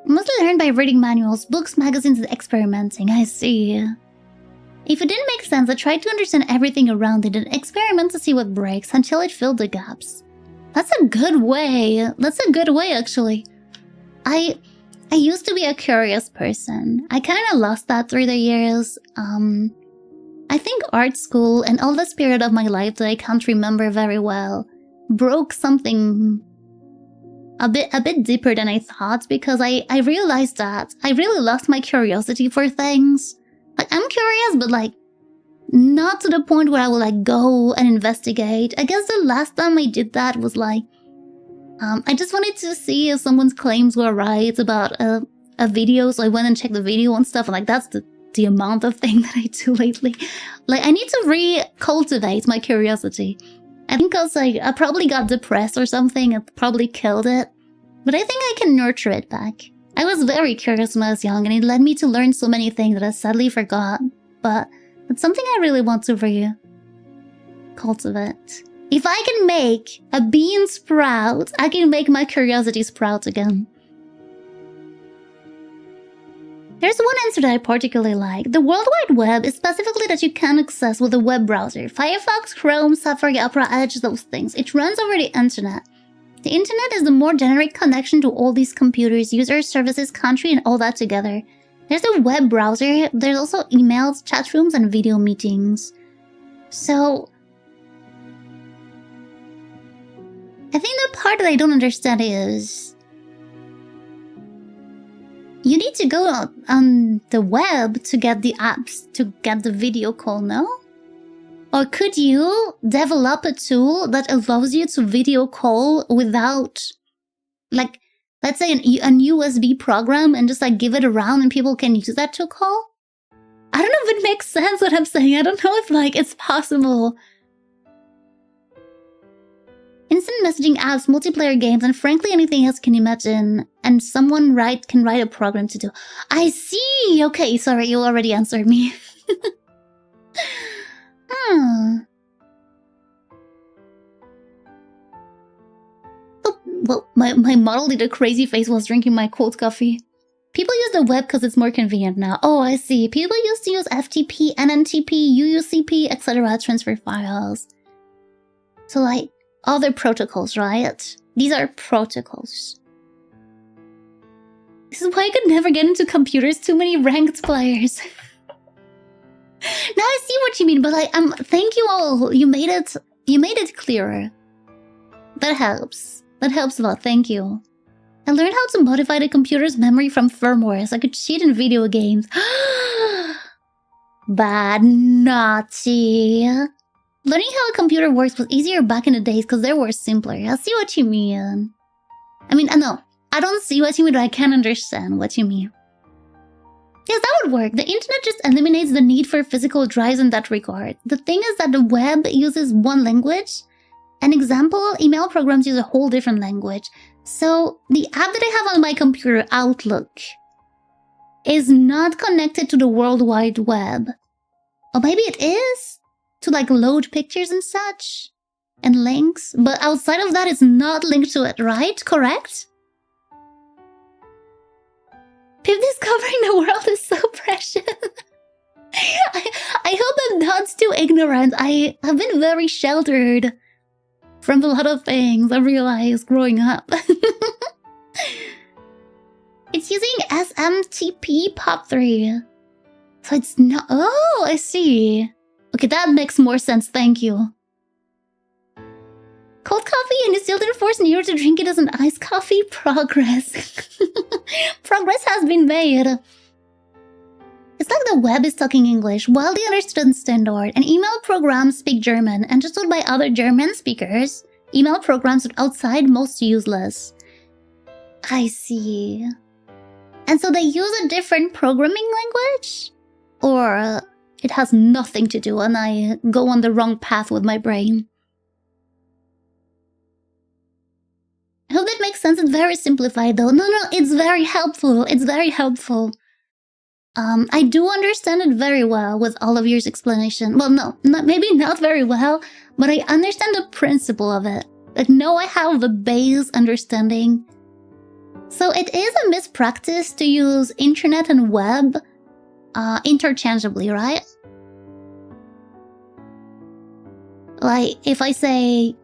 Mostly learned by reading manuals, books, magazines, and experimenting. I see. If it didn't make sense, I tried to understand everything around it and experiment to see what breaks until it filled the gaps. That's a good way. That's a good way, actually. I used to be a curious person. I kind of lost that through the years. I think art school and all this period of my life that I can't remember very well broke something a bit deeper than I thought, because I realized that I really lost my curiosity for things. Like, I'm curious, but like, not to the point where I will like go and investigate. I guess the last time I did that was like, I just wanted to see if someone's claims were right about a video, so I went and checked the video and stuff, and like that's the amount of thing that I do lately. Like, I need to re-cultivate my curiosity. I think because I probably got depressed or something, it probably killed it. But I think I can nurture it back. I was very curious when I was young, and it led me to learn so many things that I sadly forgot. But it's something I really want to re-cultivate. If I can make a bean sprout, I can make my curiosity sprout again. There's one answer that I particularly like. The World Wide Web is specifically that you can access with a web browser. Firefox, Chrome, Safari, Opera, Edge, those things. It runs over the internet. The internet is the more generic connection to all these computers, users, services, country, and all that together. There's a web browser, there's also emails, chat rooms, and video meetings. So I think the part that I don't understand is you need to go on the web to get the apps, to get the video call, no? Or could you develop a tool that allows you to video call without, like, let's say an USB program and just like give it around and people can use that to call? I don't know if it makes sense what I'm saying. I don't know if like it's possible. In instant messaging apps, multiplayer games, and frankly anything else can imagine. And someone can write a program to do. I see! Okay, sorry, you already answered me. Oh, well, my model did a crazy face while drinking my cold coffee. People use the web because it's more convenient now. Oh, I see. People used to use FTP, NNTP, UUCP, etc. transfer files. So like, other protocols, right? These are protocols. This is why I could never get into computers. Too many ranked players. Now I see what you mean, but like, thank you all. You made it clearer. That helps. That helps a lot. Thank you. I learned how to modify the computer's memory from firmware so I could cheat in video games. Bad, naughty. Learning how a computer works was easier back in the days because they were simpler. I see what you mean. I mean, I know. I don't see what you mean, but I can understand what you mean. Yes, that would work. The internet just eliminates the need for physical drives in that regard. The thing is that the web uses one language. An example, email programs use a whole different language. So the app that I have on my computer, Outlook, is not connected to the World Wide Web. Or maybe it is? To like load pictures and such? And links? But outside of that, it's not linked to it, right? Correct? Pip discovering the world is so precious. I hope I'm not too ignorant. I have been very sheltered from a lot of things I realized growing up. It's using SMTP POP3. So it's not... Oh, I see. Okay, that makes more sense. Thank you. Cold coffee and you still didn't force Nero to drink it as an iced coffee? Progress. Progress has been made. It's like the web is talking English, wildly understood standard, and email programs speak German, understood by other German speakers. Email programs are outside most useless. I see. And so they use a different programming language? Or it has nothing to do and I go on the wrong path with my brain? I hope that makes sense. It's very simplified though. No, it's very helpful. It's very helpful. I do understand it very well with all of your explanation. Well, no, maybe not very well, but I understand the principle of it. Like, no, I have the base understanding. So it is a mispractice to use internet and web interchangeably, right? Like, if I say...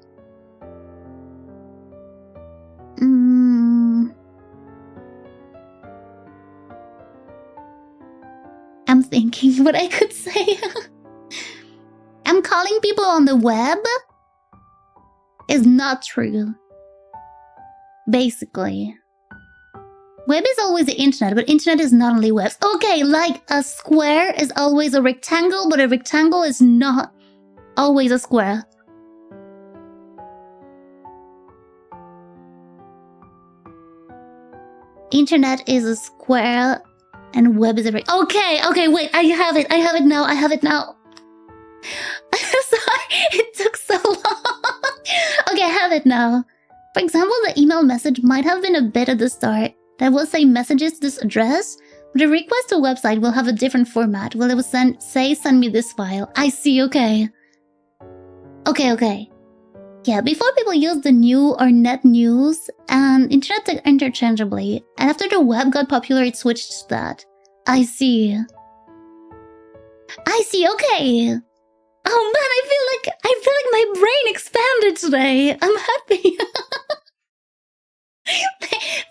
I'm thinking what I could say. I'm calling people on the web is not true. Basically. Web is always the internet, but internet is not only web. Okay, like a square is always a rectangle, but a rectangle is not always a square. Internet is a square and web is a rectangle. Okay, wait, I have it now. Sorry, it took so long. Okay, I have it now. For example, the email message might have been a bit at the start that will say messages to this address, but the request to website will have a different format. Well, it will send me this file. I see, okay. Okay. Yeah, before people used the new or net news and internet interchangeably, and after the web got popular, it switched to that. I see, okay. Oh man, I feel like my brain expanded today. I'm happy.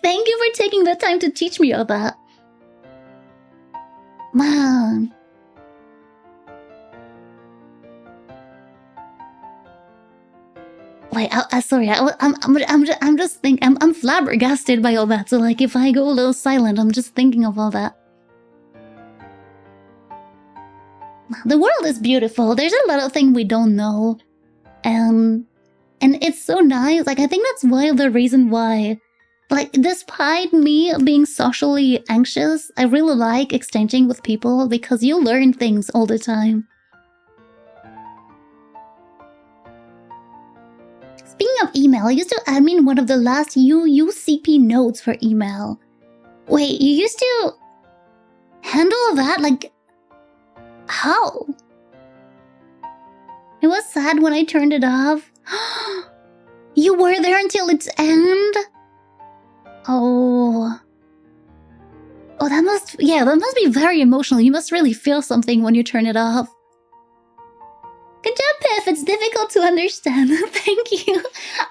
Thank you for taking the time to teach me all that. Man. Wait, sorry. I'm just thinking. I'm flabbergasted by all that. So like, if I go a little silent, I'm just thinking of all that. The world is beautiful. There's a lot of things we don't know, and it's so nice. Like, I think that's the reason why. Like, despite me being socially anxious, I really like exchanging with people because you learn things all the time. Speaking of email, I used to admin one of the last UCP nodes for email. Wait, you used to handle that? Like, how? It was sad when I turned it off. You were there until its end? Oh, that must be very emotional. You must really feel something when you turn it off. Good job, Piff. It's difficult to understand. Thank you.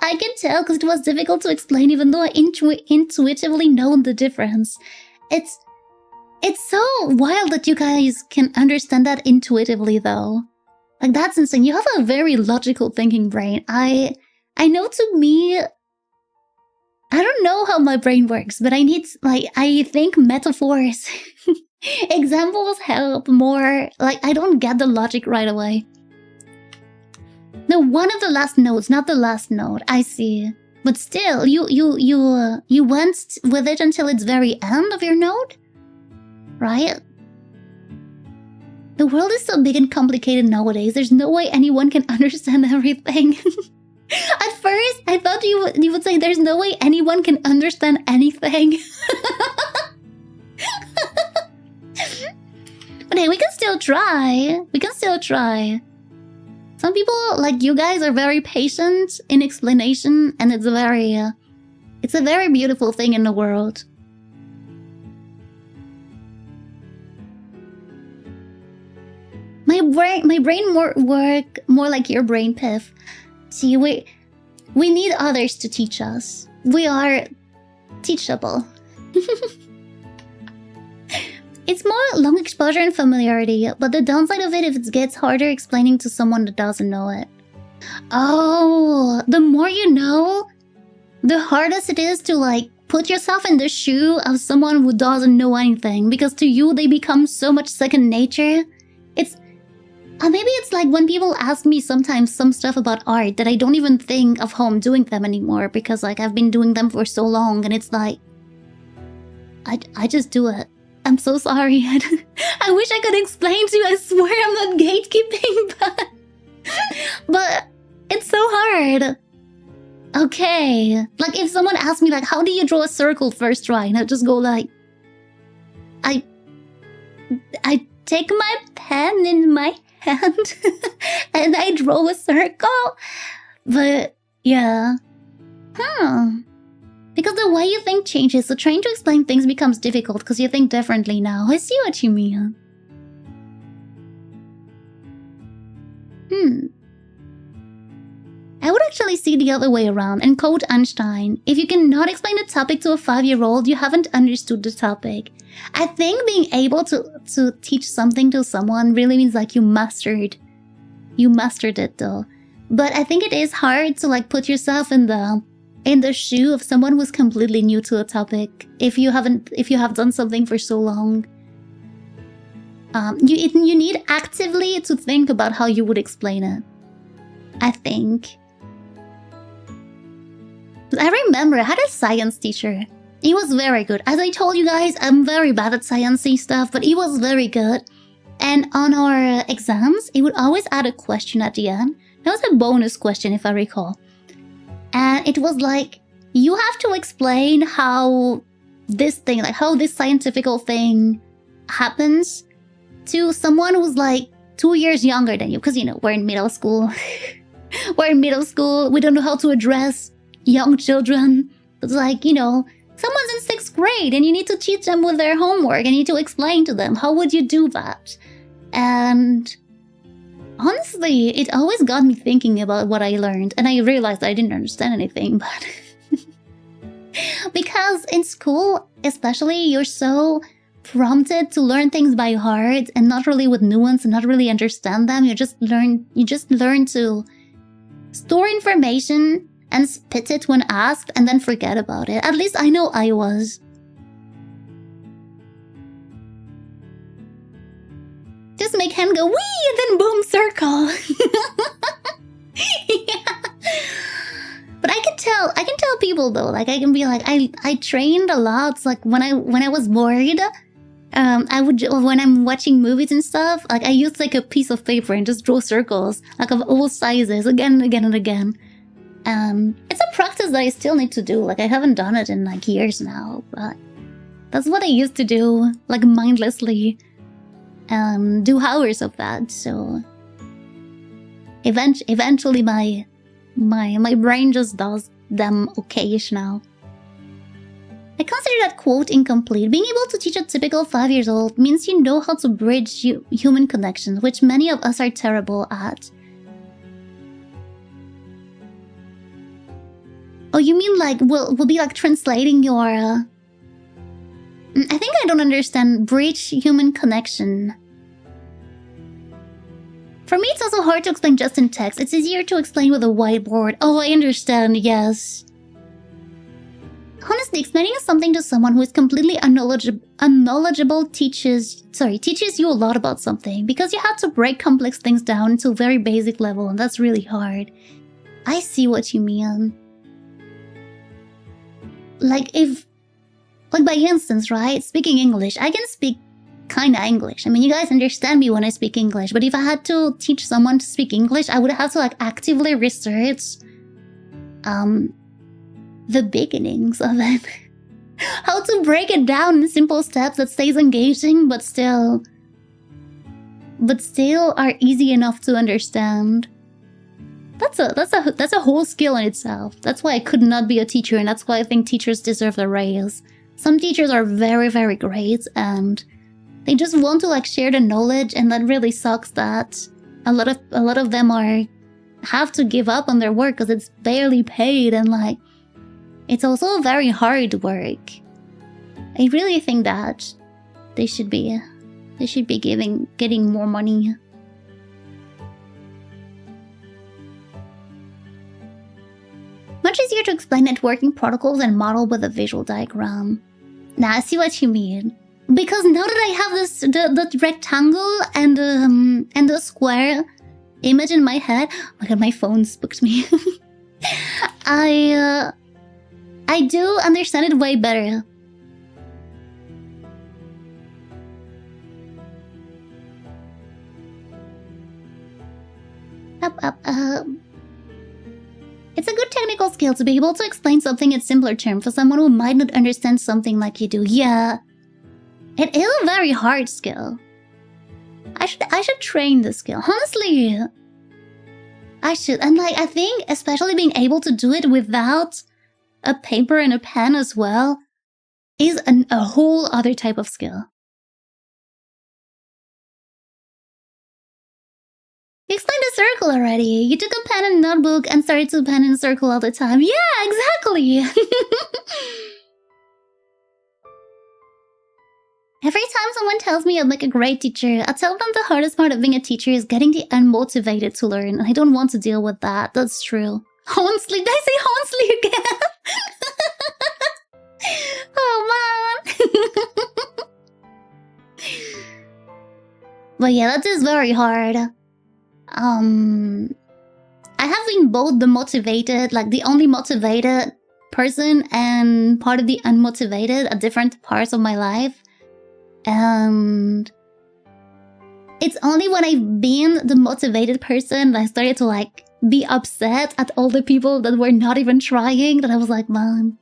I can tell because it was difficult to explain even though I intuitively know the difference. It's so wild that you guys can understand that intuitively though. Like, that's insane. You have a very logical thinking brain. I know, to me, I don't know how my brain works, but I think metaphors, examples help more. Like, I don't get the logic right away. No, one of the last nodes, not the last node. I see. But still, you went with it until its very end of your node? Right? The world is so big and complicated nowadays. There's no way anyone can understand everything. At first, I thought you would say there's no way anyone can understand anything. But hey, we can still try. Some people, like you guys, are very patient in explanation, and it's a very beautiful thing in the world. My brain work more like your brain, Piff. See, we need others to teach us. We are teachable. It's more long exposure and familiarity, but the downside of it is it gets harder explaining to someone that doesn't know it. Oh, the more you know, the hardest it is to, like, put yourself in the shoe of someone who doesn't know anything, because to you they become so much second nature. Maybe it's like when people ask me sometimes some stuff about art that I don't even think of how I'm doing them anymore, because, like, I've been doing them for so long, and it's like, I just do it. I'm so sorry. I wish I could explain to you. I swear I'm not gatekeeping, but it's so hard. Okay. Like, if someone asks me, like, how do you draw a circle first try? And I just go like, I take my pen in my hand and I draw a circle. But yeah. Because the way you think changes, so trying to explain things becomes difficult because you think differently now. I see what you mean. I would actually see the other way around and quote Einstein: if you cannot explain a topic to a 5-year-old, you haven't understood the topic. I think being able to teach something to someone really means, like, you mastered it though. But I think it is hard to, like, put yourself in the shoe of someone who's completely new to a topic if you have done something for so long. You need actively to think about how you would explain it, I think. I remember I had a science teacher. He was very good. As I told you guys, I'm very bad at sciencey stuff, but he was very good. And on our exams, he would always add a question at the end. That was a bonus question, if I recall. And it was like, you have to explain how this thing, like how this scientific thing happens to someone who's like 2 years younger than you. Because, you know, we're in middle school. We don't know how to address young children. It's like, you know, someone's in 6th grade and you need to teach them with their homework and you need to explain to them. How would you do that? And honestly, it always got me thinking about what I learned. And I realized I didn't understand anything, but... because in school, especially, you're so prompted to learn things by heart and not really with nuance and not really understand them. You just learn to store information and spit it when asked and then forget about it. At least I know I was. Just make hand go wee and then boom, circle. Yeah. But I can tell people though, like I can be like, I trained a lot. Like when I was bored, when I'm watching movies and stuff, like I used like a piece of paper and just draw circles, like of all sizes, again and again and again. It's a practice that I still need to do. Like, I haven't done it in like years now, but that's what I used to do, like mindlessly, do hours of that. So eventually my brain just does them okayish now. I consider that quote incomplete. Being able to teach a typical 5-year-old means you know how to bridge human connections, which many of us are terrible at. Oh, you mean like we'll be like translating your... I think I don't understand. Bridge human connection. For me, it's also hard to explain just in text. It's easier to explain with a whiteboard. Oh, I understand, yes. Honestly, explaining something to someone who is completely unknowledgeable teaches you a lot about something, because you have to break complex things down to a very basic level, and that's really hard. I see what you mean. Like by instance, right? Speaking English, I can speak kinda English. I mean, you guys understand me when I speak English, but if I had to teach someone to speak English, I would have to like actively research the beginnings of it. How to break it down in simple steps that stays engaging but still are easy enough to understand. That's a whole skill in itself. That's why I could not be a teacher, and that's why I think teachers deserve a raise. Some teachers are very, very great, and they just want to like share the knowledge, and that really sucks that a lot of them have to give up on their work because it's barely paid, and like it's also very hard work. I really think that they should be getting more money. Much easier to explain networking protocols and model with a visual diagram. Now I see what you mean. Because now that I have the rectangle and the square image in my head, oh my god, my phone spooked me. I do understand it way better. It's a good technical skill to be able to explain something in simpler terms for someone who might not understand something like you do. Yeah, it is a very hard skill. I should train this skill. Honestly, I should. And like, I think especially being able to do it without a paper and a pen as well is a whole other type of skill. You explained the circle already. You took a pen and notebook and started to pen in a circle all the time. Yeah, exactly. Every time someone tells me I'm like a great teacher, I tell them the hardest part of being a teacher is getting the unmotivated to learn. I don't want to deal with that. That's true. Honestly, did I say honestly again? Oh, man. But yeah, that is very hard. I have been both the motivated, like the only motivated person, and part of the unmotivated at different parts of my life. And it's only when I've been the motivated person that I started to like be upset at all the people that were not even trying, that I was like, man,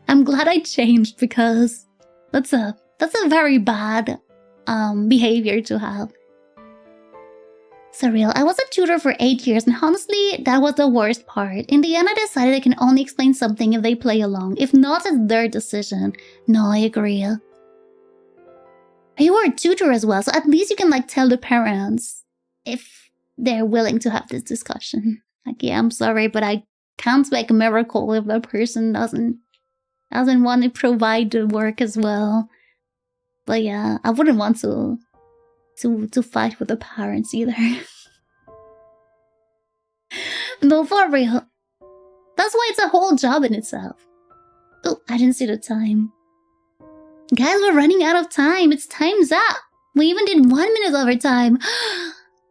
I'm glad I changed, because that's a very bad behavior to have. Surreal. I was a tutor for 8 years, and honestly, that was the worst part. In the end, I decided I can only explain something if they play along. If not, it's their decision. No, I agree. You were a tutor as well, so at least you can like tell the parents if they're willing to have this discussion. Like, yeah, I'm sorry, but I can't make a miracle if the person doesn't want to provide the work as well. But yeah, I wouldn't want to fight with the parents either. No, for real. That's why it's a whole job in itself. Oh, I didn't see the time. Guys, we're running out of time. It's time's up. We even did 1 minute overtime.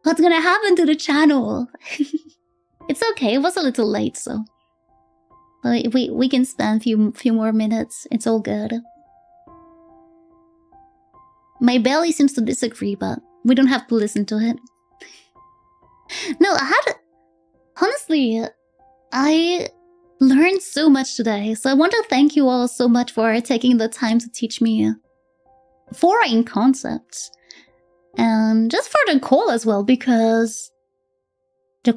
What's gonna happen to the channel? It's okay. It was a little late, so we can spend a few more minutes. It's all good. My belly seems to disagree, but we don't have to listen to it. No, honestly, I learned so much today. So I want to thank you all so much for taking the time to teach me foreign concepts. And just for the call as well, because the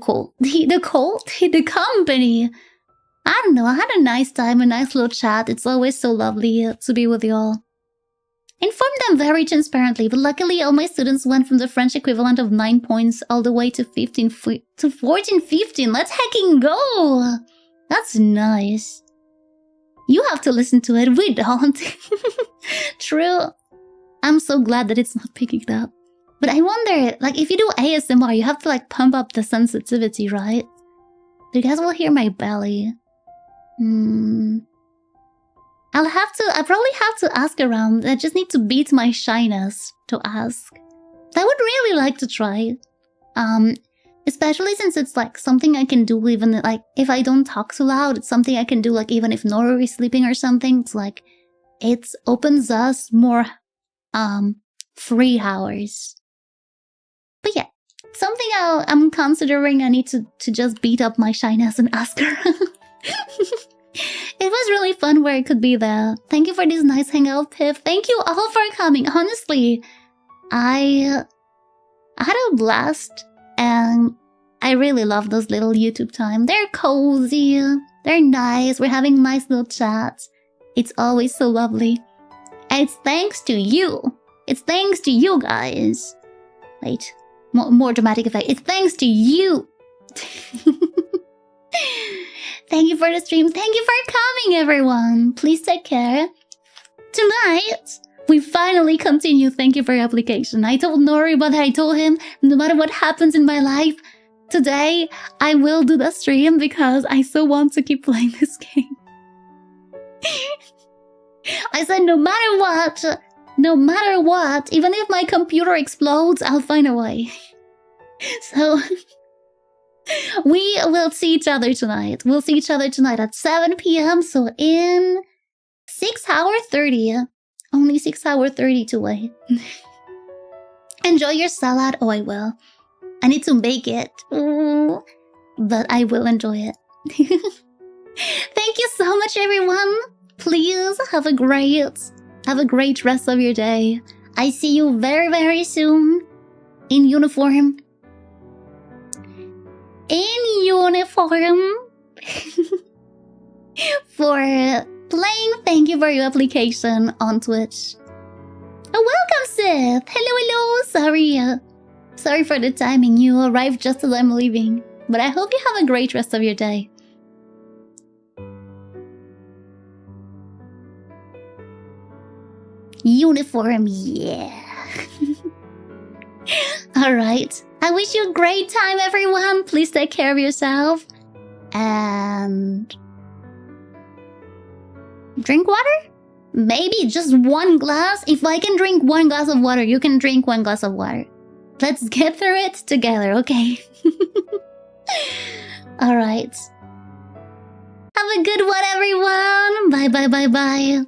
company. I don't know, I had a nice time, a nice little chat. It's always so lovely to be with you all. Inform them very transparently, but luckily all my students went from the French equivalent of 9 points all the way to 14, 15. Let's hecking go! That's nice. You have to listen to it, we don't. True. I'm so glad that it's not picking it up. But I wonder, like, if you do ASMR, you have to, like, pump up the sensitivity, right? You guys will hear my belly. I'll probably have to ask around. I just need to beat my shyness to ask. I would really like to try. Especially since it's, like, something I can do even, like, if I don't talk so loud. It's something I can do, like, even if Nora is sleeping or something. It's, like, it opens us more, free hours. But yeah, something I'm considering. I need to just beat up my shyness and ask her. It was really fun where it could be there. Thank you for this nice hangout, Piff. Thank you all for coming. Honestly, I had a blast, and I really love those little YouTube time. They're cozy, they're nice, we're having nice little chats. It's always so lovely. And it's thanks to you. It's thanks to you guys. Wait, more dramatic effect. It's thanks to you. Thank you for the stream. Thank you for coming, everyone. Please take care. Tonight, we finally continue. Thank you for your application. I told Nori, but I told him, no matter what happens in my life, today I will do the stream because I so want to keep playing this game. I said, no matter what, even if my computer explodes, I'll find a way. So... we will see each other tonight. We'll see each other tonight at 7 p.m. So in 6 hours 30. Only 6 hours 30 to wait. Enjoy your salad. Oh, I will. I need to make it. Ooh, but I will enjoy it. Thank you so much, everyone. Please have a great rest of your day. I see you very, very soon. In uniform. For playing. Thank you for your application on Twitch. Oh, welcome, Sith. Hello. Sorry for the timing. You arrived just as I'm leaving. But I hope you have a great rest of your day. Uniform, yeah. Alright. I wish you a great time, everyone. Please take care of yourself. And... drink water? Maybe just one glass. If I can drink one glass of water, you can drink one glass of water. Let's get through it together, okay? Alright. Have a good one, everyone. Bye.